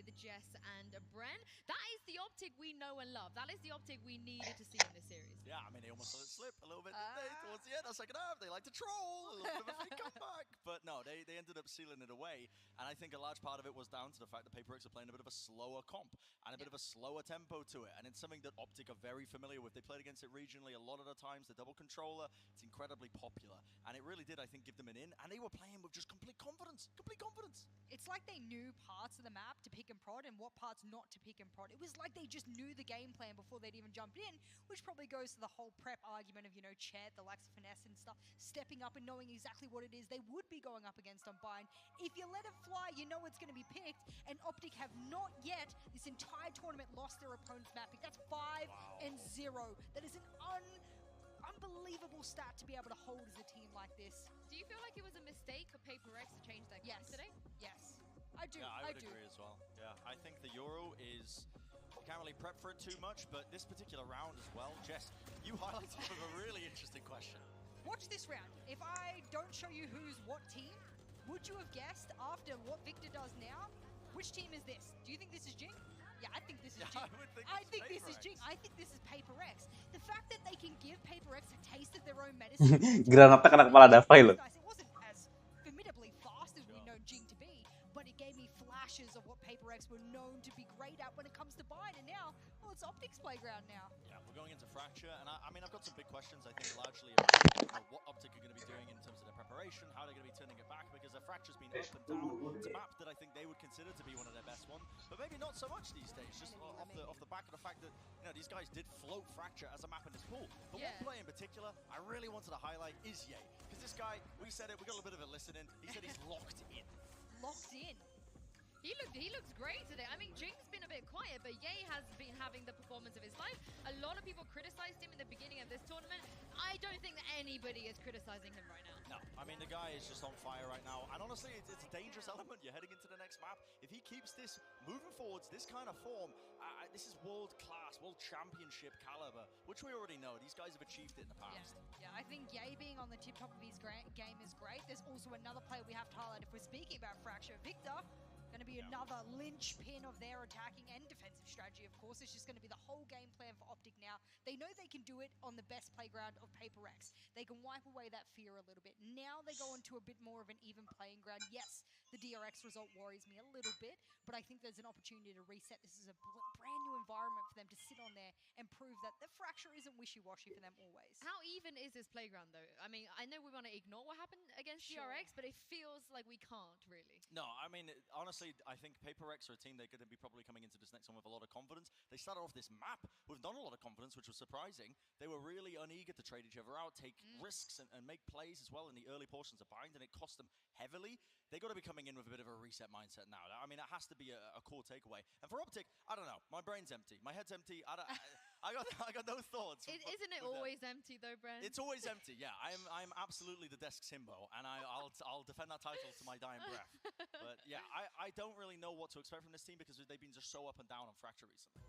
with Jess and Bren. That is the Optic we know and love. That is the Optic we needed to see in this series. Yeah, I mean, they almost let it slip a little bit, didn't they? Towards the end, the second half, they like to troll, a little bit of a fake comeback. But no, they ended up sealing it away. And I think a large part of it was down to the fact that PaperX are playing a bit of a slower comp and a bit of a slower tempo to it. And it's something that Optic are very familiar with. They played against it regionally a lot of the times. The double controller, it's incredibly popular. And it really did, I think, give them an in. And they were playing with just complete confidence. Complete confidence. It's like they knew parts of the map to pick and prod and what parts not to pick and prod. It was like they just knew the game plan before they'd even jumped in, which probably goes to the whole prep argument of, you know, Chet, the likes of Finesse and stuff, stepping up and knowing exactly what it is they would be going up against on Bind. If you let it fly, you know it's going to be picked, and Optic have not yet, this entire tournament, lost their opponent's map pick. That's 5-0. That is an unbelievable stat to be able to hold as a team like this. Do you feel like it was a mistake for PaperX to change their game today? Yes, I do. Yeah, I would agree as well. Yeah, I think the Euro is... You can't really prep for it too much, but this particular round as well, Jess, you highlighted a really interesting question. Watch this round. If I don't show you who's what team, would you have guessed after what Victor does now, which team is this? Do you think this is Jing? Yeah, I think this is Jing. I think this is Jing. I think this is PaperX. The fact that they can give PaperX a taste of their own medicine. Granatnya kena kepala Davai loh. It wasn't as formidably fast as we know Jing to be, but it gave me flashes of what PaperX were known to be great at when it comes to Bind, and now, well, it's Optic's playground now. Yeah, we're going into Fracture, and I mean, I've got some big questions, I think, largely about what Optic are going to be doing in terms of their preparation, how they're going to be turning it back, because their Fracture's been up and down. It's a map that I think they would consider to be one of their best ones, but maybe not so much these days, just off the back of the fact that, you know, these guys did float Fracture as a map in this pool. But one play in particular I really wanted to highlight is Ye, because this guy, we said it, we got a little bit of a listen in, he said he's locked in. Locked in? He looks great today. I mean, Jing's been a bit quiet, but Ye has been having the performance of his life. A lot of people criticized him in the beginning of this tournament. I don't think that anybody is criticizing him right now. No, I mean, the guy is just on fire right now. And honestly, it's a dangerous element. You're heading into the next map. If he keeps this moving forwards, this kind of form, this is world-class, world championship caliber, which we already know. These guys have achieved it in the past. Yeah, I think Ye being on the tip-top of his game is great. There's also another player we have to highlight if we're speaking about Fracture. Victor. Going to be another linchpin of their attacking and defensive strategy, of course. It's just going to be the whole game plan for Optic now. They know they can do it on the best playground of PaperX. They can wipe away that fear a little bit. Now they go into a bit more of an even playing ground. Yes, the DRX result worries me a little bit, but I think there's an opportunity to reset. This is a brand new environment for them to sit on there and prove that the Fracture isn't wishy-washy for them always. How even is this playground, though? I mean, I know we want to ignore what happened against DRX, but it feels like we can't, really. No, I mean, honestly, I think PaperX are a team they're going to be probably coming into this next one with a lot of confidence. They started off this map with not a lot of confidence, which was surprising. They were really uneager to trade each other out, take risks, and make plays as well in the early portions of Bind, and it cost them heavily. They got to be coming in with a bit of a reset mindset now. I mean, it has to be a core takeaway. And for Optic, I don't know. My brain's empty. My head's empty. I got no thoughts. Isn't it always empty though, Brent? It's always empty. Yeah, I'm absolutely the desk's himbo, and I'll defend that title to my dying breath. But yeah, I don't really know what to expect from this team because they've been just so up and down on Fracture recently.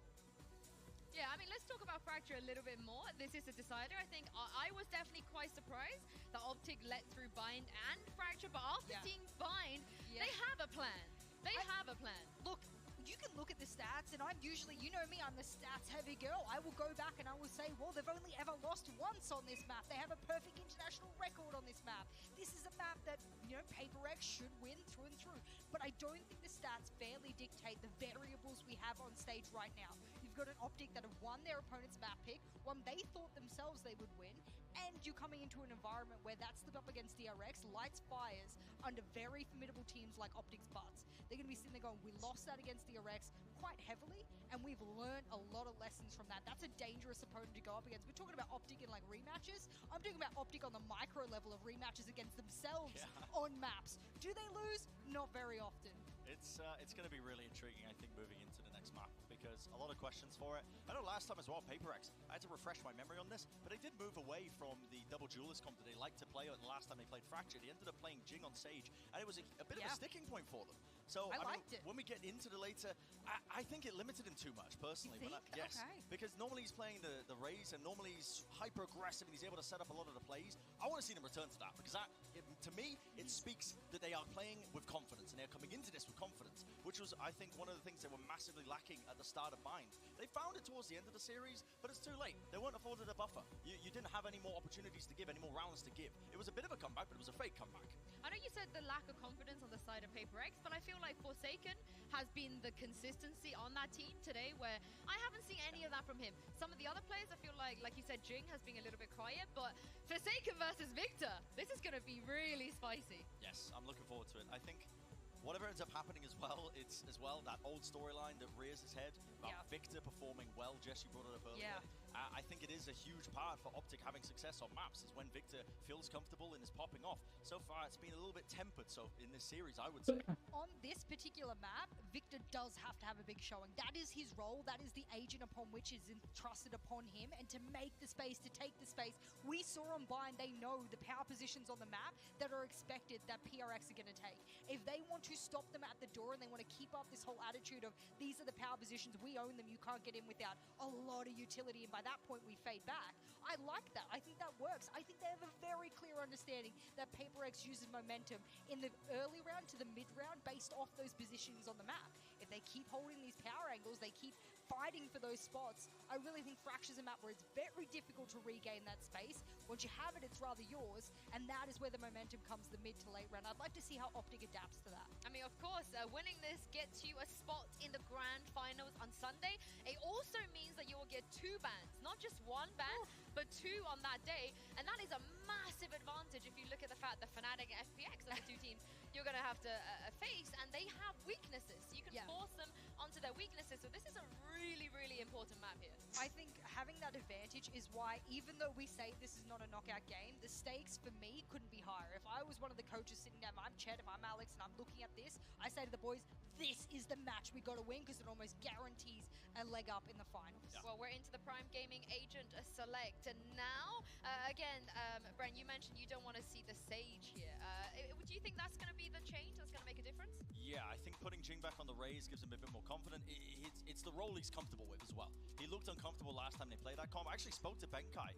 Yeah, I mean, let's talk about Fracture a little bit more. This is a decider. I think I was definitely quite surprised that Optic let through Bind and Fracture, but after seeing Bind, they have a plan. They have a plan. Look, you can look at the stats, and I'm usually, you know me, I'm the stats-heavy girl. I will go back and I will say, well, they've only ever lost once on this map. They have a perfect international record on this map. This is a map that, you know, PaperX should win through and through. But I don't think the stats fairly dictate the variables we have on stage right now. You've got an Optic that have won their opponent's map pick, one they thought themselves they would win, and you're coming into an environment where that's up against DRX, lights fires under very formidable teams like Optic's butts. They're going to be sitting there going, we lost that against DRX quite heavily, and we've learned a lot of lessons from that. That's a dangerous opponent to go up against. We're talking about Optic in like rematches. I'm talking about Optic on the micro level of rematches against themselves on maps. Do they lose? Not very often. It's going to be really intriguing, I think, moving into the next map, because a lot of questions for it. I know last time as well, PaperX, I had to refresh my memory on this, but they did move away from the double duelist comp that they liked to play the last time they played Fracture. They ended up playing Jing on Sage, and it was a bit of a sticking point for them. So I mean, when we get into the later, I think it limited him too much, personally. You think? Yes, because normally he's playing the Raze, and normally he's hyper-aggressive, and he's able to set up a lot of the plays. I want to see them return to that, because to me, it speaks that they are playing with confidence, and they're coming into this with confidence, which was, I think one of the things they were massively lacking at the start of Mind. They found it towards the end of the series, but it's too late. They weren't afforded a buffer. You didn't have any more opportunities to give, any more rounds to give. It was a bit of a comeback, but it was a fake comeback. I know you said the lack of confidence on the side of Paper X, but I feel like Forsaken has been the consistency on that team today, where I haven't seen any of that from him. Some of the other players, I feel like you said, Jing has been a little bit quiet, but Forsaken versus Victor, this is going to be really spicy. Yes, I'm looking forward to it. I think whatever ends up happening as well, it's as well that old storyline that rears its head about Victor performing well. Jesse brought it up earlier. Yeah. I think it is a huge part for OPTIC having success on maps, is when Victor feels comfortable and is popping off. So far, it's been a little bit tempered, so in this series, I would say. On this particular map, Victor does have to have a big showing. That is his role. That is the agent upon which is entrusted upon him. And to make the space, to take the space, we saw on Bind, they know the power positions on the map that are expected that PRX are going to take. If they want to stop them at the door and they want to keep up this whole attitude of these are the power positions, we own them, you can't get in without a lot of utility, and by that point we fade back. I like that. I think that works. I think they have a very clear understanding that Paper X uses momentum in the early round to the mid round based off those positions on the map. If they keep holding these power angles, they keep fighting for those spots, I really think Fracture's a map where it's very difficult to regain that space. Once you have it, it's rather yours, and that is where the momentum comes the mid to late round. I'd like to see how OPTIC adapts to that. I mean, of course, winning this gets you a spot in the grand finals on Sunday. It also means that you will get 2 bans, not just 1 ban, but 2 on that day, and that is a massive advantage if you look at the fact that Fnatic and FPX are the 2 teams you're going to have to face, and they have weaknesses. You can force them onto their weaknesses, so this is a really, really important map here. I think having that advantage is why, even though we say this is not a knockout game, the stakes for me couldn't be higher. If I was one of the coaches sitting down, if I'm Chet, if I'm Alex, and I'm looking at this, I say to the boys, this is the match we got to win, because it almost guarantees a leg up in the finals. Yeah. Well, we're into the Prime Gaming Agent Select, and now, again, Bren, you mentioned you don't want to see the Sage here. Do you think that's going to be the change that's going to make a difference? Yeah, I think putting Jing back on the Raze gives him a bit more confidence. It's the role he's comfortable with as well. He looked uncomfortable last time they played that comp. I actually spoke to Benkai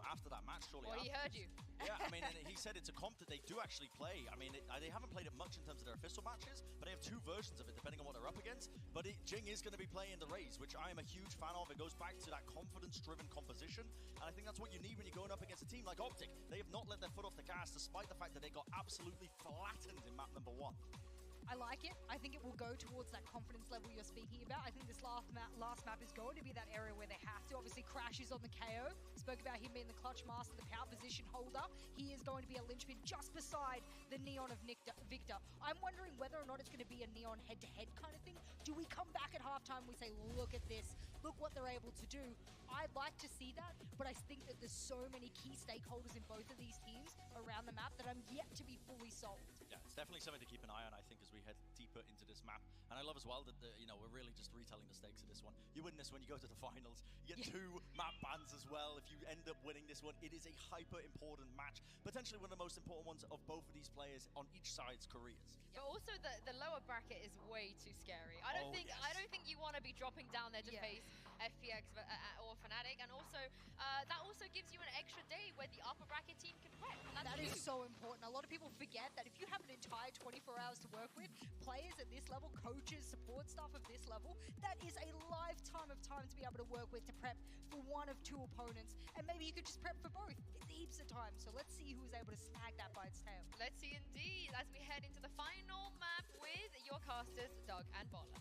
after that match shortly after. He heard you. Yeah, I mean, and he said it's a comp that they do actually play. I mean, they haven't played it much in terms of their official matches, but they have 2 versions of it depending on what they're up against. But Jing is going to be playing the Raze, which I am a huge fan of. It goes back to that confidence-driven composition, and I think that's what you need when you're going up against a team like OPTIC. They have not let their foot off the gas, despite the fact that they got absolutely flattened in map number 1. I like it. I think it will go towards that confidence level you're speaking about. I think this last map is going to be that area where they have to. Obviously, Crash is on the KO. Spoke about him being the clutch master, the power position holder. He is going to be a linchpin just beside the Neon of Victor. I'm wondering whether or not it's going to be a Neon head-to-head kind of thing. Do we come back at halftime and we say, look at this, look what they're able to do? I'd like to see that, but I think that there's so many key stakeholders in both of these teams around the map that I'm yet to be fully sold. Yeah, it's definitely something to keep an eye on, I think, as we head deeper into this map. And I love as well that, we're really just retelling the stakes of this one. You win this when you go to the finals. You get 2 map bans as well. If you end up winning this one, it is a hyper-important match. Potentially one of the most important ones of both of these players on each side's careers. But also the lower bracket is way too scary. I don't think you want to be dropping down there to face FPX or Fnatic. And also, that also gives you an extra day where the upper bracket team can prep. That is so important. A lot of people forget that if you have an entire 24 hours to work with, players at this level, coaches, support staff of this level, that is a lifetime of time to be able to work with to prep for one of 2 opponents. And maybe you could just prep for both. It's heaps of time. So let's see who is able to snag that by its tail. Let's see indeed as we head into the final map with your casters, Doug and Bola.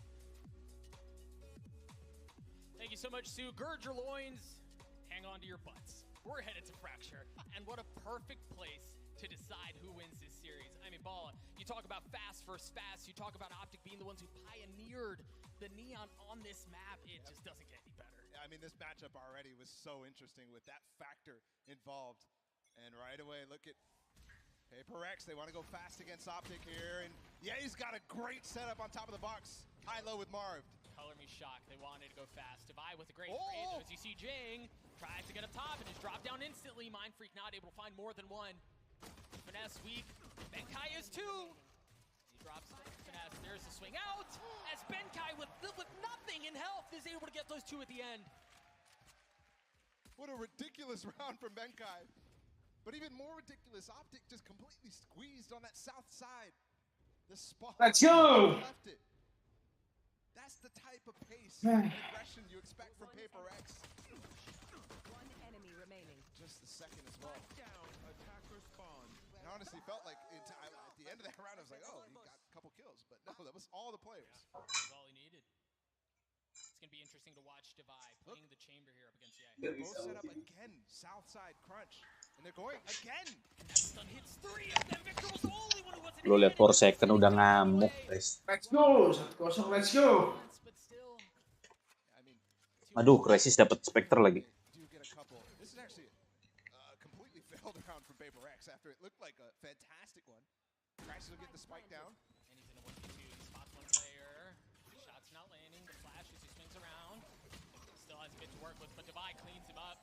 Thank you so much, Sue. Gird your loins, hang on to your butts. We're headed to Fracture, and what a perfect place to decide who wins this series. I mean, Bala, you talk about fast versus fast, you talk about OPTIC being the ones who pioneered the Neon on this map. It just doesn't get any better. I mean, this matchup already was so interesting with that factor involved. And right away, look at Paper X. They want to go fast against OPTIC here. And yeah, he's got a great setup on top of the box. High-low with Marv. Color me shocked. They wanted to go fast. Divide with a great trade. As you see, Jing tries to get up top and just drop down instantly. Mind Freak not able to find more than 1. Finesse weak. Benkai is 2. He drops Finesse. There's the swing out. As Benkai with nothing in health is able to get those 2 at the end. What a ridiculous round from Benkai. But even more ridiculous, OPTIC just completely squeezed on that south side. The spot. Let's go! Left it. of pace and aggression you expect from Paper X. One enemy remaining. Just the second as well. And honestly felt like at the end of that round I was like, oh, he got a couple kills, but no, that was all the players. That's all he needed. It's gonna be interesting to watch Divide playing the chamber here up against Ye. They're both set up again, south side crunch, and they're going again. Stun hits 3 of them. Victor was the only one who wasn't Lo lihat 4 second udah ngamuk, guys. Let's go, 1-0, let's go. but still. Aduh, Crisis dapat Spectre lagi. Do get a couple. This is actually a completely failed round from Paper X after it looked like a fantastic one. Crashes will get the spike down. And he's in a 1v2. He spots one player. Shot's not landing. The flash as he swings around. Still has a bit to work with, but Divide cleans him up.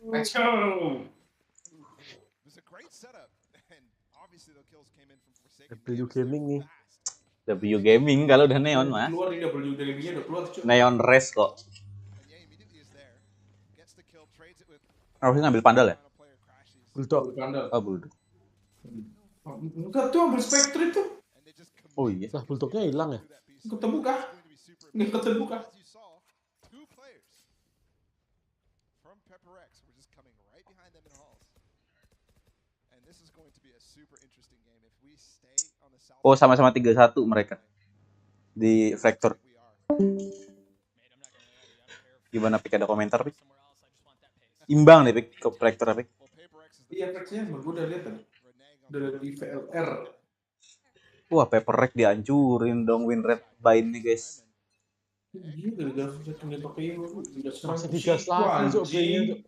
Let's go. It was a great setup, and obviously the kills came in from Forsaken. W Gaming nih. W Gaming kalau udah Neon mah. Keluar nih W Gaming-nya udah keluar, cuy. Neon Race kok. Harusnya ngambil Pandal ya? Bulldog. Oh, Bulldog. Enggak tuh, ambil Spectre itu. Oh iya. Lah Bulldognya hilang ya? Ketemu kah? Nggak ketemu kah? Two players from Pepper X were just coming right behind them in halls. And this is going to be a super interesting game if we stay on the south. Oh, sama-sama 3-1 mereka. Di Vector. Gimana Pik, ada komentar Pik? Imbang deh Pik, ke Vector Pik. Iya, Vector-nya gue udah lihat kan. Udah di VLR. Wah, Paper Rec dihancurin dong win rate bind nih guys. Iya, gara-gara Vector-nya pakai udah Masih digas lagi Cok B-nya Cok.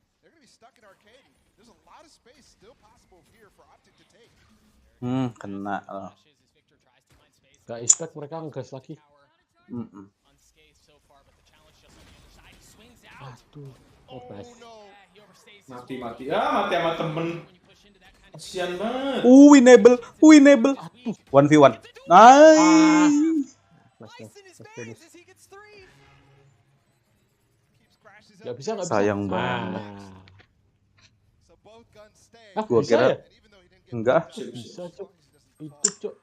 Kena lah. Gak expect mereka ngegas lagi. Aduh, nice. Mati. Ah, mati sama temen. Kasian banget. Winnable. 1v1. Nice. Gak bisa. Sayang banget. Gua Bisa kira ya? enggak. Bisa Cok. Itu Cok.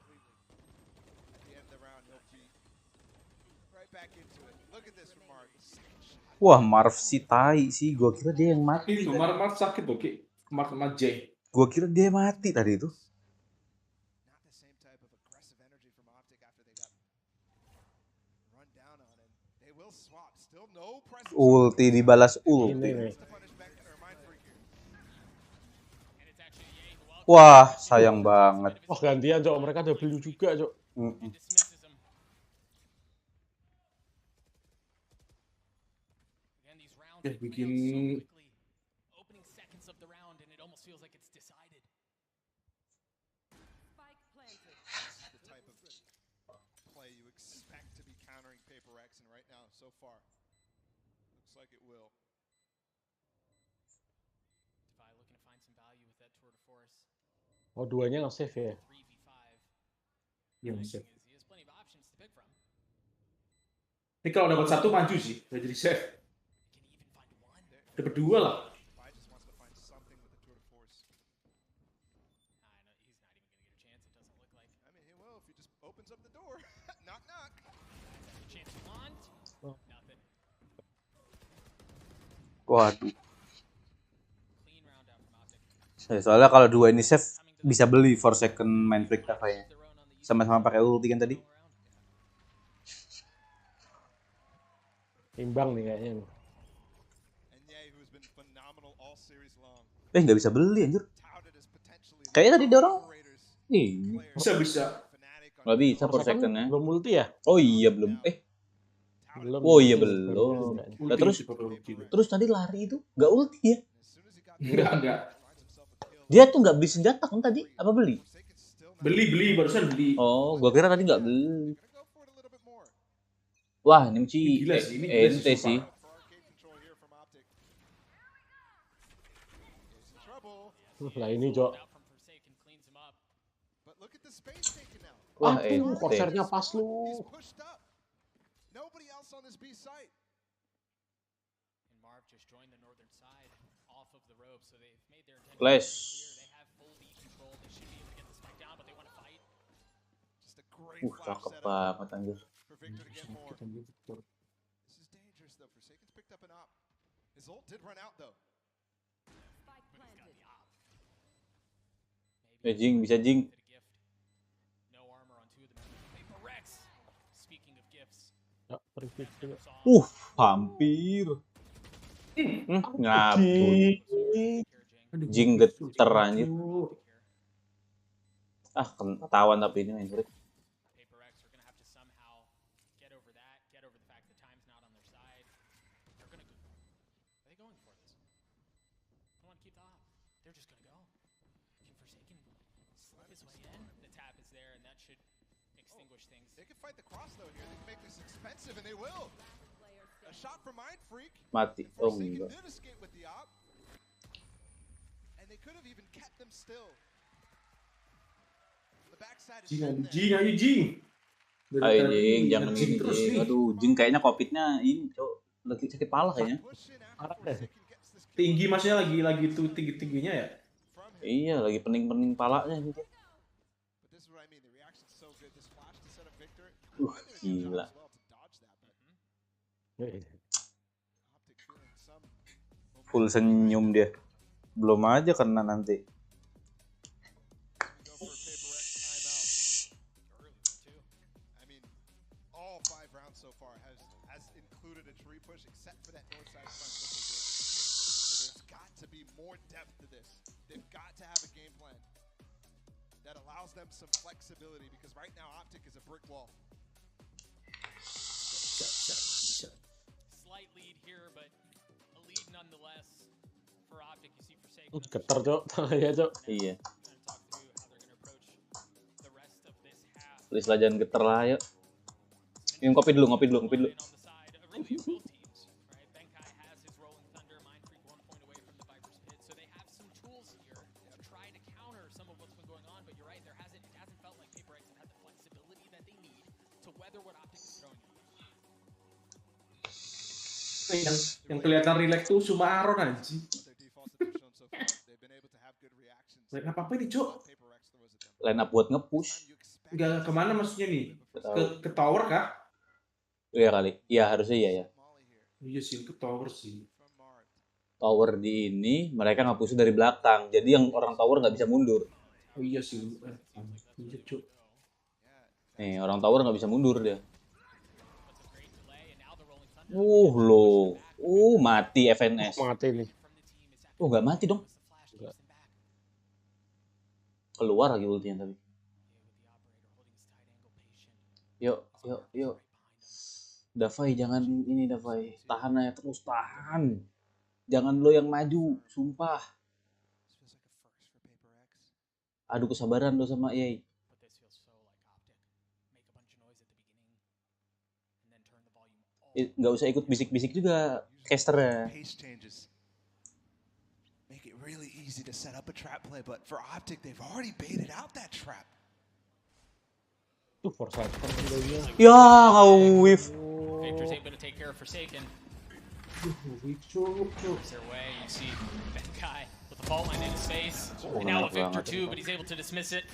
Wah, Marv si tai sih. Gua kira dia yang mati. Itu Marv sakit loh, Ki. Marv sama J. Gua kira dia mati tadi itu. Ulti dibalas ulti. Wah, sayang banget. Wah, gantian Cok. Mereka W juga Cok. Bikin Oh, duanya nge-save ya? Iya, nge-save. Ini kalau dapat 1 maju sih, udah jadi save. Dapat 2 lah. Waduh. Soalnya kalau 2 ini save bisa beli Forsaken main freak kayaknya. Sama-sama pakai ulti kan tadi. Imbang nih kayaknya. Nggak bisa beli anjir. Kayaknya tadi dorong. Bisa. Nggak bisa Forsaken-nya. Belum multi ya? Oh iya belum. Belum. Oh iya belum. Nah, terus tadi lari itu nggak ulti ya? Enggak. Dia tuh nggak beli senjata kan tadi? Apa beli? Beli barusan beli. Oh, gua kira tadi nggak beli. Wah, ini sih ente sih. Lah ini Cok. Wah, korsernya pas lu. Flash. Cakep banget anjir. for Victor to get more. This is dangerous though. Forsaken's picked up an op. His ult did run out though. Jing, bisa Jing. No armor on two of them. PRX. Speaking of gifts. Hampir. Ngapun. Jing geter anjir. Ketahuan tapi ini main break. They can fight the cross though here. They can make this expensive and they will. A shot from Mind Freak. Mati. Oh enggak. Did escape with the op. And they could have even kept them still. The backside is Jing, ayo Jing. Ayo Jing, jangan gini Jing. Aduh, Jing kayaknya COVID-nya ini, Cok. Lagi sakit pala kayaknya. Tinggi maksudnya lagi tuh tinggi-tingginya ya? Iya, lagi pening-pening palanya gitu. Gila. Full senyum dia. Belum aja kena nanti. All 5 rounds so far has included a tree push except for that north side front push they did. So there's got to be more depth to this. They've got to have a game plan that allows them some flexibility because right now OPTIC is a brick wall. Slight lead here, but a lead nonetheless for OPTIC. You see Forsaken. Getar, Cok. Iya, Cok. Iya. Please lah jangan getar lah, yuk. Ini ngopi dulu. Yang kelihatan relax tuh Sumaron anjing. Line up apa ini, Cok? Line up buat nge-push. Enggak kemana maksudnya nih? Ke tower kah? Iya kali. Iya, harusnya iya ya. Iya sih, ke tower sih. Tower di ini mereka nge-push dari belakang. Jadi yang orang tower nggak bisa mundur. Oh iya sih. Iya, Cok. Nih, orang tower nggak bisa mundur dia. Loh. Mati FNS. Mati nih. Nggak mati dong. Keluar lagi ultinya tapi. Yuk. Davai jangan ini Davai. Tahan aja terus, tahan. Jangan lo yang maju, sumpah. Aduh kesabaran lo sama Yay. Nggak usah ikut bisik-bisik juga casternya. Make it really easy to set up a trap play, but for OPTIC they've already baited out that trap. Tuh Forsaken dia. Ya, whiff. Victor's able to take care of Forsaken. There's their way. You see Benkai with the fault line in his face. And now a Victor too, but he's able to dismiss it.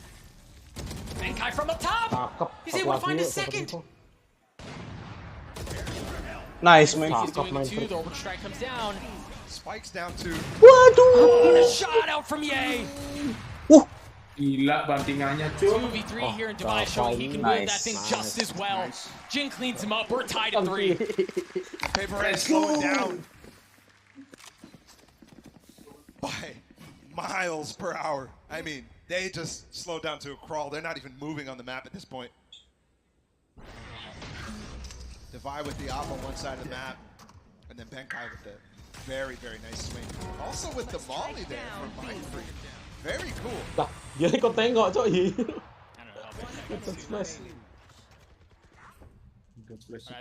Benkai from up top. He's able to find his second. Nice, man. He's doing it too. The orbital strike comes down. Spikes down to. Waduh! A shot out from Ye. Gila bantingannya, cuy. 2v3 here in Dubai showing he can move that thing just as well. Jin cleans him up. We're tied at 3. PaperX slowing down by miles per hour. I mean, they just slowed down to a crawl. They're not even moving on the map at this point. Divide with the op on one side of the map, and then Benkai with the very, very nice swing. Also with the molly there from Mind Freak. Very cool. Lah, dia ikut tengok, Cok.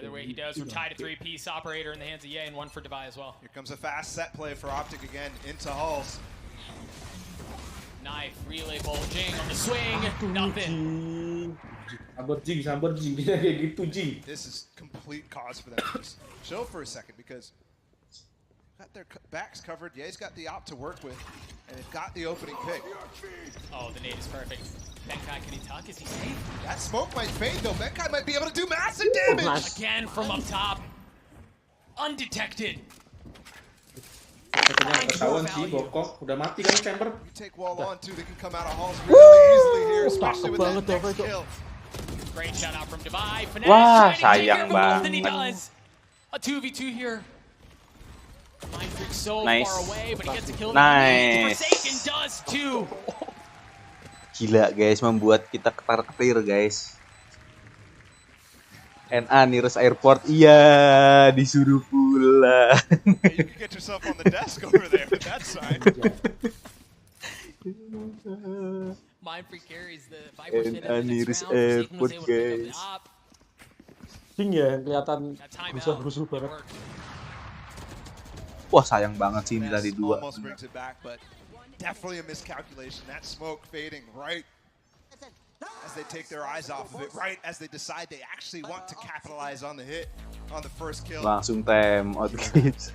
Either way he does, we're tied at 3-piece. Operator in the hands of Ye and 1 for Divide as well. Here comes a fast set play for OPTIC again into Halls. Knife, relay bolt, Jing on the swing, nothing. Sabar Jing, kayak gitu Jing. This is complete cause for them to just chill for a second because got their backs covered. Ye's got the op to work with, and they've got the opening pick. Oh, the nade is perfect. Benkai, can he tuck? Is he safe? That smoke might fade though. Benkai might be able to do massive damage. Again from up top. Undetected. Katanya ketahuan sih, bokok. Udah mati kan chamber. You take wall on too, they can come out of halls really easily here, especially with that next kill. Great shout out from Divide. Wah, Finesse trying to take sayang care of them both, and he banget. does. A 2v2 here. Mind Freak so Nice. far away, but he gets a kill. Nice. Forsaken does too. Gila guys, membuat kita ketar-ketir guys. NA Nearest Airport, iya disuruh pulang. You can get yourself on the desk over there with that sign. Mind Freak carries the Viper hit NA in the Nearest next round. Forsaken Airport was able to pick up the guys. op. Ding ya, kelihatan That timeout. rusuh-rusuh It banget. worked. Wah sayang banget sih ini tadi dua. Almost brings it back, but definitely a miscalculation. That smoke fading right as they take their eyes off of it, right as they decide they actually want to capitalize on the hit on the first kill. Langsung time out guys.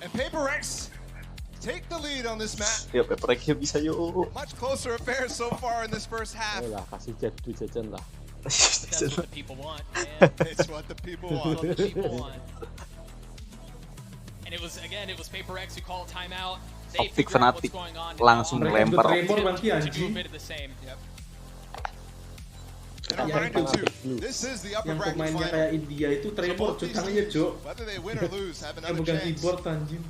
And Paper X take the lead on this map. Ya Paper-nya bisa yuk. Much closer affairs so far in this first half. Lah, kasih duit jajan lah. But that's what the people want, man. It's what the people That's want. what the people want. And it was Paper X who called timeout. They Optic figured out what's fanatik going on. langsung Mereka lempar udah Optic. tremor bangki To do a anjing. bit of the same. Yep. And a reminder too, this is the upper Yang bracket pemainnya final. kayak India itu So tremor, both cuy these tangannya teams, Jo. whether they win or lose, have Kayak another pegang chance. keyboard anjing.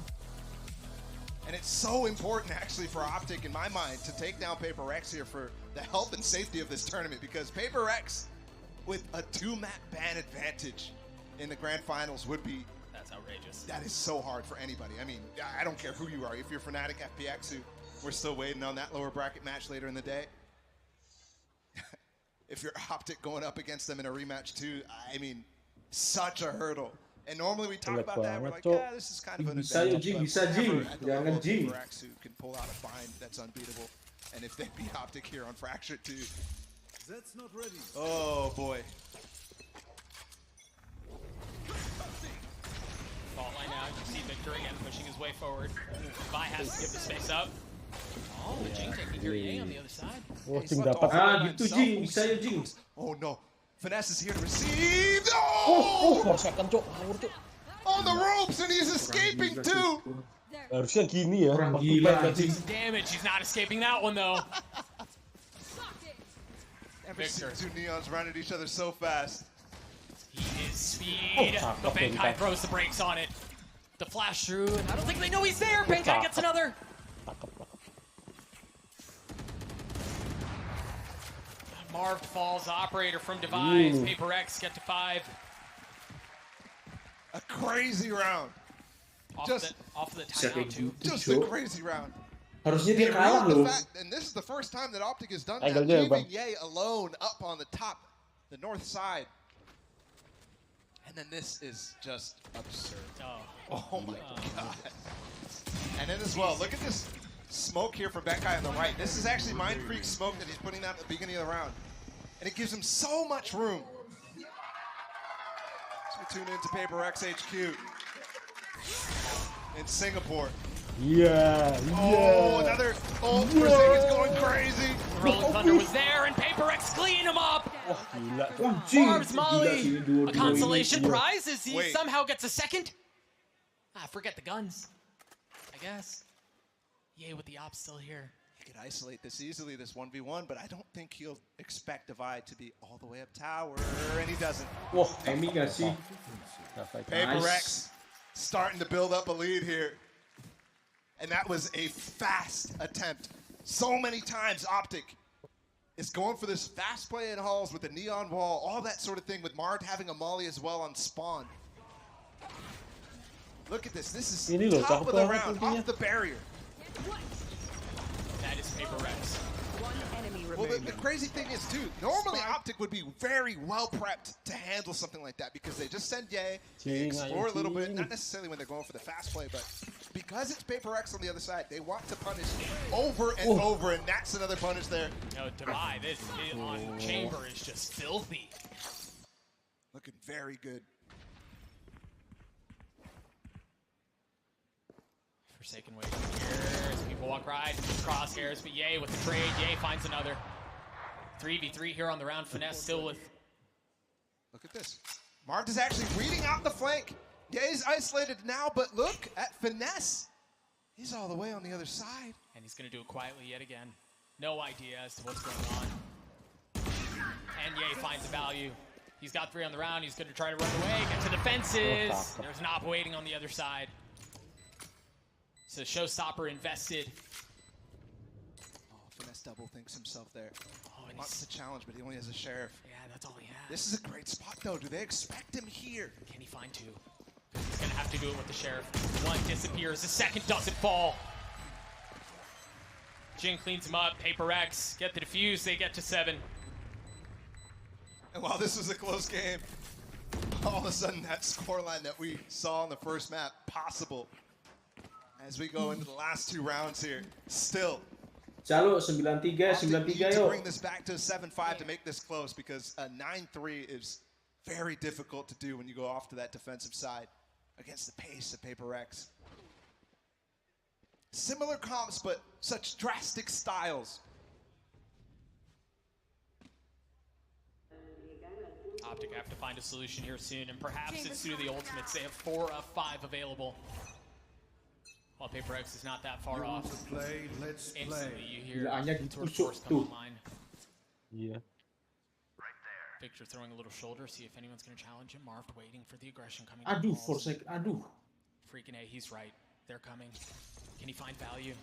And it's so important actually for Optic in my mind to take down Paper X here for the health and safety of this tournament, because Paper X with a 2-map ban advantage in the grand finals would be, That's outrageous. that is so hard for anybody. I mean, I don't care who you are. If you're Fnatic, FPX, who we're still waiting on that lower bracket match later in the day. If you're Optic going up against them in a rematch too, I mean, such a hurdle. And normally we talk about that, we're like, yeah, this is kind of an Bisa advantage. Jing, but bisa never Jing. at the Jangan level of Jing. Paper X who can pull out a bind that's unbeatable. And if they beat Optic here on Fractured too, That's not ready. oh boy. Fault line now. You see Victor again pushing his way forward. Vi has to give the space up. Oh, the Jing taking care of Yang on the other side. Wah, He's Jing left dapat. off Ah, by gitu himself. Jing, bisa ya Jing. Oh no. Finesse is here to receive. Oh, No! Forsaken cok, ngawur cok. On the ropes and he's escaping too. Harusnya gini ya. Orang waktu gila main anjing. gaji. Damage. He's not escaping that one though. Never seen Victor. two Neons run at each other so fast. He is speed. Oh, But Benkai throws the brakes on it. The flash through, and I don't think they know he's there. Benkai gets another. Marv falls. Operator from Device. Ooh. Paper X get to 5. A crazy round. Off the Bisa kayak timeout too. gitu, Just a Jo. crazy round. Harusnya They dia kalah ruined the loh. fact, and this is the first time that Optic has done that, Angle-nya, leaving Bang. Ye alone up on the top, the north side. And then this is just absurd. Oh my god. And then as well, look at this smoke here from Benkai on the right. This is actually Mind Freak smoke that he's putting out at the beginning of the round. And it gives him so much room. So we tune into Paper X HQ in Singapore. Iya, Oh, iya. another ult. Forsaken's going crazy. Rolling Thunder was there, and Paper X clean him up. Gila. Anjing, Marv's gila Molly. sih A dua-dua consolation ini. prize as he Wait. somehow gets a second. Forget the guns. I guess. Yay with the op still here. He could isolate this easily, this 1v1, but I don't think he'll expect Divide to be all the way up tower, and he doesn't. Wah, Emi gak sih? Paper Nice. X starting to build up a lead here. And that was a fast attempt. So many times Optic is going for this fast play in halls with the neon wall, all that sort of thing, with Mard having a molly as well on spawn. Look at this. This is Ini loh, top cakep of the banget round, ultinya. off the barrier. That is Paper X. One enemy Well, remaining. the crazy thing is, too, normally Optic would be very well prepped to handle something like that because they just send Ye, they Jing, explore a little bit, Jing. not necessarily when they're going for the fast play, but because it's Paper X on the other side, they want to punish over and over, and that's another punish there. No, Divide this on Chamber is just filthy. Looking very good. Forsaken waiting here as people walk right. Crosshairs, but Yay with the trade. Yay finds another. 3v3 here on the round. Finesse still with... Look at this. Marv is actually reading out the flank. Yeah, he's isolated now, but look at Finesse. He's all the way on the other side. And he's going to do it quietly yet again. No idea as to what's going on. And Ye finds the value. He's got 3 on the round. He's going to try to run away, get to the fences. There's an op waiting on the other side. So Showstopper invested. Oh, Finesse double thinks himself there. Oh, and Wants the challenge, but he only has a sheriff. Yeah, that's all he has. This is a great spot, though. Do they expect him here? Can he find 2? He's going to have to do it with the sheriff. 1 disappears. The second doesn't fall. Jin cleans him up. Paper X get the defuse. They get to 7. And while this was a close game, all of a sudden that scoreline that we saw in the first map possible as we go into the last 2 rounds here. Still, Calo 9-3, need to 9-3 bring this back to a 7-5 to make this close, because a 9-3 is very difficult to do when you go off to that defensive side against the pace of Paper X. Similar comps, but such drastic styles. OPTIC have to find a solution here soon, and perhaps it's through the ultimates. They have 4 of 5 available. While Paper X is not that far off. Let's Instantly you hear Gilaannya Tour ditusuk Force come tuh. online. Iya. Victor throwing a little shoulder, see if anyone's going to challenge him. Marv waiting for the aggression coming. Aduh, Forsake, aduh. Freaking A, he's right. They're coming. Can he find value?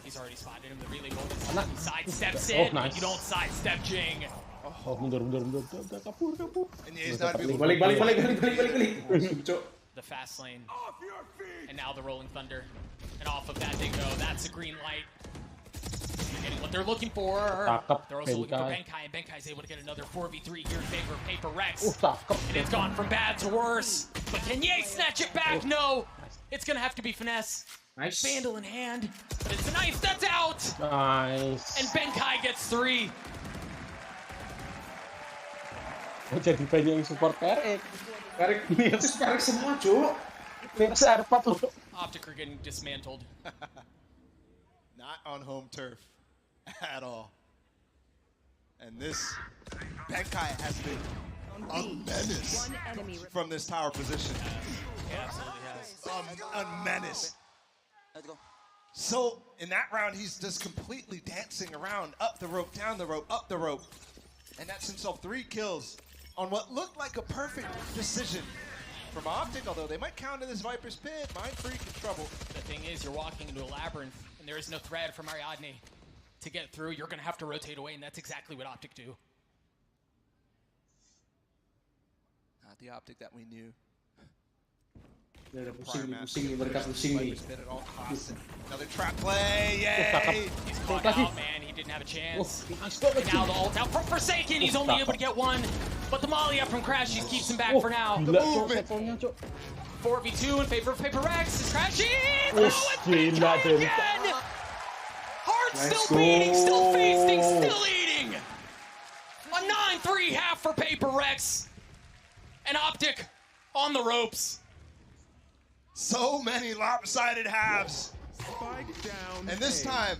He's already spotted him. The relay moment. He sidesteps it. Nice. You don't sidestep Jing. Oh, mundur. Kabur. And he's not Balik. The fast lane. And now the rolling thunder. And off of that they go. That's a green light. They're getting what they're looking for. They're also looking for Benkai, and Benkai's able to get another 4v3 here in favor of Paper Rex. And it's gone from bad to worse. But can Ye snatch it back? No. It's gonna have to be Finesse. Nice. Vandal in hand. But it's a knife that's out. Nice. And Benkai gets 3. Jadi banyak yang support PRX. PRX semua, Cuk. PRX R4 loh. OPTIC are getting dismantled. not on home turf at all. And this Benkai has been a menace from this tower position. He absolutely has. A menace. Let's go. So in that round, he's just completely dancing around, up the rope, down the rope, up the rope. And that's himself 3 kills on what looked like a perfect decision from OPTIC, although they might counter this Viper's Pit. Mind Freak in trouble. The thing is, you're walking into a labyrinth, and there is no thread from Ariadne to get through. You're going to have to rotate away, and that's exactly what OPTIC do. Not the OPTIC that we knew. Pusing nih, mereka pusing nih. Another trap play, yay! He's caught out, man. He didn't have a chance. And now the ult out from Forsaken. He's only able to get 1. But the molly up from Crash, he keeps him back for now. The movement. 4v2 in favor of Paper Rex. Is crashing. Oh, it's Gila, Benkai again. Heart still beating, still feasting, still eating. A 9-3 half for Paper Rex. And OPTIC on the ropes. So many lopsided halves. And this time,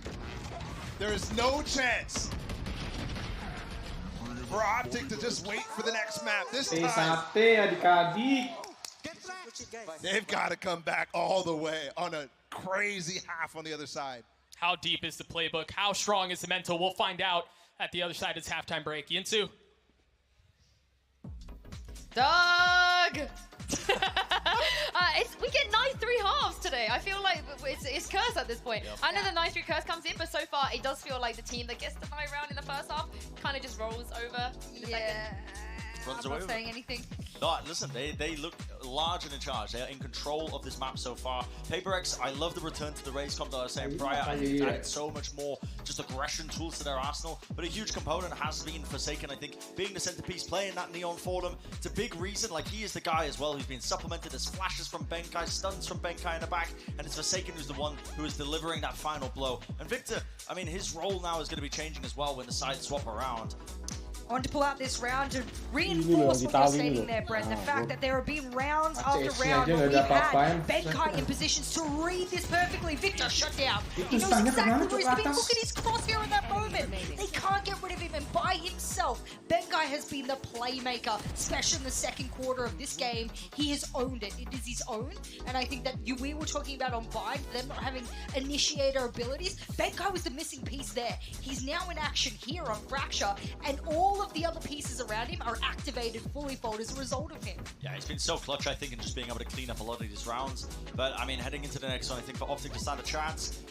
there is no chance for OPTIC to just wait for the next map. This time, they've got to come back all the way on a crazy half on the other side. How deep is the playbook? How strong is the mental? We'll find out at the other side of this halftime break. Yinsu. Doug! We get 9-3 halves today. I feel like it's cursed at this point. Yep. I know the 9-3 curse comes in, but so far it does feel like the team that gets the 9 round in the first half kind of just rolls over in the second. Runs I'm away not saying anything. No, listen, they look large and in charge. They are in control of this map so far. Paper X, I love the return to the race comp that I was saying prior. I think it's added so much more just aggression tools to their arsenal. But a huge component has been Forsaken, I think, being the centerpiece, playing that Neon for them. It's a big reason, like he is the guy as well who's been supplemented. There's flashes from Benkai, stuns from Benkai in the back, and it's Forsaken who's the one who is delivering that final blow. And Victor, I mean, his role now is going to be changing as well when the sides swap around. I want to pull out this round to reinforce what you're stating there, Brent. The fact that there have been rounds after round where we've had Benkai in positions to read this perfectly. Victor shut down. He knows exactly where he's to be. Look at his crosshair in that moment. him. They can't get rid of him, and by himself, Benkai has been the playmaker, especially in the second quarter of this game. He has owned it. It is his own, and I think that we were talking about on Bind, them not having initiator abilities. Benkai was the missing piece there. He's now in action here on Fracture, and all of the other pieces around him are activated fully fold as a result of him. Yeah, it's been so clutch, I think, in just being able to clean up a lot of these rounds. But I mean, heading into the next one, I think for Optic to stand a chance,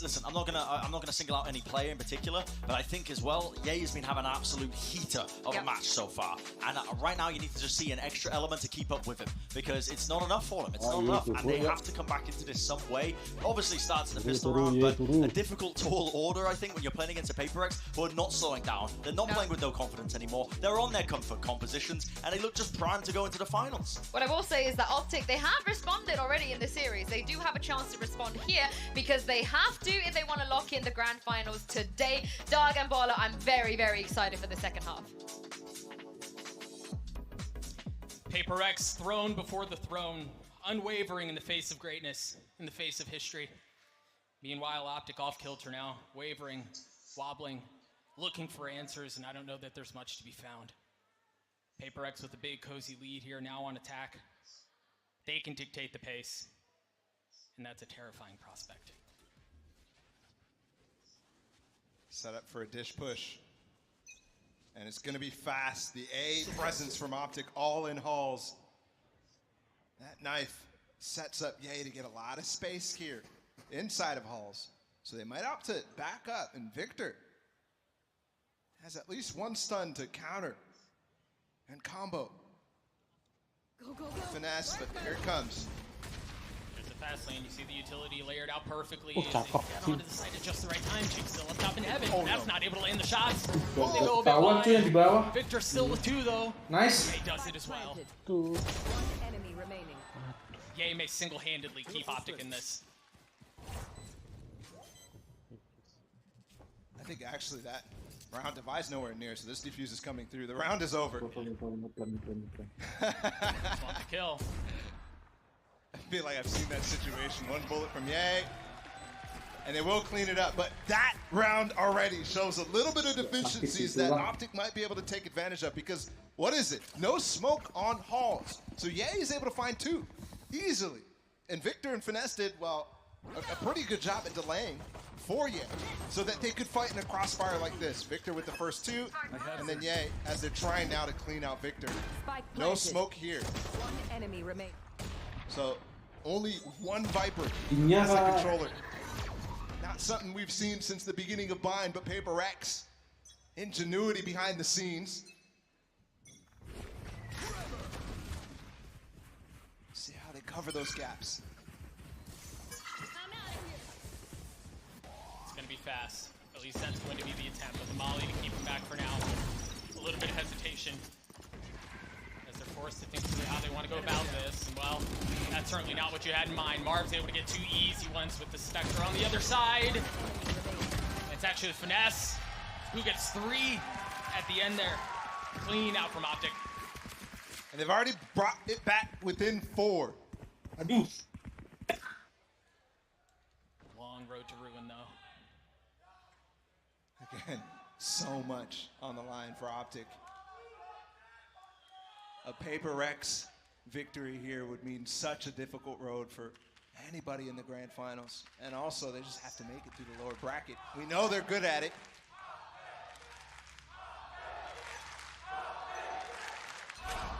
listen. I'm not gonna single out any player in particular, but I think as well, Ye has been having an absolute heater of a match so far. And right now, you need to just see an extra element to keep up with him, because it's not enough for him. It's not enough, and they have to come back into this some way. Obviously, starts in the pistol round, but a difficult tall order, I think, when you're playing against a Paper X who are not slowing down. They're not playing with no confidence anymore. They're on their comfort compositions, and they look just primed to go into the finals. What I will say is that Optic, they have responded already in the series. They do have a chance to respond here because they have to if they want to lock in the grand finals today. Dark and Baller, I'm very, very excited for the second half. Paper X, throne before the throne, unwavering in the face of greatness, in the face of history. Meanwhile, Optic off kilter now, wavering, wobbling, looking for answers, and I don't know that there's much to be found. Paper X with a big cozy lead here now on attack. They can dictate the pace, and that's a terrifying prospect. Set up for a dish push. And it's going to be fast. The A presence from Optic all in halls. That knife sets up Ye to get a lot of space here inside of halls. So they might opt to back up, and Victor has at least one stun to counter and combo. Go, go, go. Finesse, but here it comes. There's the fast lane. You see the utility layered out perfectly. As they get onto the side at just the right time. Chick still up top in heaven. That's not able to land the shots. They go a bit wide. Victor still with two, though. Nice. Ye does it as well. One enemy remaining. Ye may single-handedly keep Optic in this. I think actually that round device nowhere near, so this defuse is coming through. The round is over. Want the kill. I feel like I've seen that situation. One bullet from Ye, and they will clean it up. But that round already shows a little bit of deficiencies that Optic might be able to take advantage of, because what is it? No smoke on halls. So Ye is able to find two easily. And Victor and Finesse did, well, a pretty good job at delaying for Ye, so that they could fight in a crossfire like this. Victor with the first two, and then Ye as they're trying now to clean out Victor. No smoke here. One enemy remaining. So only one Viper as a controller. Not something we've seen since the beginning of Bind, but Paper X. Ingenuity behind the scenes. See how they cover those gaps. It's going to be fast. At least that's going to be the attempt with the Molly to keep him back for now. A little bit of hesitation as they're forced to think through how they want to go about this. And well, that's certainly not what you had in mind. Marv's able to get two easy ones with the Spectre on the other side. It's actually the Finesse who gets three at the end there. Clean out from Optic. And they've already brought it back within 4. Long road to ruin, though. Again, so much on the line for Optic. A Paper X victory here would mean such a difficult road for anybody in the grand finals. And also, they just have to make it through the lower bracket. We know they're good at it.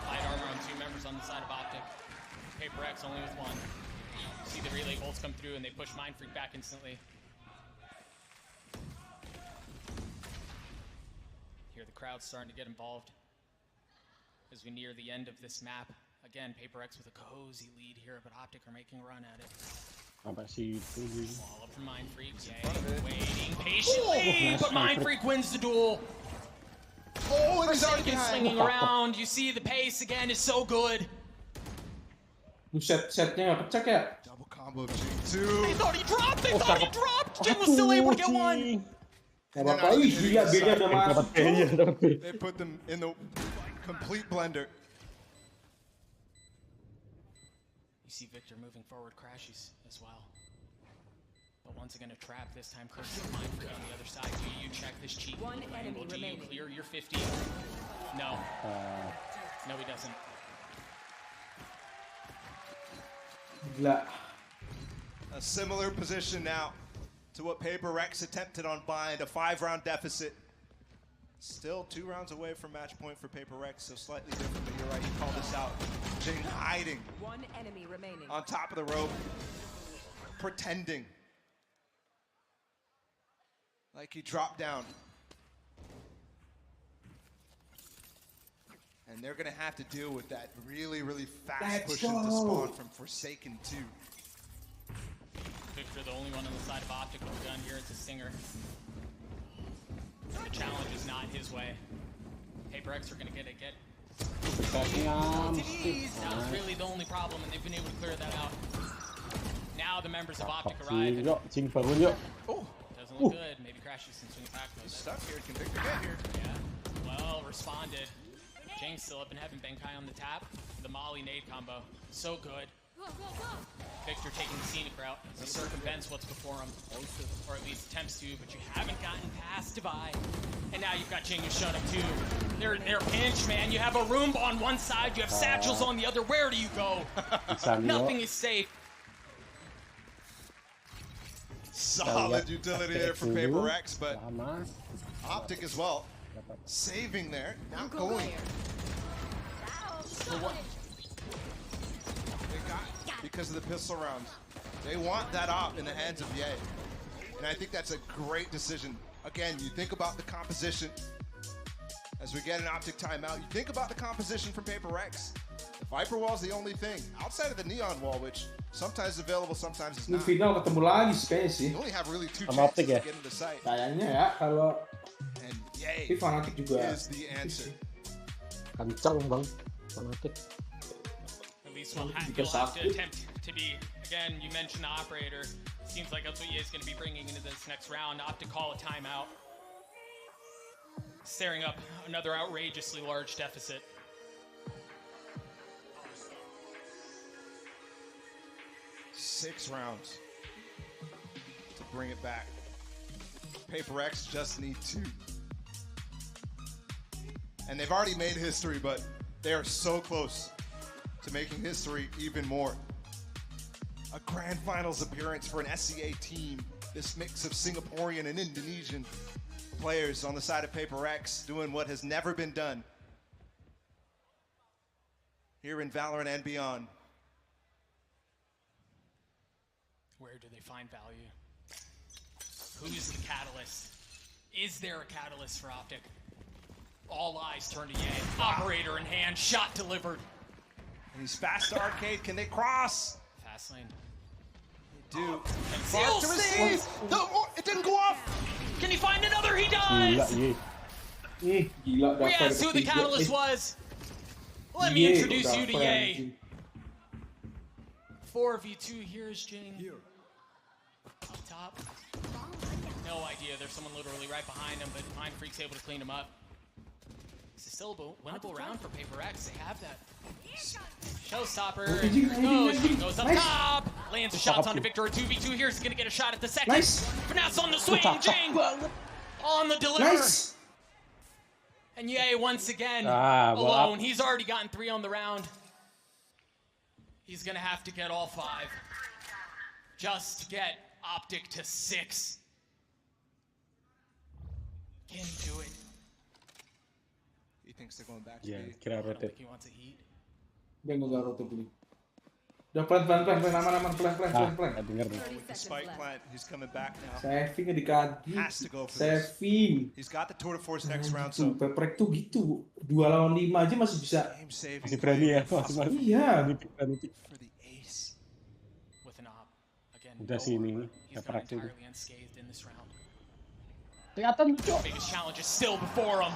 Light armor on two members on the side of Optic. Paper X only with one. See the relay bolts come through and they push Mind Freak back instantly. Here the crowd's starting to get involved as we near the end of this map. Again, Paper X with a cozy lead here, but Optic are making a run at it. Wall up from Mind Freak. Waiting patiently, but Mind Freak wins the duel. Oh, and he's already Forsaken behind. swinging around. You see the pace again is so good. Setnya nggak pecah ya? Double combo of G2. They thought he dropped. They thought he dropped. Jin was still able to get one. Gak apa-apa, gila beda udah masuk. They put them in the complete blender. You see Victor moving forward, crashes as well. But once again, a trap this time. Close to the line for on the other side. Do you check this cheat angle? Do you clear your 50? No. No, he doesn't. Gila. A similar position now to what Paper Rex attempted on Bind, a 5-round deficit. Still 2 rounds away from match point for Paper Rex, so slightly different, but you're right, you called this out. Jing hiding One enemy remaining. on top of the rope, pretending like he dropped down. And they're gonna have to deal with that really, really fast push into spawn from Forsaken too. Victor, the only one on the side of Optic with the gun here. It's a Stinger. The challenge is not his way. Paper X are gonna get it. That was really the only problem, and they've been able to clear that out. Now the members of Optic arrive. And, oh, doesn't look good. Maybe crashes and swing back. He's stuck here. Can Victor get here? Yeah. Well, responded. Jing's still up and having Benkai on the tap. The Molly nade combo. So good. Victor taking the scenic route. He circumvents what's before him. Or at least attempts to, but you haven't gotten past Divide. And now you've got Jing who's shown up too. They're pinched, man. You have a Roomba on one side, you have Satchels on the other. Where do you go? Nothing is safe. Solid utility there for Paper X, but Optic as well. Saving there, not going. For what? They got because of the pistol rounds. They want that op in the hands of Ye. And I think that's a great decision. Again, you think about the composition. As we get an Optic timeout, you think about the composition from Paper X. The Viper Wall is the only thing. Outside of the Neon Wall, which sometimes is available, sometimes is Ini not. final ketemu lagi sih kayaknya sih. You only have really 2 chances to get into the site. Kayaknya ya kalau And Ye Fanatic juga is the answer. Kencang bang, Fanatic. At least you'll have to attempt to be, again, you mentioned the operator. Seems like that's what Ye is going to be bringing into this next round. Opt to call a timeout. Staring up another outrageously large deficit. Six rounds to bring it back. Paper X just need 2. And they've already made history, but they are so close to making history even more. A grand finals appearance for an SCA team. This mix of Singaporean and Indonesian players on the side of Paper X doing what has never been done here in Valorant and beyond. Where do they find value? Who's the catalyst? Is there a catalyst for Optic? All eyes turn to Ye. Operator in hand, shot delivered. And he's fast to arcade. Can they cross? Fast lane. They do. And Seal Seal save! stays! No, it didn't go off! Can he find another? He does! Gila, We asked who the catalyst was. Let me introduce you to Ye. 4v2, here's Jing. Up top. No idea, there's someone literally right behind him, but Mind Freak's able to clean him up. This is still a winnable round for Paper X. They have that. Showstopper. Jing goes up top. Lands the shots onto Victor. 2v2 here. He's going to get a shot at the second. Finesse on the swing. Jing on the deliver. And Ye once again alone. He's already gotten 3 on the round. He's going to have to get all 5 just to get Optic to 6. Can he do it? He thinks they're going back to Yeah, B. kira I don't rotate. think he wants a heat. Dia nggak rotate dulu. Udah pelan, aman, pelan. Denger nih. Spike plant, he's coming back now. Saving di kaki. Has to go for this. Saving. He's got the tour de force next round, so Peprek tuh gitu. 2 lawan 5 aja masih bisa. game saving. Masih berani ya, Iya. berani. For the ace. With an op. Again, Udah sih ini, he's Paper not X ini. entirely unscathed in this round. Kelihatan cok. Biggest challenge is still before him.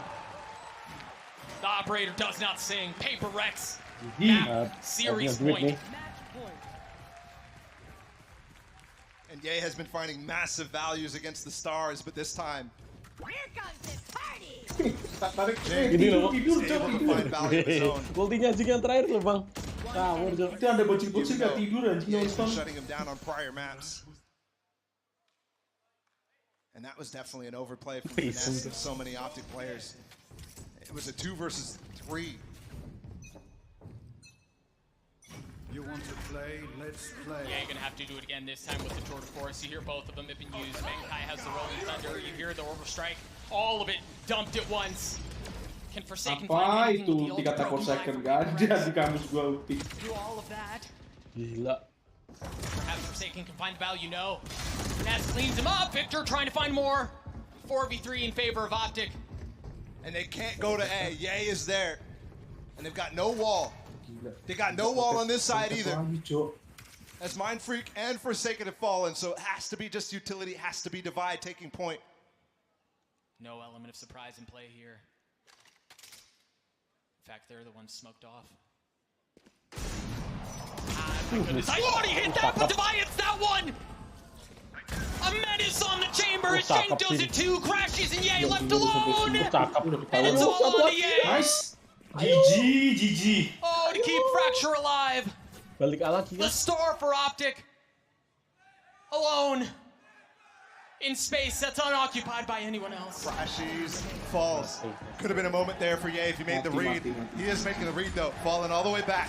The operator does not sing. Paper Rex. Series point. And Ye has been finding massive values against the stars, but this time Here comes the party. Gini loh. he's able to find value of his own. Ultinya Jing yang terakhir loh bang. Ngawur cok. Itu ada bocil-bocil Even nggak though tidur anjing Ye's been nonton. shutting him down on prior maps. And that was definitely an overplay from Finesse and so many Optic players. It was a 2 versus 3. You want to play? Let's play. Yeah, you're gonna have to do it again this time with the Tour de Force. You hear both of them have been used. Benkai has the Rolling Thunder. You hear the Orbital Strike. All of it dumped at once. Can Forsaken Apa find itu anything with the dikata ultra Forsaken? broken Gak ada di kamus gua Optic. do all of that? Gila. Perhaps Forsaken can find the value, no. Ness cleans him up. Victor trying to find more. 4v3 in favor of Optic. And they can't go to A. Yay is there. And they've got no wall. They got no wall on this side either. As Mind Freak and Forsaken have fallen, so it has to be just utility, it has to be Divide taking point. No element of surprise in play here. In fact, they're the ones smoked off. My goodness, I already hit that, but Divide hits that one! A menace on the chamber, Shank does it too, crashes and Yay left alone! And it's all on to Yay! Nice. GG. Oh, to keep Fracture alive! Balik lagi The ya. star for Optic. Alone. In space that's unoccupied by anyone else. Flashes, falls. Could have been a moment there for Ye if he made the read. He is making the read though, falling all the way back.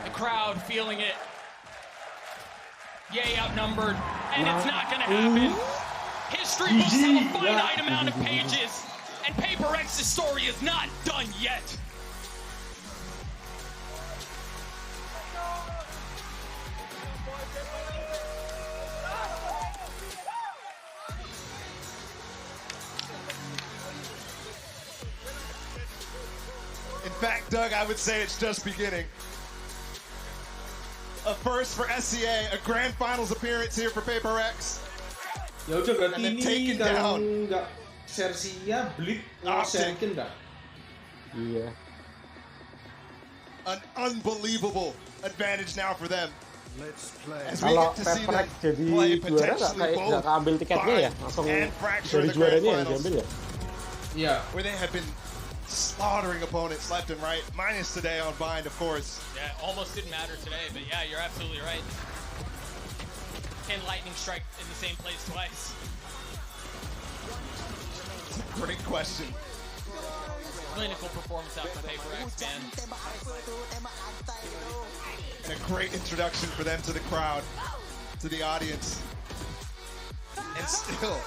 The crowd feeling it. Yay outnumbered, and it's not gonna happen. History books have a finite amount of pages, and Paper X's story is not done yet. In fact, Doug, I would say it's just beginning. A first for SCA, a grand finals appearance here for Paper X. Ya udah berarti And then ini taken kalau down. nggak Sersia, Blip, Optic. Serkin dah. Iya. An unbelievable advantage now for them. Let's play. As we Kalau get to see Paper them X jadi play juara nggak potentially kayak nggak both keambil tiketnya ya, Bind langsung and Fracture dari in the grand juaranya yang finals. diambil ya. Iya. Where they have been slaughtering opponents left and right, minus today on Bind, of course. Yeah, almost didn't matter today, but yeah, you're absolutely right. Can lightning strike in the same place twice? Great question. Clinical performance out for Paper X, man. And a great introduction for them to the crowd, to the audience. And still,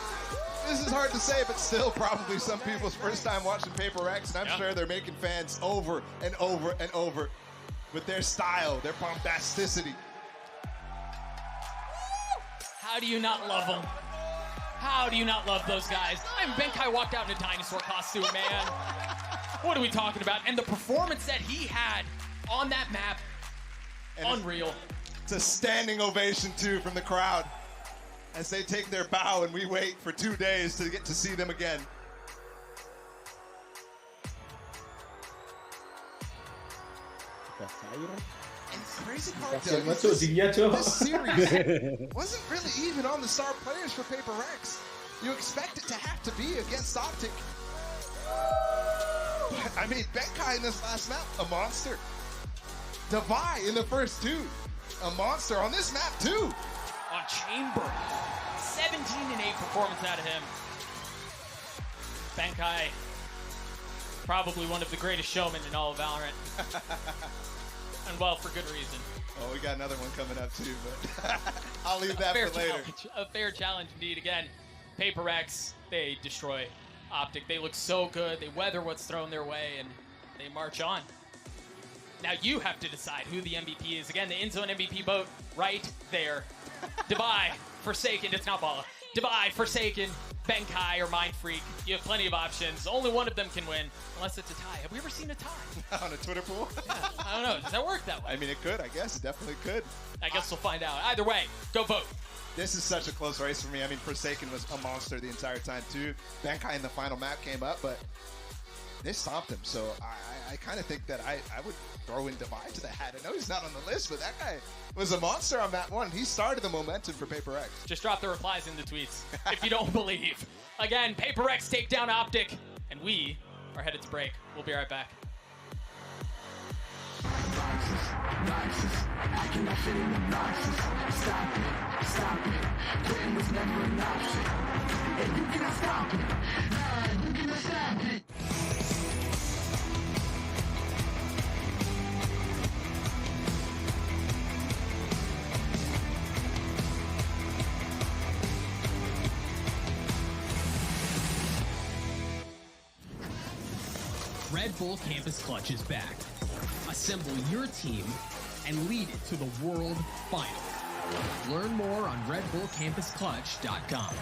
this is hard to say, but still probably some people's first time watching Paper X, and I'm sure they're making fans over and over and over with their style, their bombasticity. How do you not love them? How do you not love those guys? I mean, Benkai walked out in a dinosaur costume, man. What are we talking about? And the performance that he had on that map, And unreal. It's a standing ovation, too, from the crowd as they take their bow and we wait for 2 days to get to see them again. And the crazy part, Kasian Doug, banget tuh dia, Cok. this series wasn't really even on the star players for Paper X. You expect it to have to be against Optic. But, I mean, Benkai in this last map, a monster. Davai in the first 2, a monster on this map too. On Chamber, 17 and 8 performance out of him. Benkai, probably one of the greatest showmen in all of Valorant. And well, for good reason. Oh, we got another one coming up too, but I'll leave that for later. A fair challenge indeed. Again, Paper X, they destroy Optic. They look so good. They weather what's thrown their way, and they march on. Now you have to decide who the MVP is. Again, the in-zone MVP vote right there. Divide, Forsaken, it's not Bala. Divide, Forsaken, Benkai, or Mind Freak. You have plenty of options. Only one of them can win, unless it's a tie. Have we ever seen a tie? On a Twitter pool? I don't know. Does that work that way? I mean, it could, I guess. It definitely could. I guess we'll find out. Either way, go vote. This is such a close race for me. I mean, Forsaken was a monster the entire time too. Benkai in the final map came up, but they stomped him. So I kind of think that I would throw in Divide to the hat. I know he's not on the list, but that guy was a monster on map 1. He started the momentum for Paper X. Just drop the replies in the tweets if you don't believe. Again, Paper X take down Optic, and we are headed to break. We'll be right back. Red Bull Campus Clutch is back. Assemble your team and lead it to the World Final. Learn more on RedBullCampusClutch.com.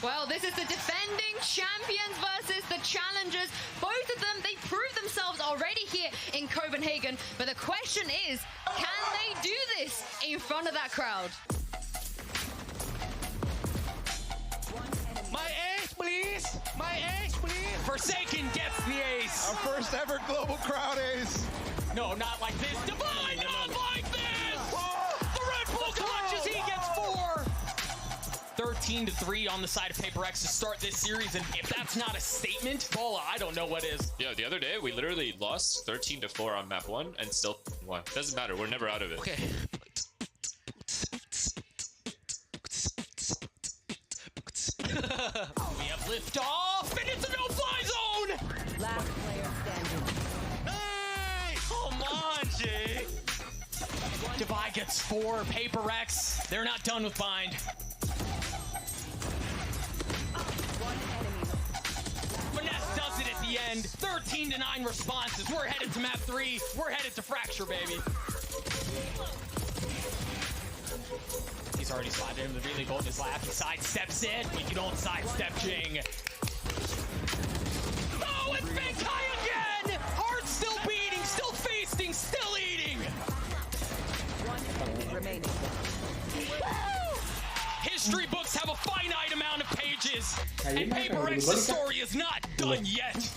Well, this is the defending champions versus the challengers. Both of them, they proved themselves already here in Copenhagen. But the question is, can they do this in front of that crowd? My ace, please! My ace, please! Forsaken gets the ace! Our first ever global crowd ace! No, not like this. Divine, not like this! The Red Bull clutches, he gets 4! 13-3 on the side of Paper X to start this series, and if that's not a statement, Bola, I don't know what is. Yeah, the other day we literally lost 13-4 on map 1 and still won. Doesn't matter, we're never out of it. Okay. We have liftoff, and it's a no-fly zone! Last player standing. Hey! Come on, Jay! Divide gets 4, Paper X, they're not done with bind. Finesse does it at the end. 13-9 responses. We're headed to map 3. We're headed to Fracture, baby. He's already slided him. The really gold in his lap. He sidesteps it, but you don't sidestep Jing. Oh, it's Benkai again! Heart still beating, still feasting, still eating! One remaining. History books have a finite amount of pages, and Paper X's story is not done yet.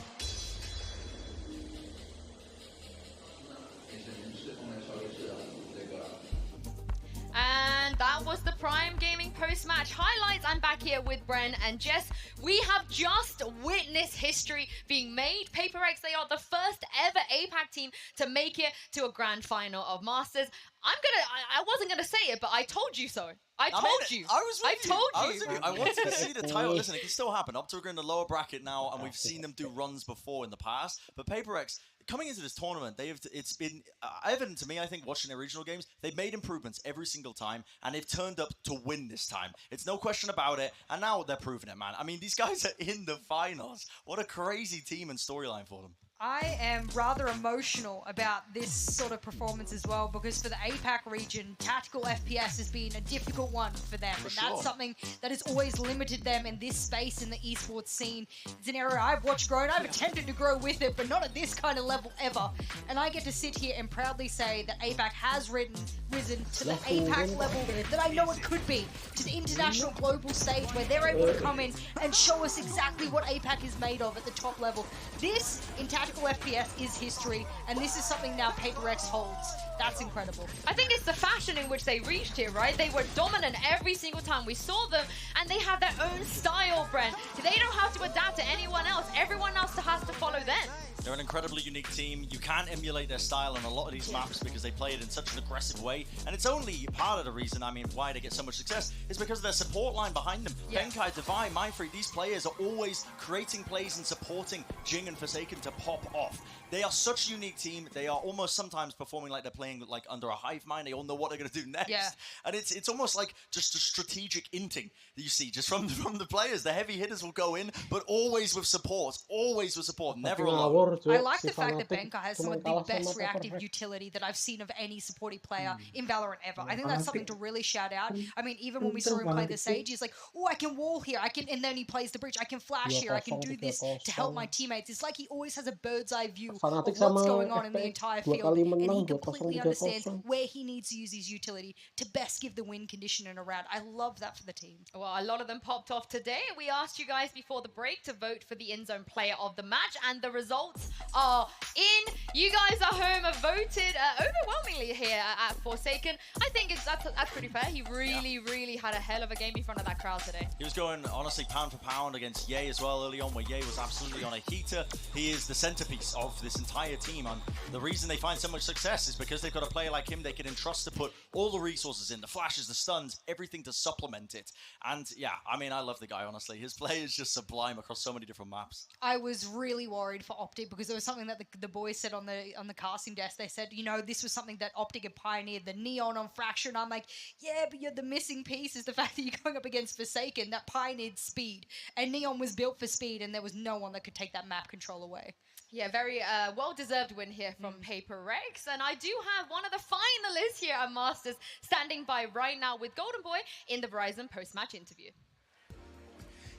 And that was the Prime Gaming post-match highlights. I'm back here with Bren and Jess. We have just witnessed history being made. Paper X, they are the first ever APAC team to make it to a grand final of Masters. I wasn't gonna say it, but I told you so. I told you. I told you. I wanted to see the title. Listen, it can still happen. OPTIC are in the lower bracket now, and we've seen them do runs before in the past. But Paper X, coming into this tournament, it's been evident to me, I think, watching their regional games, they've made improvements every single time, and they've turned up to win this time. It's no question about it, and now they're proving it, man. I mean, these guys are in the finals. What a crazy team and storyline for them. I am rather emotional about this sort of performance as well, because for the APAC region, tactical FPS has been a difficult one for them. And that's something that has always limited them in this space in the esports scene. It's an area I've watched grow, and I've attempted to grow with it, but not at this kind of level ever. And I get to sit here and proudly say that APAC has risen to the APAC level that I know it could be, to the international global stage where they're able to come in and show us exactly what APAC is made of at the top level. This, in tactical FPS, is history, and this is something now Paper X holds. That's incredible. I think it's the fashion in which they reached here, right? They were dominant every single time we saw them, and they have their own style, Brent. They don't have to adapt to anyone else. Everyone else has to follow them. They're an incredibly unique team. You can't emulate their style on a lot of these maps because they play it in such an aggressive way. And it's only part of the reason, I mean, why they get so much success is because of their support line behind them. Yeah. Benkai, Divine, Mindfree, these players are always creating plays and supporting Jing and Forsaken to pop off. They are such a unique team. They are almost sometimes performing like they're playing like under a hive mind. They all know what they're going to do next. Yeah. And it's almost like just a strategic inting that you see just from the players. The heavy hitters will go in, but always with support. Always with support. Never alone. I like the fact that Benkai has some of the best reactive utility that I've seen of any supporting player in Valorant ever. I think that's something to really shout out. I mean, even when we saw him play the Sage, he's like, oh, I can wall here, and then he plays the Breach. I can flash here, I can do this to help my teammates. It's like he always has a bird's eye view of what's going on in the entire field, and he completely understands where he needs to use his utility to best give the win condition in a round. I love that for the team. Well, a lot of them popped off today. We asked you guys before the break to vote for the in-zone player of the match, and the results are in. You guys at home have voted overwhelmingly here at Forsaken. I think that's pretty fair. He really had a hell of a game in front of that crowd today. He was going, honestly, pound for pound against Ye as well early on, where Ye was absolutely on a heater. He is the centerpiece of this entire team, and the reason they find so much success is because they've got a player like him they can entrust to put all the resources in, the flashes, the stuns, everything to supplement it. And yeah, I mean, I love the guy, honestly. His play is just sublime across so many different maps. I was really worried for OPTIC because there was something that the boys said on the casting desk. They said, you know, this was something that OPTIC had pioneered, the neon on Fracture, and I'm like, yeah, but you're the missing piece is the fact that you're going up against Forsaken that pioneered speed, and neon was built for speed, and there was no one that could take that map control away. Yeah, very well-deserved win here from Paper X. And I do have one of the finalists here at Masters standing by right now with Golden Boy in the Verizon post-match interview.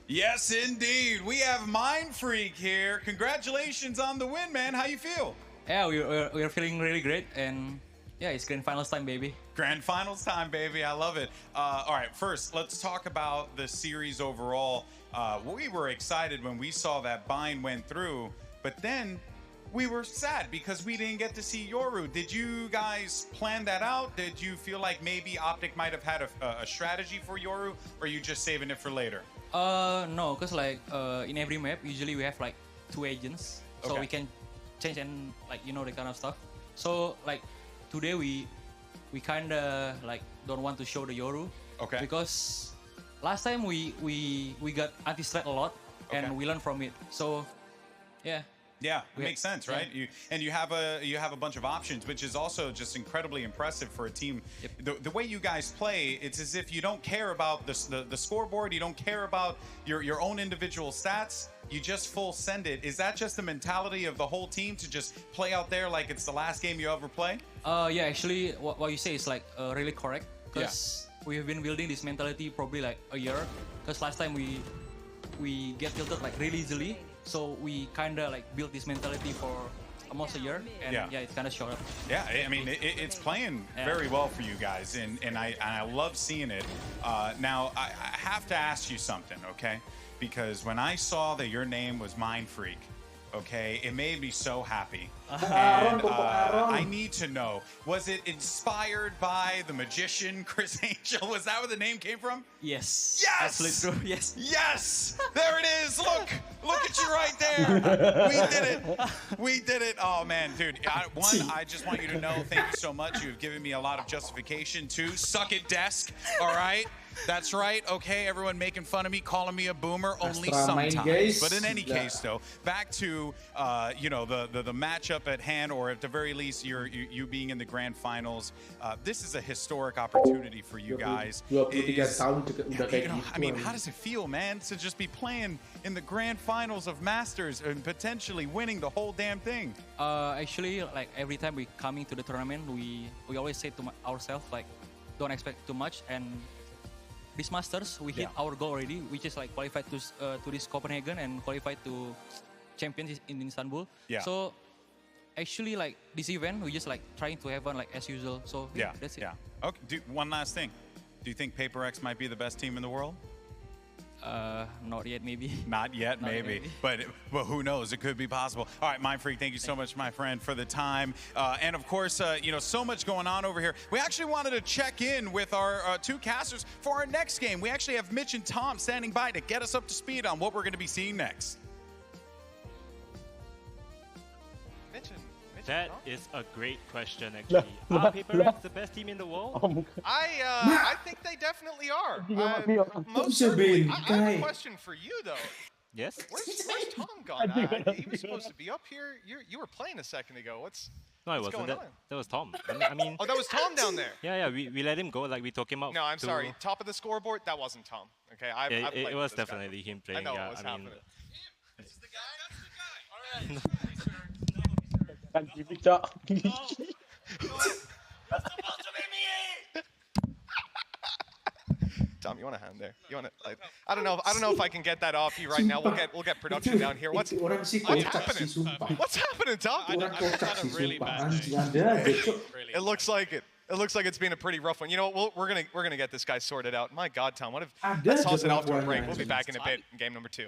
Yes, indeed. We have Mindfreak here. Congratulations on the win, man. How you feel? Yeah, we're feeling really great, and yeah, it's grand finals time, baby. Grand finals time, baby. I love it. All right, first, let's talk about the series overall. We were excited when we saw that bind went through, but then we were sad because we didn't get to see Yoru. Did you guys plan that out? Did you feel like maybe OPTIC might have had a strategy for Yoru, or are you just saving it for later? No, because like in every map, usually we have like 2 agents, so we can change and like, you know, the kind of stuff. So like today we kinda like don't want to show the Yoru, because last time we got anti-strat a lot, and we learned from it. So yeah. Yeah, it makes sense, right? Yeah. You have a bunch of options, which is also just incredibly impressive for a team. The way you guys play, it's as if you don't care about the scoreboard, you don't care about your own individual stats. you just full send it. Is that just the mentality of the whole team to just play out there like it's the last game you ever play? Yeah, actually, what you say is like really correct. Because we have been building this mentality probably like a year. Because last time we get tilted like really easily, so we kind of like built this mentality for almost a year, and yeah, it kind of showed up. Yeah, I mean, it's playing very well for you guys, and I love seeing it. Now, I have to ask you something, okay? Because when I saw that your name was Mind Freak, okay, it made me so happy. And I need to know, was it inspired by the magician Chris Angel? Was that where the name came from? Yes. Yes! Absolutely true, yes. Yes! There it is! Look at you right there! We did it! We did it! Oh, man, dude. I just want you to know, thank you so much. You've given me a lot of justification. 2, suck it, desk, all right? That's right, okay, everyone making fun of me, calling me a boomer, only sometimes. But in any case, though, back to, you know, the matchup at hand, or at the very least, you being in the grand finals. This is a historic opportunity for you guys. I mean, how does it feel, man, to just be playing in the grand finals of Masters and potentially winning the whole damn thing? Actually, like every time we coming to the tournament, we always say to ourselves, like, don't expect too much, and this Masters, we hit our goal already, which is like qualified to this Copenhagen and qualified to champions in Istanbul. Yeah. So actually, like this event, we just like trying to have fun like as usual. So yeah, that's it. Yeah. Okay. One last thing. Do you think Paper X might be the best team in the world? Not yet, maybe. Not yet, maybe. But who knows? It could be possible. All right, Mind Freak, thank you so much, my friend, for the time. And of course, you know, so much going on over here. We actually wanted to check in with our 2 casters for our next game. We actually have Mitch and Tom standing by to get us up to speed on what we're going to be seeing next. That is a great question, actually. Are Paper X the best team in the world? I think they definitely are. Most certainly. I have a question for you, though. Yes? Where's Tom gone? He was supposed to be up here. You were playing a second ago. No, it wasn't. That was Tom. I mean. Oh, that was Tom down there. Yeah, we let him go. Like we took him out. No, I'm sorry. Top of the scoreboard. That wasn't Tom. Okay, it was definitely him playing. I know yeah, what was happening. This is the guy. That's the guy. All right. Kan gimmick, Cok. Tom, you want a hand there? You want to? Like, I don't know if I can get that off you right now. We'll get production down here. What's happening? What's happening, Tom? It looks like it. It looks like it's been a pretty rough one. You know what? We're gonna get this guy sorted out. My God, Tom, what if? Let's toss it off to a break. We'll be back in a bit in game number 2.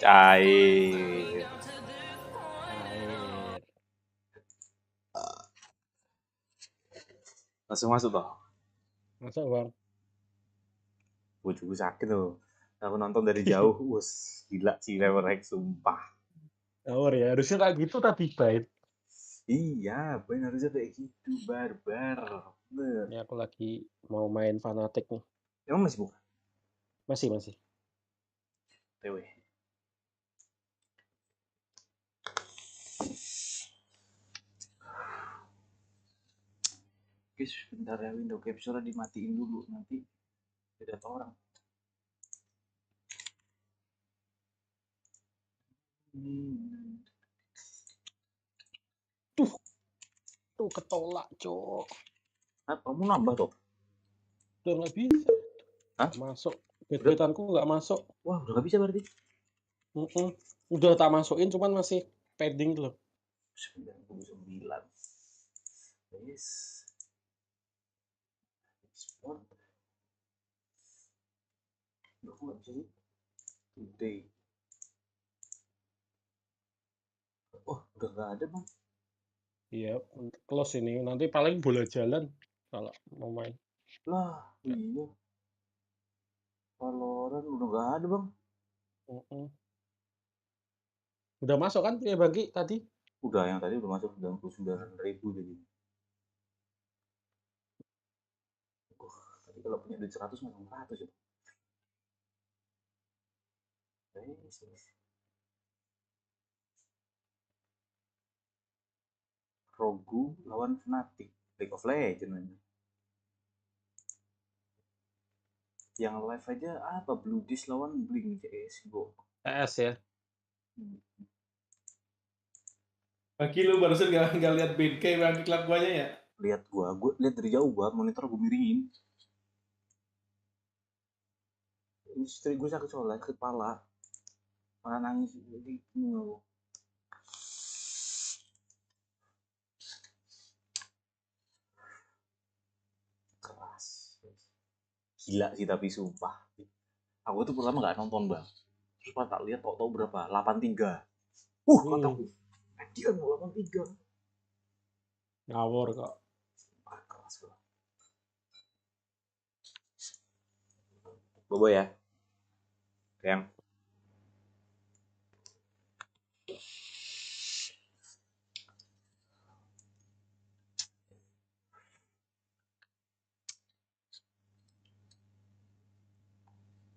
Cair. Langsung masuk toh. Masuk bang. Bojoku sakit tuh. Aku nonton dari jauh, wus gila sih Leverage sumpah. Power ya, harusnya kayak gitu tadi Bain. Iya, benar harusnya kayak gitu, barbar. Bener. Ini aku lagi mau main fanatik nih. Emang masih buka? Masih. TW. Guys, bentar ya, window capture dimatiin dulu, nanti beda orang. Tuh ketolak, cok. Kamu nambah tuh? Udah nggak bisa. Hah? Masuk. Bet-betanku nggak masuk. Wah, udah nggak bisa berarti? Udah tak masukin, cuman masih pending loh. 99. Yes. Export. Udah nggak bisa sih? Today. Oh, udah nggak ada bang. Iya, close ini. Nanti paling bola jalan kalau mau main. Lah, iya. Valorant udah nggak ada bang. Udah masuk kan ya Bangki tadi? Udah, yang tadi udah masuk 99.000 jadi. Tadi kalau punya duit 100 masuk 100 ya. Rogu lawan Fnatic, League of Legends. Yang live aja apa Blue Dish lawan Blink CSGO. CS ya. Bangki lu barusan nggak lihat BNK Bangki kelakuannya ya? Lihat gue lihat dari jauh monitor gue miringin. Istri gue sakit soalnya kepala, malah nangis jadi keras. Gila sih tapi sumpah. Aku tuh pertama nggak nonton bang, terus pas tak lihat tau berapa 83. Kataku dia mau 83. Ngawur kok. Keras banget. Bobo ya. Yang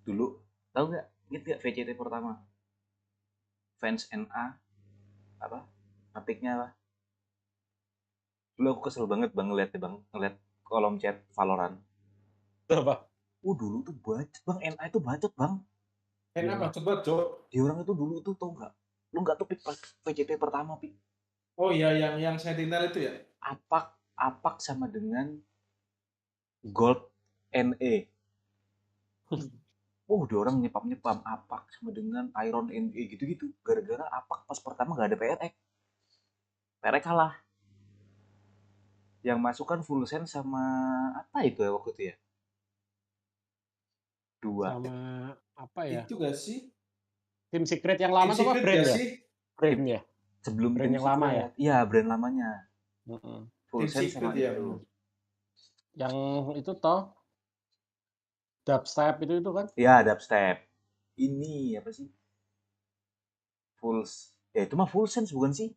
dulu tahu nggak? Ingat nggak VCT pertama? Fans NA apa? Ngetiknya apa? Dulu aku kesel banget bang ngeliatnya bang, ngeliat kolom chat Valorant. Apa? Dulu tuh bacot bang, NA itu bacot bang. NA bacot banget. Di orang itu dulu tuh tau nggak? Lu nggak tuh pik pas VCT pertama pik? Oh iya yang Sentinel itu ya? Apak sama dengan Gold NE. Udah orang nyepam Apak sama dengan Iron NE gitu-gitu. Gara-gara Apak pas pertama nggak ada PRX. PRX kalah. Yang masuk kan full send sama apa itu ya waktu itu ya? 2. Sama apa ya? Itu gak sih? Tim Secret yang lama tuh apa brand ya? Brand ya? Sebelum brand yang lama ya? Iya, brand lamanya. Full Tim send Secret sama ya. itu. Yang itu toh dubstep itu kan? Iya, dubstep. Ini apa sih? Ya itu mah full sense bukan sih?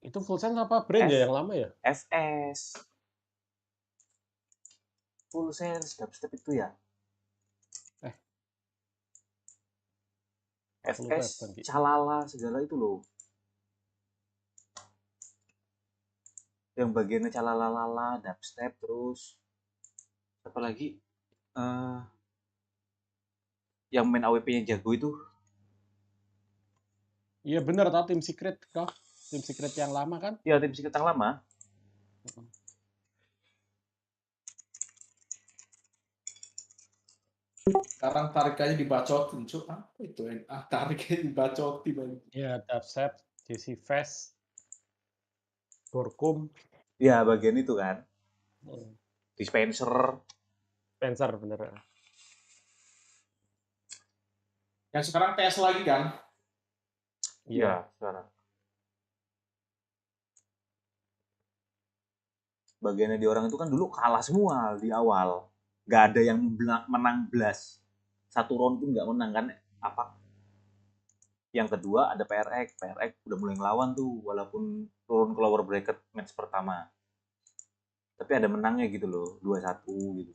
Itu full sense apa brand ya yang lama ya? FS. Full sense dubstep itu ya? FS, calala segala itu loh. Yang bagiannya calalalala, dubstep terus apa lagi? Yang main AWP-nya jago itu. Iya bener tau Tim Secret kah? Tim Secret yang lama kan? Iya, Tim Secret yang lama. Sekarang tarikannya dibacotin, cuk. Apa itu? Tariknya dibacotin. Iya, dubstep, JC Fest, Gorkum. Iya, bagian itu kan. Dispenser. Spencer bener. Yang sekarang TS lagi kan? Iya, sekarang. Bagiannya di orang itu kan dulu kalah semua di awal. Nggak ada yang menang belas. Satu round pun nggak menang kan. Apa? Yang kedua ada PRX. PRX udah mulai ngelawan tuh. Walaupun turun ke lower bracket match pertama. Tapi ada menangnya gitu loh. 2-1 gitu.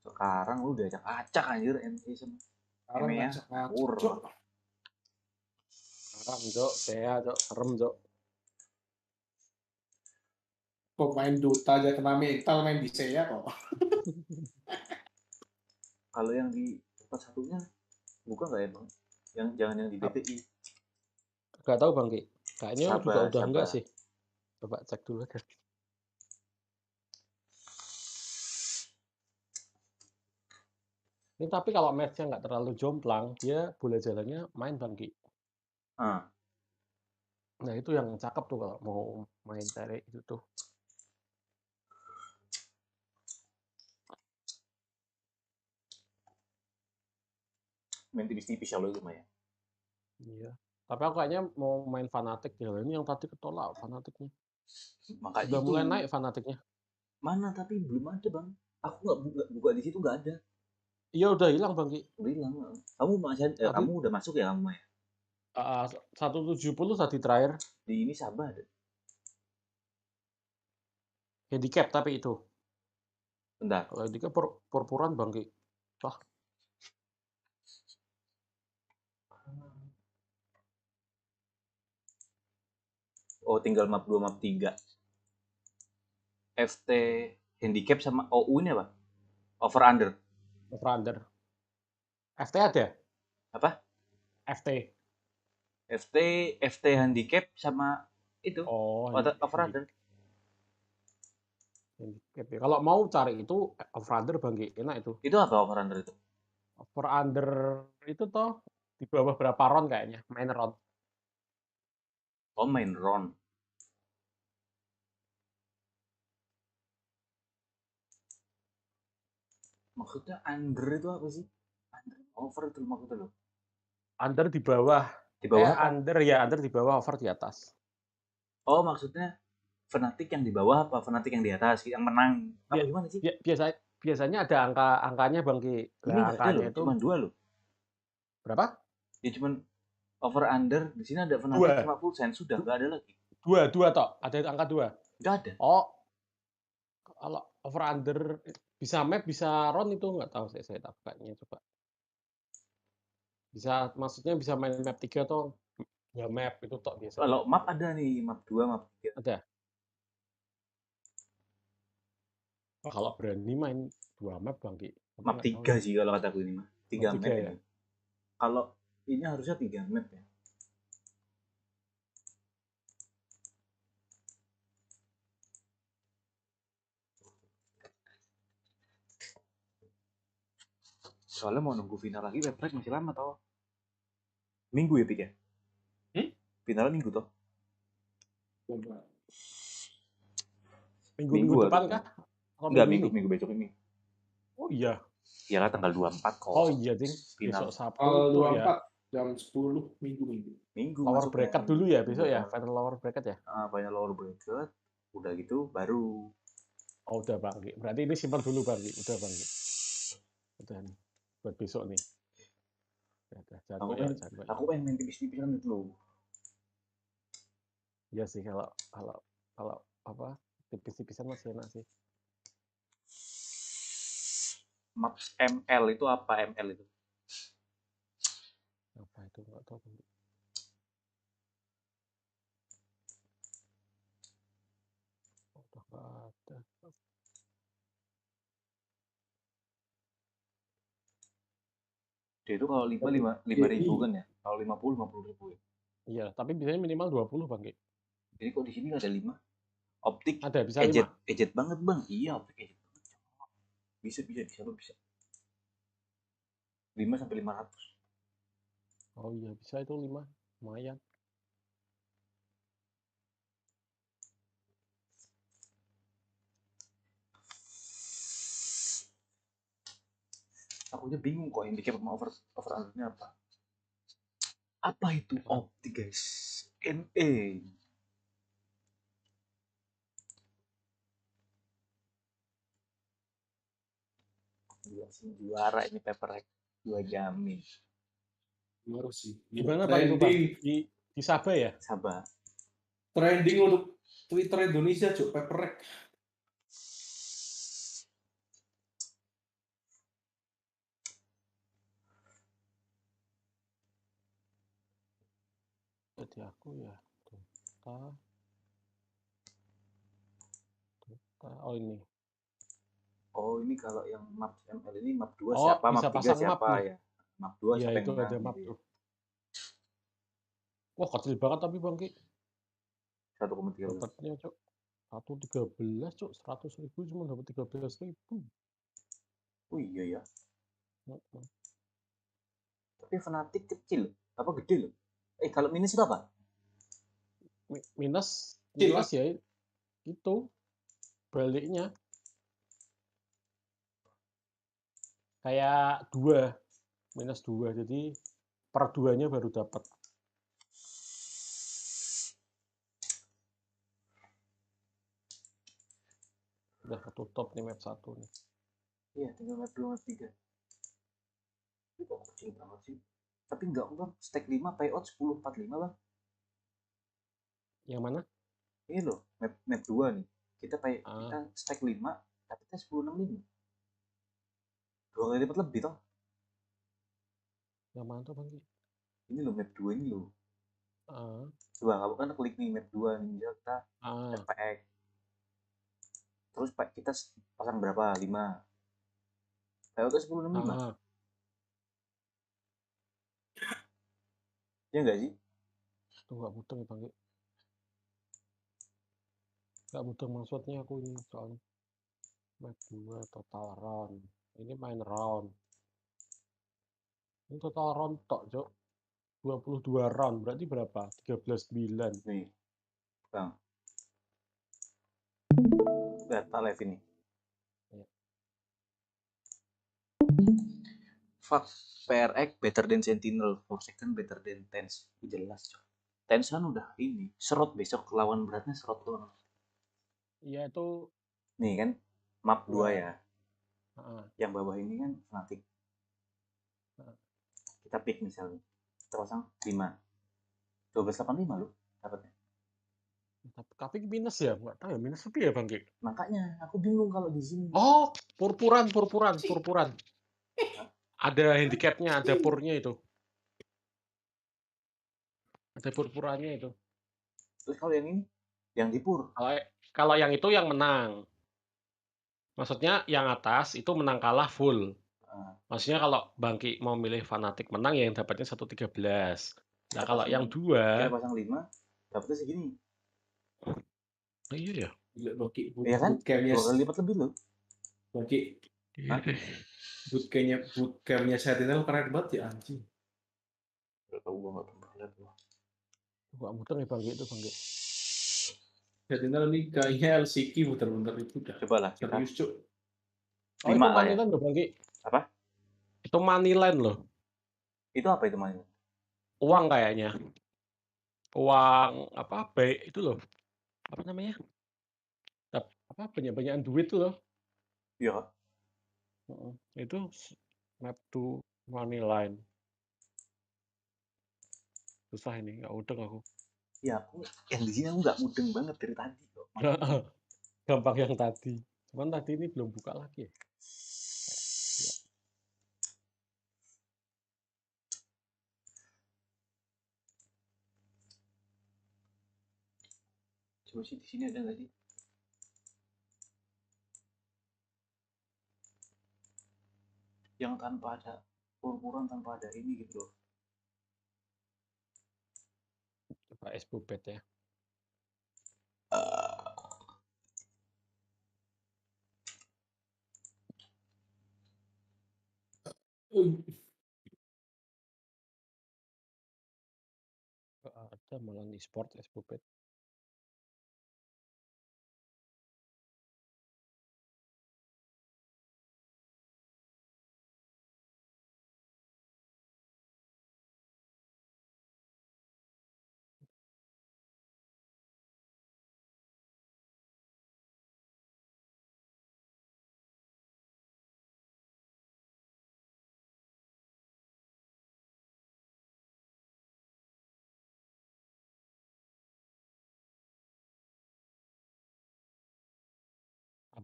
Sekarang lu udah acak-acak anjir MT sama Sekarang ya. acak-acak. Serem, Cok. Saya, Cok. Serem, Cok. Kok main Dota aja kena mental, main di SEA kok. Kalau yang di tempat satunya buka nggak ya bang? Yang jangan yang di BTI. Gak tahu Bang Ki. Kayaknya juga udah enggak Sabah. sih. Coba cek dulu aja. Ini tapi kalau match-nya nggak terlalu jomplang, dia boleh jalannya main Bang Ki. Nah itu yang cakep tuh kalau mau main tarik itu tuh. Main tipis-tipis ya lo itu ya. Iya. Tapi aku kayaknya mau main fanatik ya. Ini yang tadi ketolak fanatiknya. Makanya Udah itu. mulai naik fanatiknya. Mana tapi belum ada bang. Aku nggak buka di situ nggak ada. Iya udah hilang Bang Ki. Udah hilang. Kamu masih kamu udah masuk ya kamu ya? 170 tadi terakhir. Di ini Sabah ada. Handicap tapi itu. Bentar. Kalau handicap purpuran Bang Ki. Wah. Oh tinggal map 2 map 3. FT handicap sama OU ini apa? Over under. Over under. FT ada? Apa? FT. FT handicap sama itu. Over under. Handicap. Kalau mau cari itu over under Bang Ki, enak itu. Itu apa over under itu? Over under itu toh di bawah berapa round kayaknya, main round. Oh main round. Maksudnya under itu apa sih? Under over itu maksudnya loh. Under di bawah. Di bawah apa? Under ya, under di bawah, over di atas. Oh maksudnya Fnatic yang di bawah apa Fnatic yang di atas yang menang? Apa gimana sih? Biasanya ada angkanya Bang Ki. Ini angkanya itu cuma 2 loh. Berapa? Ya cuma over under, di sini ada Fnatic sama full send, sudah nggak ada lagi. Dua toh, ada angka 2. Nggak ada. Oh, kalau over under bisa map bisa round itu nggak tahu saya tak kayaknya coba. Bisa, maksudnya bisa main map 3 atau ya map itu toh biasa. Kalau map ada nih, map 2, map 3. Ada. Oh, kalau berani main 2 map Bang Ki. Map 3 sih kalau kataku ini mah. 3 map ya? ini. Kalau ini harusnya 3 map ya. Soalnya mau nunggu final lagi, webtrack masih lama tau. Minggu ya, Pik ya? Finalnya minggu toh? Minggu depan kah? Enggak, minggu besok ini. Oh iya. Iya lah tanggal 24 kok. Oh iya, Ding. Final. Besok Sabtu Tanggal 24 ya. jam 10 minggu. Lower bracket dulu ya besok ya, final lower bracket ya. Final lower bracket. Udah gitu baru. Oh udah Bang Ki. Berarti ini simpan dulu Bang Ki. Udah Bang Ki. Udah nih. Buat besok nih. Aku pengen main tipis-tipisan itu loh. Iya sih kalau apa tipis-tipisan masih enak sih. Maps ML itu apa ML itu? Apa itu nggak tahu. Udah nggak ada. Dia itu kalau 5.000 kan ya? Kalau 50.000 ya? Iya, tapi biasanya minimal 20 Bang Ki. Jadi kok di sini nggak ada 5? OPTIC ada bisa ejet banget Bang. Iya, OPTIC ejet banget. Bisa. 5 sampai 500. Oh iya, bisa itu 5. Lumayan. Akunya bingung kok handicap sama over undernya apa. Apa itu OPTIC guys? NE. Gila sih juara ini paper X 2 jamin. Baru sih. Gimana Bang itu Bang? Di Sabah ya? Sabah. Trending untuk Twitter Indonesia, Cuk, paper. Jadi aku ya Dota. Oh ini. Oh ini kalau yang map ML ini map 2 Oh, siapa, bisa map 3 pasang siapa map nih. ya. Map 2 Ya siapa itu yang ada menang map gitu tuh. Wah kecil banget tapi Bang Ki. 1,3. Dapatnya Cuk. 113 Cuk, 100.000 cuma dapat 13.000. Oh iya ya. Tapi Fnatic kecil, apa gede loh? Kalau minus itu apa? Minus Kecil, ya itu baliknya kayak 2 minus 2 jadi per 2-nya baru dapat. Udah ketutup nih map 1 nih. Iya, tinggal map 2 map 3. Ini kok kecil banget sih. Tapi enggak Bang, stack 5 payout 10.45 Bang. Yang mana? Ini loh, map 2 nih. Kita stack 5 tapi kita 10.65. 2 kali lipat lebih toh. Yang mana tuh Bang? Ini loh map 2 ini loh. Coba kamu kan klik nih map 2 nih, misal kita PX. Terus kita pasang berapa? 5. Payoutnya 10.65. Ya enggak sih? Itu enggak mudeng Bang. Enggak mudeng maksudnya aku ini soalnya. Map 2 total round. Ini main round. Ini total round tok, Cok. 22 round. Berarti berapa? 13.9. Nih. Bang. Data live ini. Ya. Fuck. PRX better than Sentinel. For second better than Tens. Jelas, Cok. Tens kan udah ini. Serot besok lawan beratnya serot doang. Iya itu. Nih kan. Map 2 ya. Yang bawah ini kan Fnatic. Kita pick misalnya. Kita pasang 5. 12.85 loh dapatnya. Tapi minus ya, nggak tahu ya minus tapi ya Bang Ki. Makanya aku bingung kalau di sini. Oh, purpuran. Ada handicapnya, ada purnya itu. Ada purpurannya itu. Terus kalau yang ini, yang di pur. Kalau yang itu yang menang. Maksudnya yang atas itu menang kalah full. Maksudnya kalau Bangki mau milih Fnatic menang ya yang dapatnya 113. Nah kalau yang 2 kita pasang 5 dapatnya segini. Iya ya. Iya kan? 2 kali lipat lebih loh. Bangki. Bootcampnya Sentinel keren banget ya anjing. Gak tau gua gak pernah lihat gua. Gak muter nih Bangki itu Bangki. Sentinel nih kayaknya LCK muter-muter itu dah. Coba lah. Serius Cuk. Oh, itu Moneyland loh Bangki. Apa? Itu Moneyland loh. Itu apa itu Moneyland? Uang kayaknya. Uang apa? Baik itu loh. Apa namanya? Apa banyak-banyakan duit tuh loh. Iya. Itu map to Moneyline. Susah ini, nggak mudeng aku. Ya aku yang di sini aku nggak mudeng banget dari tadi kok. Gampang yang tadi. Cuman tadi ini belum buka lagi ya. Coba sih di sini ada nggak sih? Yang tanpa ada purpuran, tanpa ada ini gitu loh. Coba SBOBet ya. Ada malah di sport SBOBet.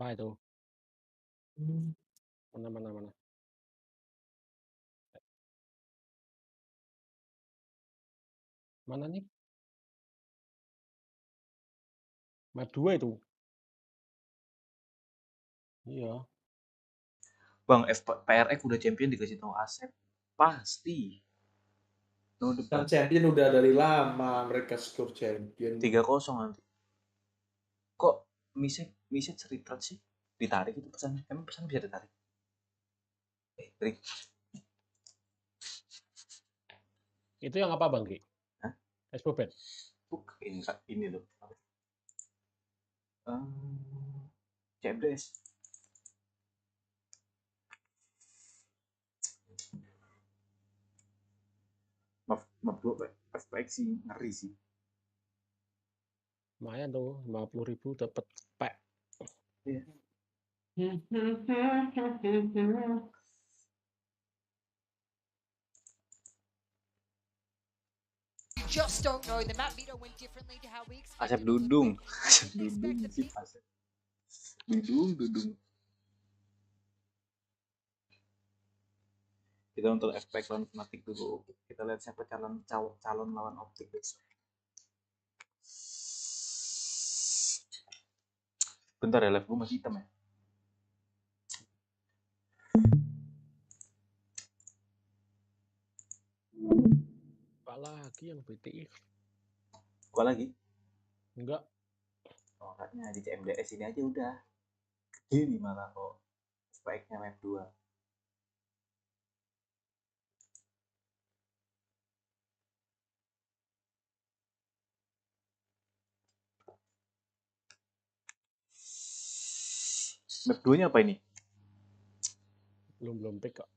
Apa itu? Mana. Mana nih? Map 2 itu. Iya. Bang, PRX udah champion dikasih tahu Asep. Pasti. No Kan debat. champion udah dari lama mereka skor champion. 3-0 nanti. Kok Miset retrat sih? Ditarik itu pesannya. Emang pesan bisa ditarik? Rick. Itu yang apa Bang Ki? Hah? Expo-bet? Ini loh. CMDS. Maaf gue FPX sih ngeri sih. Lumayan tuh, 50.000 dapat pack. Iya. You just don't know. The map meter went differently to how we expected. Asep Dudung. Asep Dudung sih Asep. Dudung. Kita untuk FPX lawan Fnatic dulu. Kita lihat siapa calon lawan OPTIC besok. Bentar ya, live gue masih hitam ya. Apa lagi yang BTI? Gua lagi? Enggak. Oh, katanya di CMDS ini aja udah. Gede nih malah kok. FPX-nya map 2. Map 2-nya apa ini? Belum pick kok.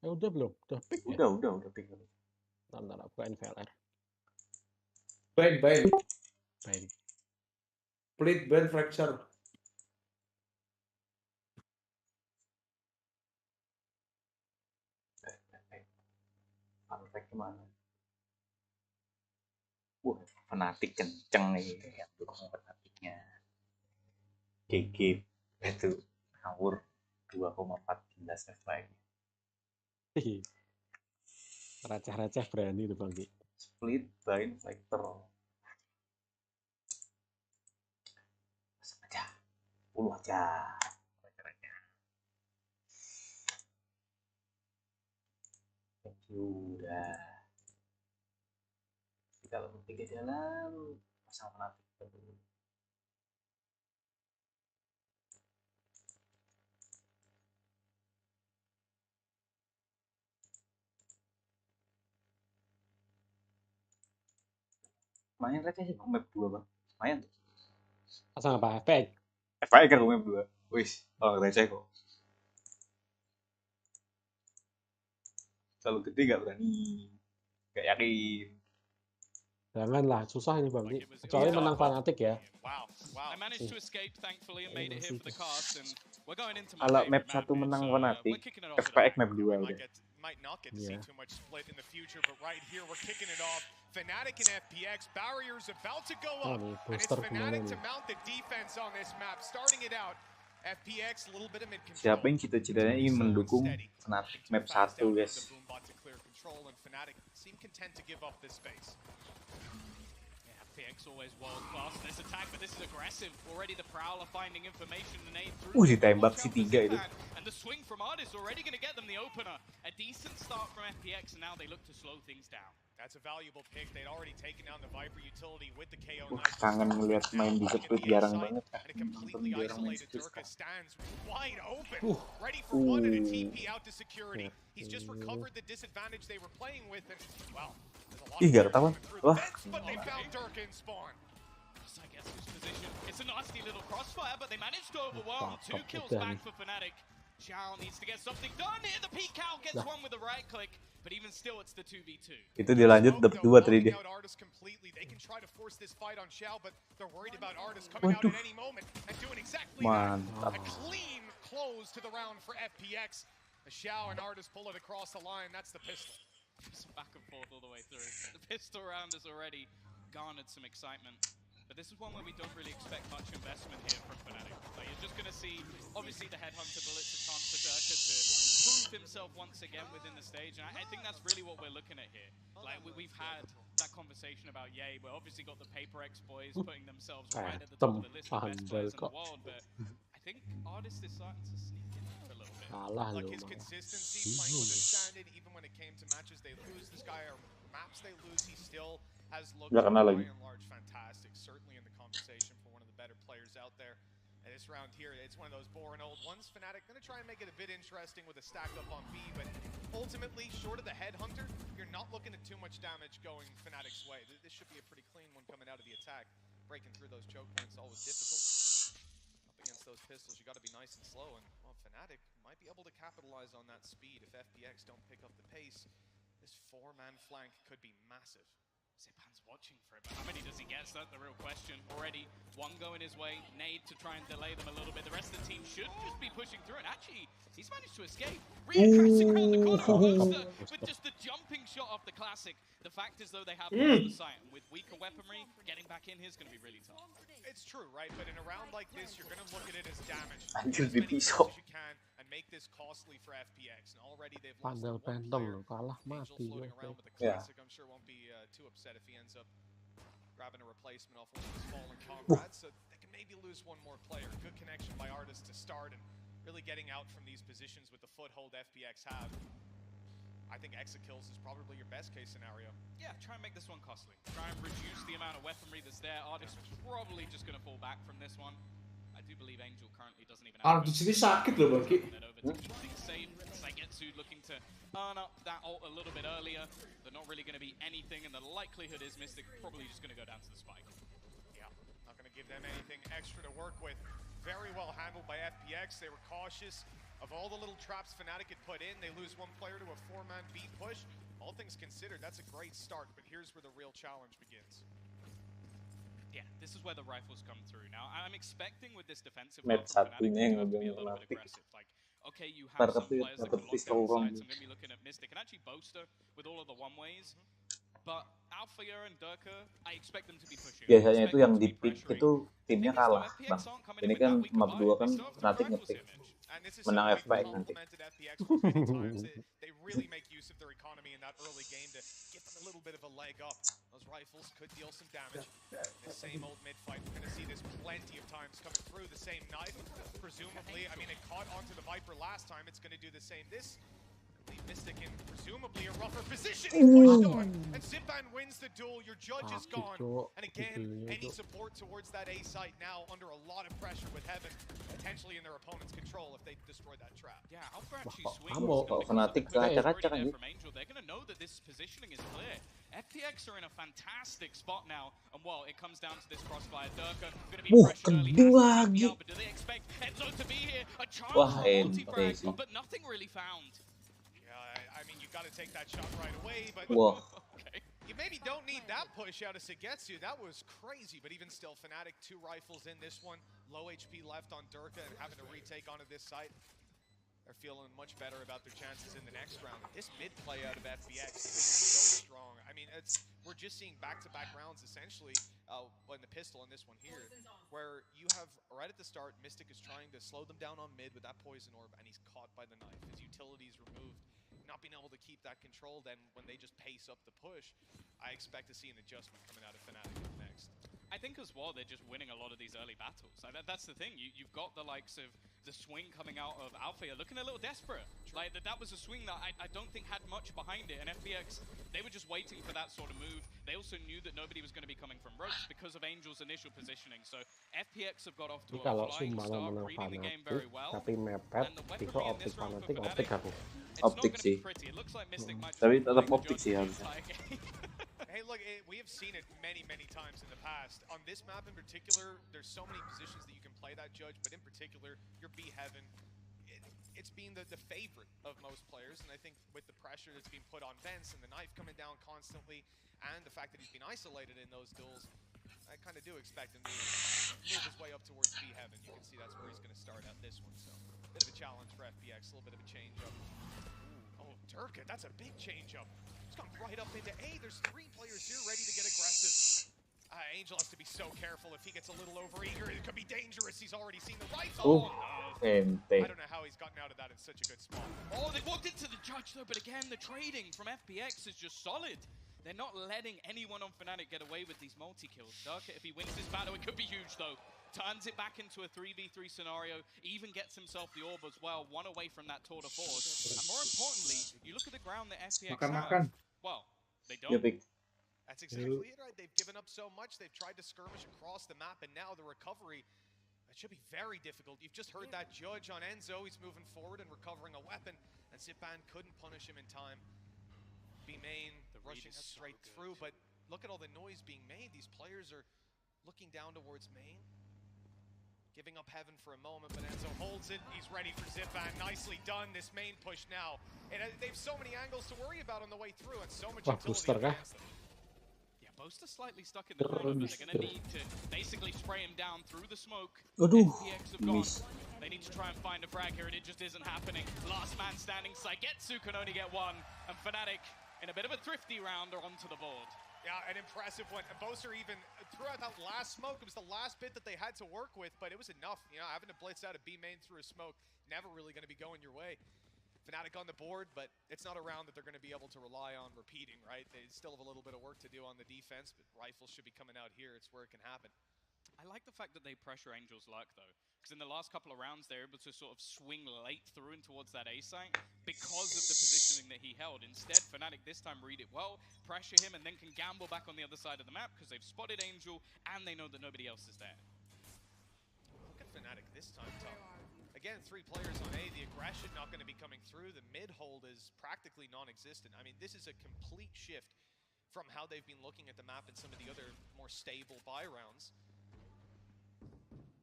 Udah belum? Udah pick ya? Udah pick. Ntar aku NVLR. Bang. Baik. Split band fracture. Perfect kemana? Fnatic kenceng nih yang dukung Fnaticnya. GG itu ngawur 2,14 FPX. Receh berani tuh Bang Ki. Split bind factor. Aja. 10 aja. Udah. Kalau tiga jalan pasang Fnatic dulu. Main receh sih map 2 bang. Main tuh. Pasang apa? FPX? FPX kan map 2. Wis, receh kok. Kalau gede gak berani. Gak yakin. Janganlah, susah ini Bang Ki. Kecuali menang Fnatic ya. Kalau map 1 menang Fnatic, FPX map 2 udah. Might not get to see too much split in the future, but right here we're kicking it off. Fnatic and FPX, barriers about to go up, and it's Fnatic to mount the defense on this map, starting it out. FPX, a little bit of mid control. Siapa yang cita-citanya ingin mendukung Fnatic map 1 guys? Fnatic seem content to give up this space. FPX always world class in this attack, but this is aggressive. Already the Prowler finding information and aim through. Ditembak si 3 itu. And the swing from Artis already going to get them the opener. A decent start from FPX, and now they look to slow things down. That's a valuable pick. They'd already taken down the Viper utility with the KO. Kangen ngeliat main di split jarang banget. And a completely isolated Durka stands wide open, ready for one and a TP out to security. He's just recovered the disadvantage they were playing with, and well. Gak ketahuan. Wah. But they found Durka in spawn. I guess his position. It's a nasty little crossfire, but they managed to overwhelm. 2 kills back for Fnatic. Xiao needs to get something done here. The PCal gets one with the right click, but even still, it's the 2v2. Itu dia lanjut dapat 2 tadi dia. They can try to force this fight on Xiao, but they're worried about Artis coming out at any moment and doing exactly that. A clean close to the round for FPX. Xiao and Artis pull it across the line. That's the pistol. Some back and forth all the way through. The pistol round has already garnered some excitement. But this is one where we don't really expect much investment here from Fnatic. Like, you're just going to see, obviously, the Headhunter bullets a chance for Durka to prove himself once again within the stage. And I think that's really what we're looking at here. Like, we've had that conversation about Yay. We've obviously got the PaperX boys putting themselves right at the top of the list of best players in the world. But I think Artist is starting to sneak in for a little bit. Like his consistency, playing with a stand-in, even when it came to matches they lose, this guy, or maps they lose, he still has looked Nggak by kena lagi. and large fantastic. Certainly in the conversation for one of the better players out there. And this round here, it's one of those boring old ones. Fnatic going to try and make it a bit interesting with a stack up on B, but ultimately, short of the Headhunter, you're not looking at too much damage going Fnatic's way. This should be a pretty clean one coming out of the attack. Breaking through those choke points, always difficult. Up against those pistols, you got to be nice and slow, and well, Fnatic might be able to capitalize on that speed if FPX don't pick up the pace. This 4-man flank could be massive. Zipan's watching for it, but how many does he get? That's the real question. Already one going his way, nade to try and delay them a little bit. The rest of the team should just be pushing through, and actually, he's managed to escape. Reaggressing around the corner, Worcester with just the jumping shot off the Classic. The fact is, though, they have most of the site, and with weaker weaponry, getting back in here is going to be really tough. It's true, right? But in a round like this, you're going to look at it as damage. Anjir, As many kills dipisau. as you can and make this costly for FPX. And already they've lost Pandel one Phantom player. loh, kalah Angel mati floating ya. around with the Yeah. Classic. I'm sure won't be too upset if he ends up grabbing a replacement off one of his fallen comrades. So they can maybe lose one more player. Good connection by Artist to start and really getting out from these positions with the foothold FPX have. I think Exakills is probably your best case scenario. Yeah, try and make this one costly. Try and reduce the amount of weaponry that's there. Artist probably just going to fall back from this one. I do believe Angel currently doesn't even have... Artist ini sakit loh, Baki. Keep things safe. Saigetsu looking to earn up that ult a little bit earlier. They're not really going to be anything, and the likelihood is Mystic probably just going to go down to the spike. Yeah, not going to give them anything extra to work with. Very well handled by FPX. They were cautious. Of all the little traps Fnatic had put in, they lose one player to a 4-man B push. All things considered, that's a great start, but here's where the real challenge begins. Yeah, this is where the rifles come through. Now, I'm expecting with this defensive Map build from Fnatic satunya yang to have to be a udah little bit ngelatih. aggressive. Like, okay, you have some Tapi players that dapat can lock pistol down wrong. sites. I'm going to be looking at Mystic and actually Boaster with all of the one-ways. But Alphaya and Durka, I expect them to be pushing. Biasanya itu yang di pick itu timnya kalah. Nah, ini kan map 2 kan Fnatic nge-pick. Menang FPX nanti. They really make use of their economy in that early game to get them a little bit of a leg up. Those rifles could deal some damage. The same old mid-fight, we're going to see this plenty of times coming through. The same knife, presumably. I mean, it caught onto the Viper last time. It's going to do the same this. Leave Mystic in presumably a rougher position. He's pushed on, and Zipan wins the duel. Your judge is gone. And again, any support towards that A site now under a lot of pressure with Heaven potentially in their opponent's control if they destroy that trap. Yeah, Alpha actually swings. Kalau Fnatic kacak-kacak aja. They're going to know that this positioning is clear. FPX are in a fantastic spot now, and well, it comes down to this crossfire. Durka going to be pressured early. Lagi. But do they expect Enzo to be here? A chance Wah, for a multi-frag, crazy. but nothing really found. I mean, you got to take that shot right away, but Whoa. okay. You maybe don't need that push out of Saigetsu. That was crazy, but even still, Fnatic 2 rifles in this one. Low HP left on Durka and having to retake onto this site. They're feeling much better about their chances in the next round. This mid play out of FPX is so strong. I mean, we're just seeing back-to-back rounds essentially in the pistol in this one here, where you have right at the start, Mystic is trying to slow them down on mid with that poison orb, and he's caught by the knife. His utility's removed. Not being able to keep that control, then when they just pace up the push, I expect to see an adjustment coming out of Fnatic next. I think as well, they're just winning a lot of these early battles. Like that's the thing. You've got the likes of the swing coming out of Alphaya looking a little desperate. Like that was a swing that I don't think had much behind it. And FPX, they were just waiting for that sort of move. They also knew that nobody was going to be coming from ropes because of Angel's initial positioning. So FPX have got off to a flying start, reading the game very well. Tapi mepet, itu optik fanatik, optik aku. Optik sih. Tapi tetap optik sih harusnya. Hey, look, we have seen it many times in the past. On this map in particular, there's so many positions that you can play that judge, but in particular, your B Heaven, it's been the favorite of most players, and I think with the pressure that's being put on Vence and the knife coming down constantly, and the fact that he's been isolated in those duels, I kind of do expect him to move his way up towards B Heaven. You can see that's where he's going to start out this one, so a bit of a challenge for FPX, a little bit of a change-up. Oh, Durka, that's a big change-up. He's gone right up into A. There's 3 players here ready to get aggressive. Angel has to be so careful. If he gets a little overeager, it could be dangerous. He's already seen the Oh, rifle. ente. I don't know how he's gotten out of that in such a good spot. Oh, they walked into the judge though, but again, the trading from FPX is just solid. They're not letting anyone on Fnatic get away with these multi-kills. Durka, if he wins this battle, it could be huge though. Turns it back into a 3v3 scenario, even gets himself the orb as well, one away from that tour de force. And more importantly, you look at the ground that FPX have. Well, they don't. That's exactly it, right? They've given up so much. They've tried to skirmish across the map, and now the recovery, that should be very difficult. You've just heard that judge on Enzo. He's moving forward and recovering a weapon, and Zipan couldn't punish him in time. B-Main rushing straight through, but look at all the noise being made. These players are looking down towards main. Giving up heaven for a moment, but Enzo holds it. He's ready for Zipan. Nicely done. This main push now. And they've so many angles to worry about on the way through, and so much utility against them. Yeah, Boaster slightly stuck in the corner, but they're going to need to basically spray him down through the smoke. FPX have gone. They need to try and find a frag here, and it just isn't happening. Last man standing, Saigetsu can only get one, and Fnatic, in a bit of a thrifty round, are onto the board. Yeah, an impressive one. And Boaster even threw out that last smoke. It was the last bit that they had to work with, but it was enough. You know, having to blitz out a B-Main through a smoke, never really going to be going your way. Fnatic on the board, but it's not a round that they're going to be able to rely on repeating, right? They still have a little bit of work to do on the defense, but rifles should be coming out here. It's where it can happen. I like the fact that they pressure Angel's luck, though, because in the last couple of rounds, they're able to sort of swing late through and towards that A site because of the positioning that he held. Instead, Fnatic this time read it well, pressure him, and then can gamble back on the other side of the map because they've spotted Angel and they know that nobody else is there. Look at Fnatic this time, Tom. Again, 3 players on A, the aggression not going to be coming through. The mid hold is practically non-existent. I mean, this is a complete shift from how they've been looking at the map in some of the other more stable buy rounds.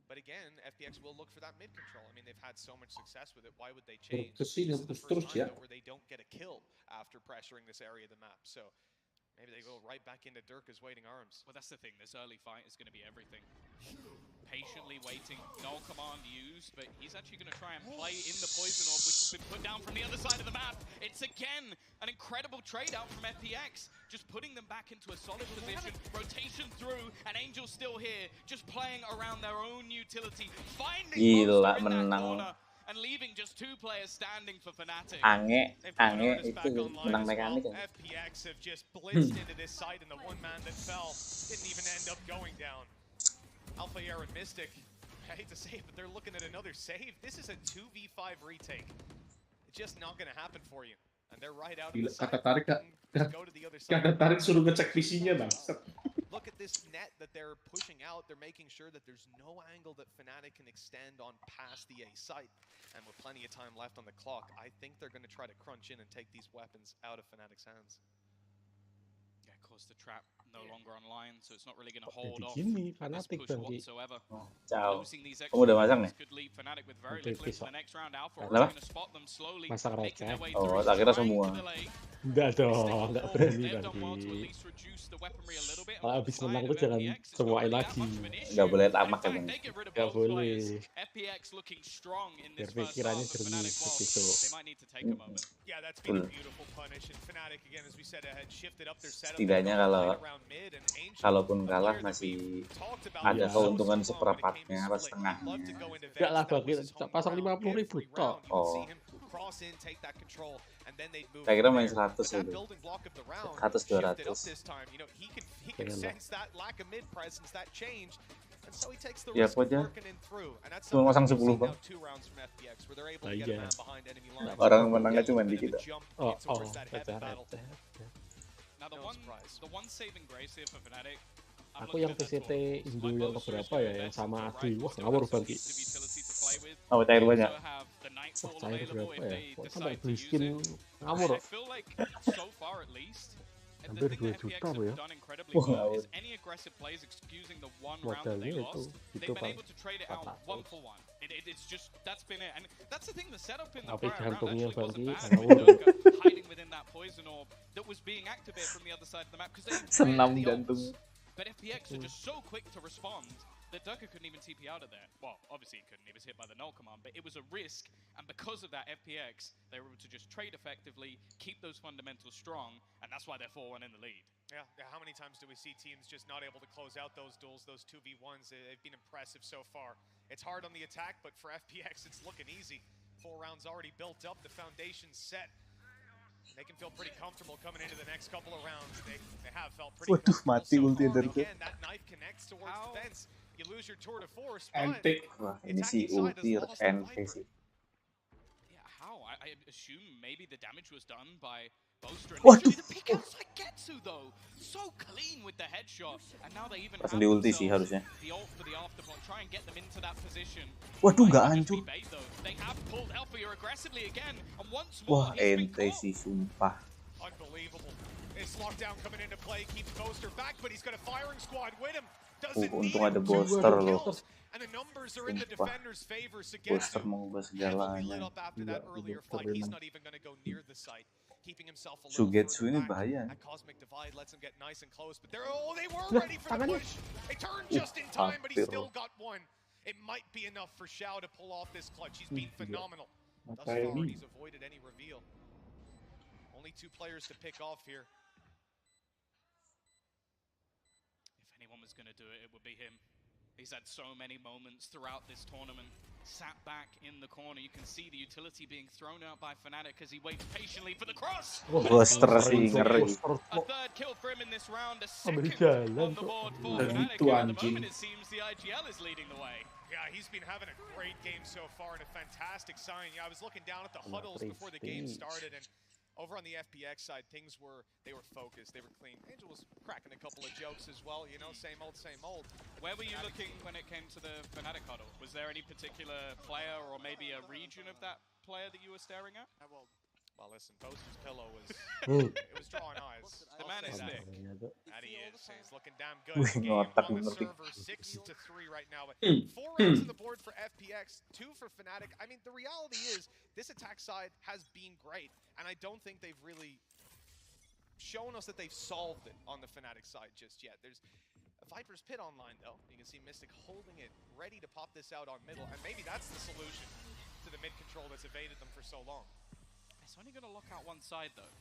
But again, FPX will look for that mid control. I mean, they've had so much success with it. Why would they change? This is the first time where they don't get a kill after pressuring this area of the map. So maybe they go right back into Durka's waiting arms. Well, that's the thing. This early fight is going to be everything. Patiently waiting, no command used, but he's actually going to try and play in the poison orb, which has been put down from the other side of the map. It's again an incredible trade out from FPX, just putting them back into a solid position, rotation through, and Angel's still here, just playing around their own utility, finding Boaster in that corner, and leaving just 2 players standing for Fnatic. Ange itu menang mekanik kan. FPX have just blitzed into this site, and the one man that fell didn't even end up going down. Alpha Air and Mystic, I hate to say it, but they're looking at another save. This is a 2v5 retake. It's just not going to happen for you. And they're right out of the side. Go to the other side. suruh ngecek visinya, bangsat. Look at this net that they're pushing out. They're making sure that there's no angle that Fnatic can extend on past the A site. And with plenty of time left on the clock, I think they're going to try to crunch in and take these weapons out of Fnatic's hands. Yeah, of course, the trap no longer online, so it's not really going to hold off Gini, this Fnatic push berarti. whatsoever. Ciao. Losing these Kamu udah masang nih? could leave Fnatic with very little into the next round. Alpha are Kenapa? going to spot them slowly, Masang making their receh. way Oh, through. tak kira trying semua. to delay. Enggak dong, enggak berani They've done well to at nanti. least reduce the weaponry a little bit. Kalau abis menang tuh jangan semuain lagi. Nggak boleh tamak kan. Nggak boleh. FPX looking strong in Biar this first pikirannya half, but jernih Fnatic, well, seperti itu. they might need to take a moment. Yeah, that's been a beautiful punish. And Fnatic, again, as we said, had shifted up their setup. Setidaknya kalaupun kalah masih ada keuntungan seperempatnya atau setengahnya. Enggak lah, bagi pasang 50.000 toh. Oh. Cross in, take that control, and then they'd move. Saya kira main 100 itu. Building block of the round 100 200. shifted up this time. You know, he can sense that lack of mid presence, that change. And so he takes the Ya, risk of aja. working in through. And that's Cuma masang something 10 we've bang. seen now 2 rounds from FPX where they're able Nah, to get a iya. man behind enemy lines. Orang menangnya cuma dikit. Oh, That battle. Now the one saving grace here for Fnatic. Aku yang PCT Indo yang keberapa ya, yang sama Adi. Wah, ngawur Bang Ki. Oh, cair banyak. Wah, cair berapa ya? Kok sampai beli skin ngawur. Hampir 2 juta apa ya? Wah, ngawur. Modalnya itu Pak. It's just that's been it, and that's the thing. The setup in the Tapi prior round jantungnya actually wasn't Bang Ki bad. ngawur. Hiding within that poison orb that was being activated from the other side of the map because they Senam jantung. But FPX are just so quick to respond that Durka couldn't even TP out of there. Well, obviously he couldn't. He was hit by the null command, but it was a risk. And because of that, FPX, they were able to just trade effectively, keep those fundamentals strong, and that's why they're 4-1 in the lead. Yeah, how many times do we see teams just not able to close out those duels, those 2v1s? They've been impressive so far. It's hard on the attack, but for FPX, it's looking easy. 4 rounds already built up, the foundation's set. They can feel pretty comfortable coming into the next couple of rounds. They have felt pretty comfortable mati so ulti far. dari Again, that knife connects towards the fence. You lose your tour de force, but Antik. Wah, ini si ulti NT sih. Yeah, how? I assume maybe the damage was done by Boaster. Waduh. The peek outside Getsu though, so clean with the headshot, and now they even Langsung have di ulti sih themselves harusnya. the ult for the afterblock. Try and get them into that position. Waduh, nggak hancur. Bait, though. They have pulled Alpha aggressively again, and once more Wah, NT sih sumpah. unbelievable. This lockdown coming into play keeps Boaster back, but he's got a firing squad with him. Doesn't need Untung ada him. Boaster loh. And the numbers are in the Sumpah. defender's favor. Boaster mengubah Heavily lit segalanya. up after that earlier fight. He's not even going to go near the site, keeping himself a little Sugetsu further ini back. bahaya. That cosmic divide lets him get nice and close, but they were ready for the push. They turned just in time, but he still got one. It might be enough for Xiao to pull off this clutch. He's been phenomenal. Thus far, he's avoided any reveal. Only 2 players to pick off here. If anyone was going to do it, it would be him. He's had so many moments throughout this tournament. Sat back in the corner. You can see the utility being thrown out by Fnatic as he waits patiently for the cross. Boaster sih ngeri. A third kill for him in this round. A Ambil second jalan on the kok. board for Udah Fnatic. gitu, And at the anjing. moment, it seems the IGL is leading the way. Yeah, he's been having a great game so far and a fantastic sign. Yeah, I was looking down at the huddles before the game started, and over on the FPX side, they were focused, they were clean. Angel was cracking a couple of jokes as well, you know, same old, same old. Where were you looking when it came to the Fnatic huddle? Was there any particular player or maybe a region of that player that you were staring at? Well, listen, Boaster's pillow was it was drawing eyes. The man is thick. That he is. He's looking damn good Wih, in the game ngotak on the ngerti. server, 6-3 right now. But 4 rounds on the board for FPX, 2 for Fnatic. I mean, the reality is this attack side has been great, and I don't think they've really shown us that they've solved it on the Fnatic side just yet. There's a Viper's Pit online, though. You can see Mystic holding it, ready to pop this out on middle, and maybe that's the solution to the mid control that's evaded them for so long. It's only going to lock out one side, though.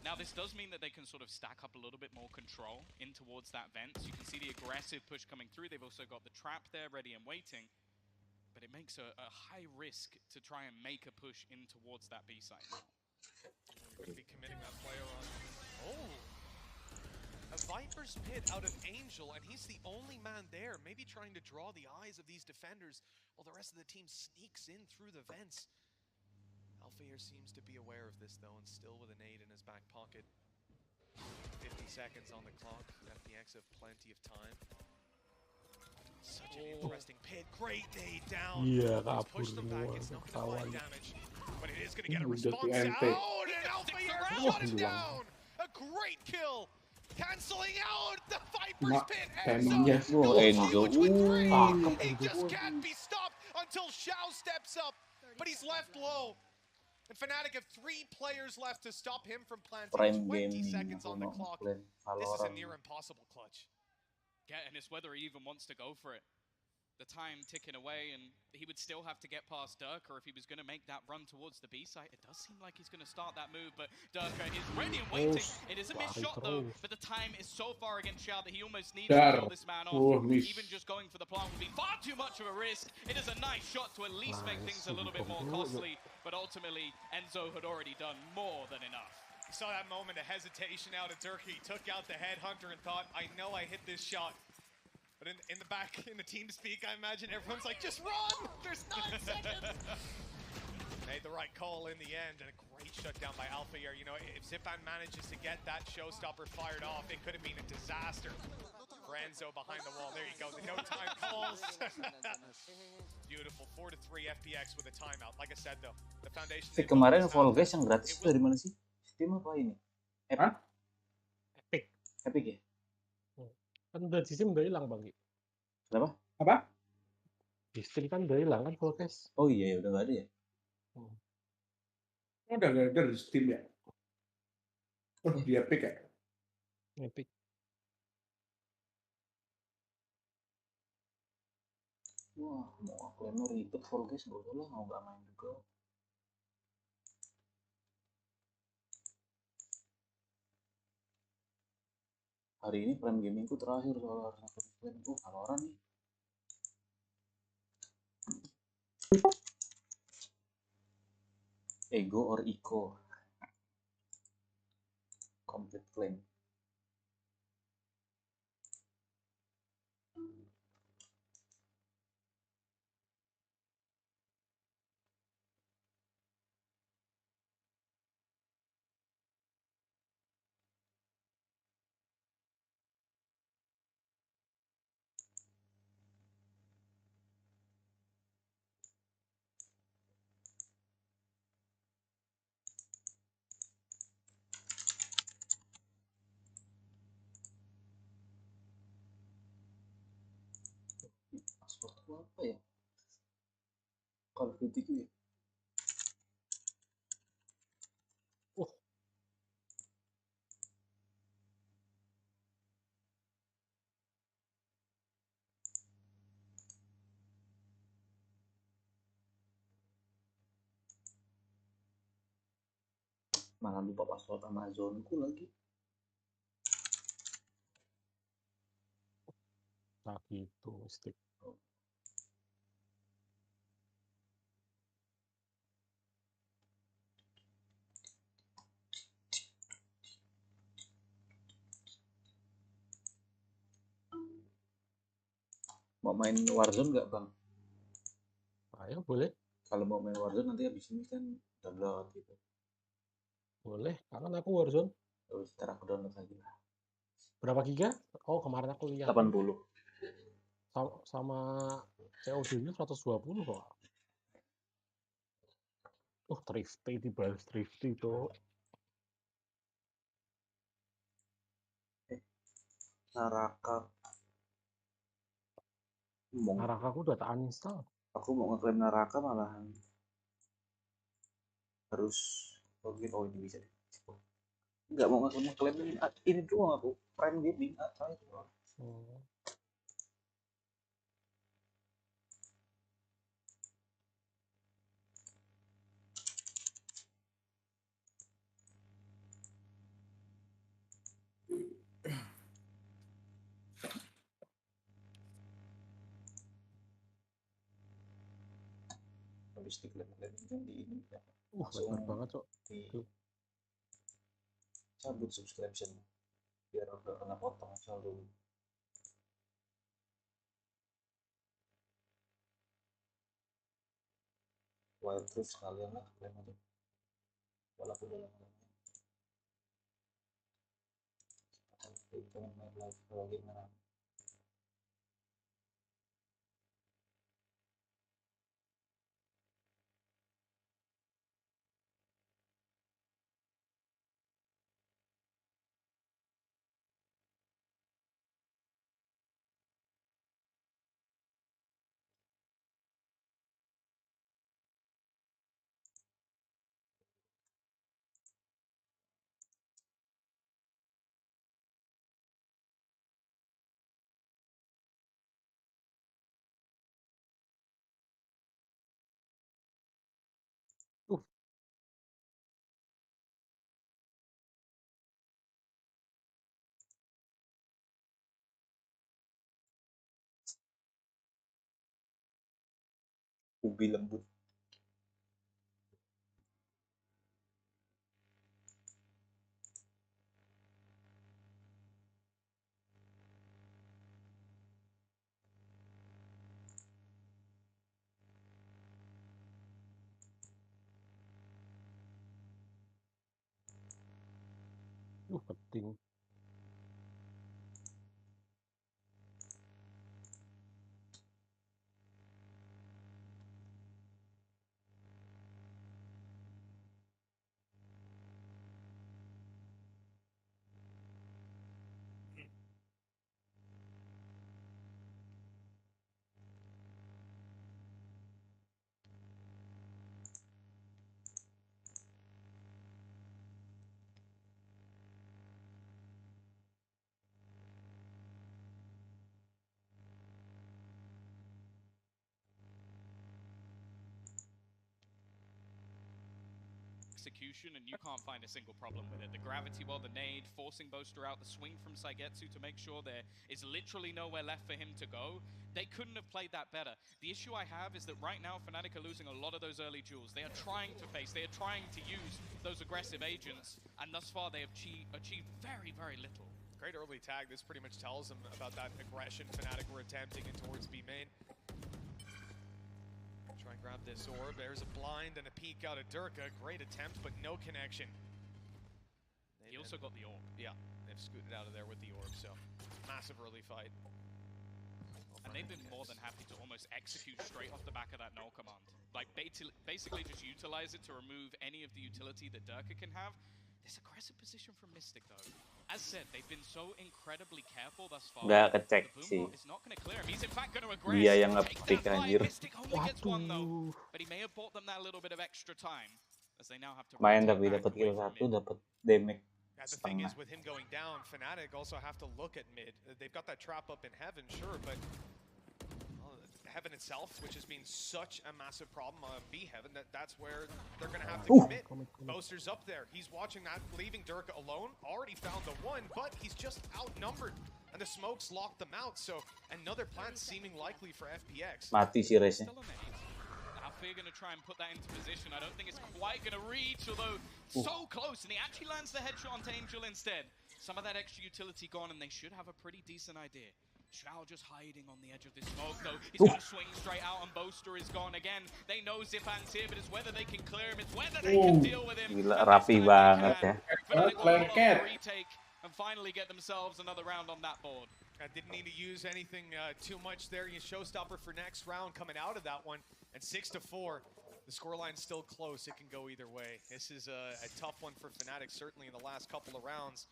Now, this does mean that they can sort of stack up a little bit more control in towards that vent. So you can see the aggressive push coming through. They've also got the trap there ready and waiting. But it makes a high risk to try and make a push in towards that B side. We're going to be committing that player on. Oh! A Viper's Pit out of Angel, and he's the only man there, maybe trying to draw the eyes of these defenders while the rest of the team sneaks in through the vents. Alphair seems to be aware of this, though, and still with a nade in his back pocket. 50 seconds on the clock. FPX have plenty of time. Such an interesting pit. Great nade down. Iya, Let's kabur push them back. semua It's not going to kawan. find damage, but it is going to get a Udah response tuh out. NT. And Alphair shut him down. A great kill. Canceling out the Viper's Mak, Pit. timingnya. Oh, Enzo. He just can't be stopped until Xiao steps up, but he's left low. And Fnatic have 3 players left to stop him from planting. Prime 20 game seconds on the clock. This is a near impossible clutch. Yeah, and it's whether he even wants to go for it. The time ticking away, and he would still have to get past Durka if he was going to make that run towards the B site. It does seem like he's going to start that move, but Durka is ready and waiting. It is a missed shot, though, but the time is so far against Xiao that he almost needs to kill this man off. Even just going for the plant would be far too much of a risk. It is a nice shot to at least make things a little bit more costly, but ultimately, Enzo had already done more than enough. You saw that moment of hesitation out of Durka. He took out the headhunter and thought, I know I hit this shot. But in the back, in the team speak, I imagine everyone's like, just run! There's 9 seconds! Made the right call in the end, and a great shutdown by Alphair. You know, if Zipan manages to get that showstopper fired off, it could have been a disaster for Enzo behind the wall. There you go, the no-time calls. Beautiful, 4-3 FPX with a timeout. Like I said, though, the foundation... Kemarin Fall Guys yang gratis itu dari mana sih? Steam apa ini? Epic. Epic ya? Kan udah di Steam udah hilang, Bang. Kenapa? Apa? Di Steam kan udah hilang kan Fall Guys. Oh iya, udah nggak ada ya? Udah gak ada di Steam ya? Oh, di Epic ya? Epic. Wah, mau aku ribet full guys, gak usah lah, mau gak main juga. Hari ini prime gamingku terakhir soal harus aku klaim. Valorant nih. Ego or Eco. Complete claim. Passwordku apa ya? Call of Duty ya? Malah lupa password Amazonku lagi. Nah gitu, stick. Mau main Warzone nggak bang? Ayo boleh. Kalau mau main Warzone nanti habis ini kan download gitu. Boleh, kangen aku Warzone. Terus ntar aku download lagi lah. Berapa giga? Oh kemarin aku lihat. 80. Sama COD-nya 120 kok. Thrifty, dibalas thrifty tuh. Naraka. Naraka aku udah tak uninstall. Aku mau ngeklaim Naraka malahan harus login. Oh ini bisa deh. Nggak mau ngeklaim ini doang aku. Prime Gaming apa itu? Habis diklaim-klaim di ini ya. Langsung banget cok. Cabut subscription biar nggak kena potong saldo. Wild terus sekalian lah klaim aja. Walaupun dalam itu main live kalau gimana. Ubi lembut. Penting. execution, and you can't find a single problem with it. The gravity while the nade, forcing Boaster out, the swing from Saigetsu to make sure there is literally nowhere left for him to go. They couldn't have played that better. The issue I have is that right now Fnatic are losing a lot of those early duels. They are trying to face, they are trying to use those aggressive agents, and thus far they have achieved very, very little. Great early tag. This pretty much tells them about that aggression Fnatic were attempting in towards B main. Try and grab this orb. There's a blind and a peek out of Durka. Great attempt, but no connection. He also got the orb. Yeah, they've scooted out of there with the orb, so massive early fight. And they've been more than happy to almost execute straight off the back of that null command. Like, basically just utilize it to remove any of the utility that Durka can have. This aggressive position from Mystic, though. As said, they've been so incredibly careful thus far. Nggak kecek sih. Is not going to clear him. He's in fact going to aggress. Dia yang nge-pick anjir. Mystic only gets one though, but he may have bought them that little bit of extra time as they now have to. Main tapi dapat kill 1, dapat damage Yeah, the thing setengah. is, with him going down, Fnatic also have to look at mid. They've got that trap up in Heaven, sure, but Heaven itself, which has been such a massive problem on B Heaven, that's where they're going to have to commit. Boaster's up there. He's watching that, leaving Durka alone. Already found the one, but he's just outnumbered. And the smokes locked them out, so another plant seeming likely for FPX. Mati si Reze. Alfia going to try and put that into position. I don't think it's quite going to reach, although so close. And he actually lands the headshot onto Angel instead. Some of that extra utility gone, and they should have a pretty decent idea. Shao just hiding on the edge of this smoke, though. He's going to swing straight out, and Boaster is gone again. They know Zipan's here, but it's whether they can clear him. It's whether they can deal with him. Gila, rapi banget ya. Retake and finally get themselves another round on that board. I didn't need to use anything too much there. You showstopper for next round coming out of that one. And 6-4, the scoreline's still close. It can go either way. This is a tough one for Fnatic, certainly in the last couple of rounds.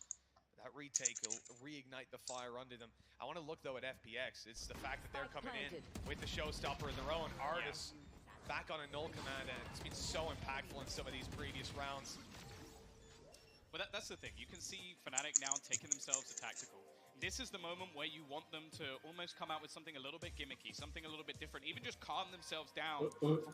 That retake will reignite the fire under them. I want to look, though, at FPX. It's the fact that they're coming in with the showstopper of their own. Artis back on a null command, and it's been so impactful in some of these previous rounds. But that's the thing. You can see Fnatic now taking themselves to tactical. This is the moment where you want them to almost come out with something a little bit gimmicky, something a little bit different, even just calm themselves down from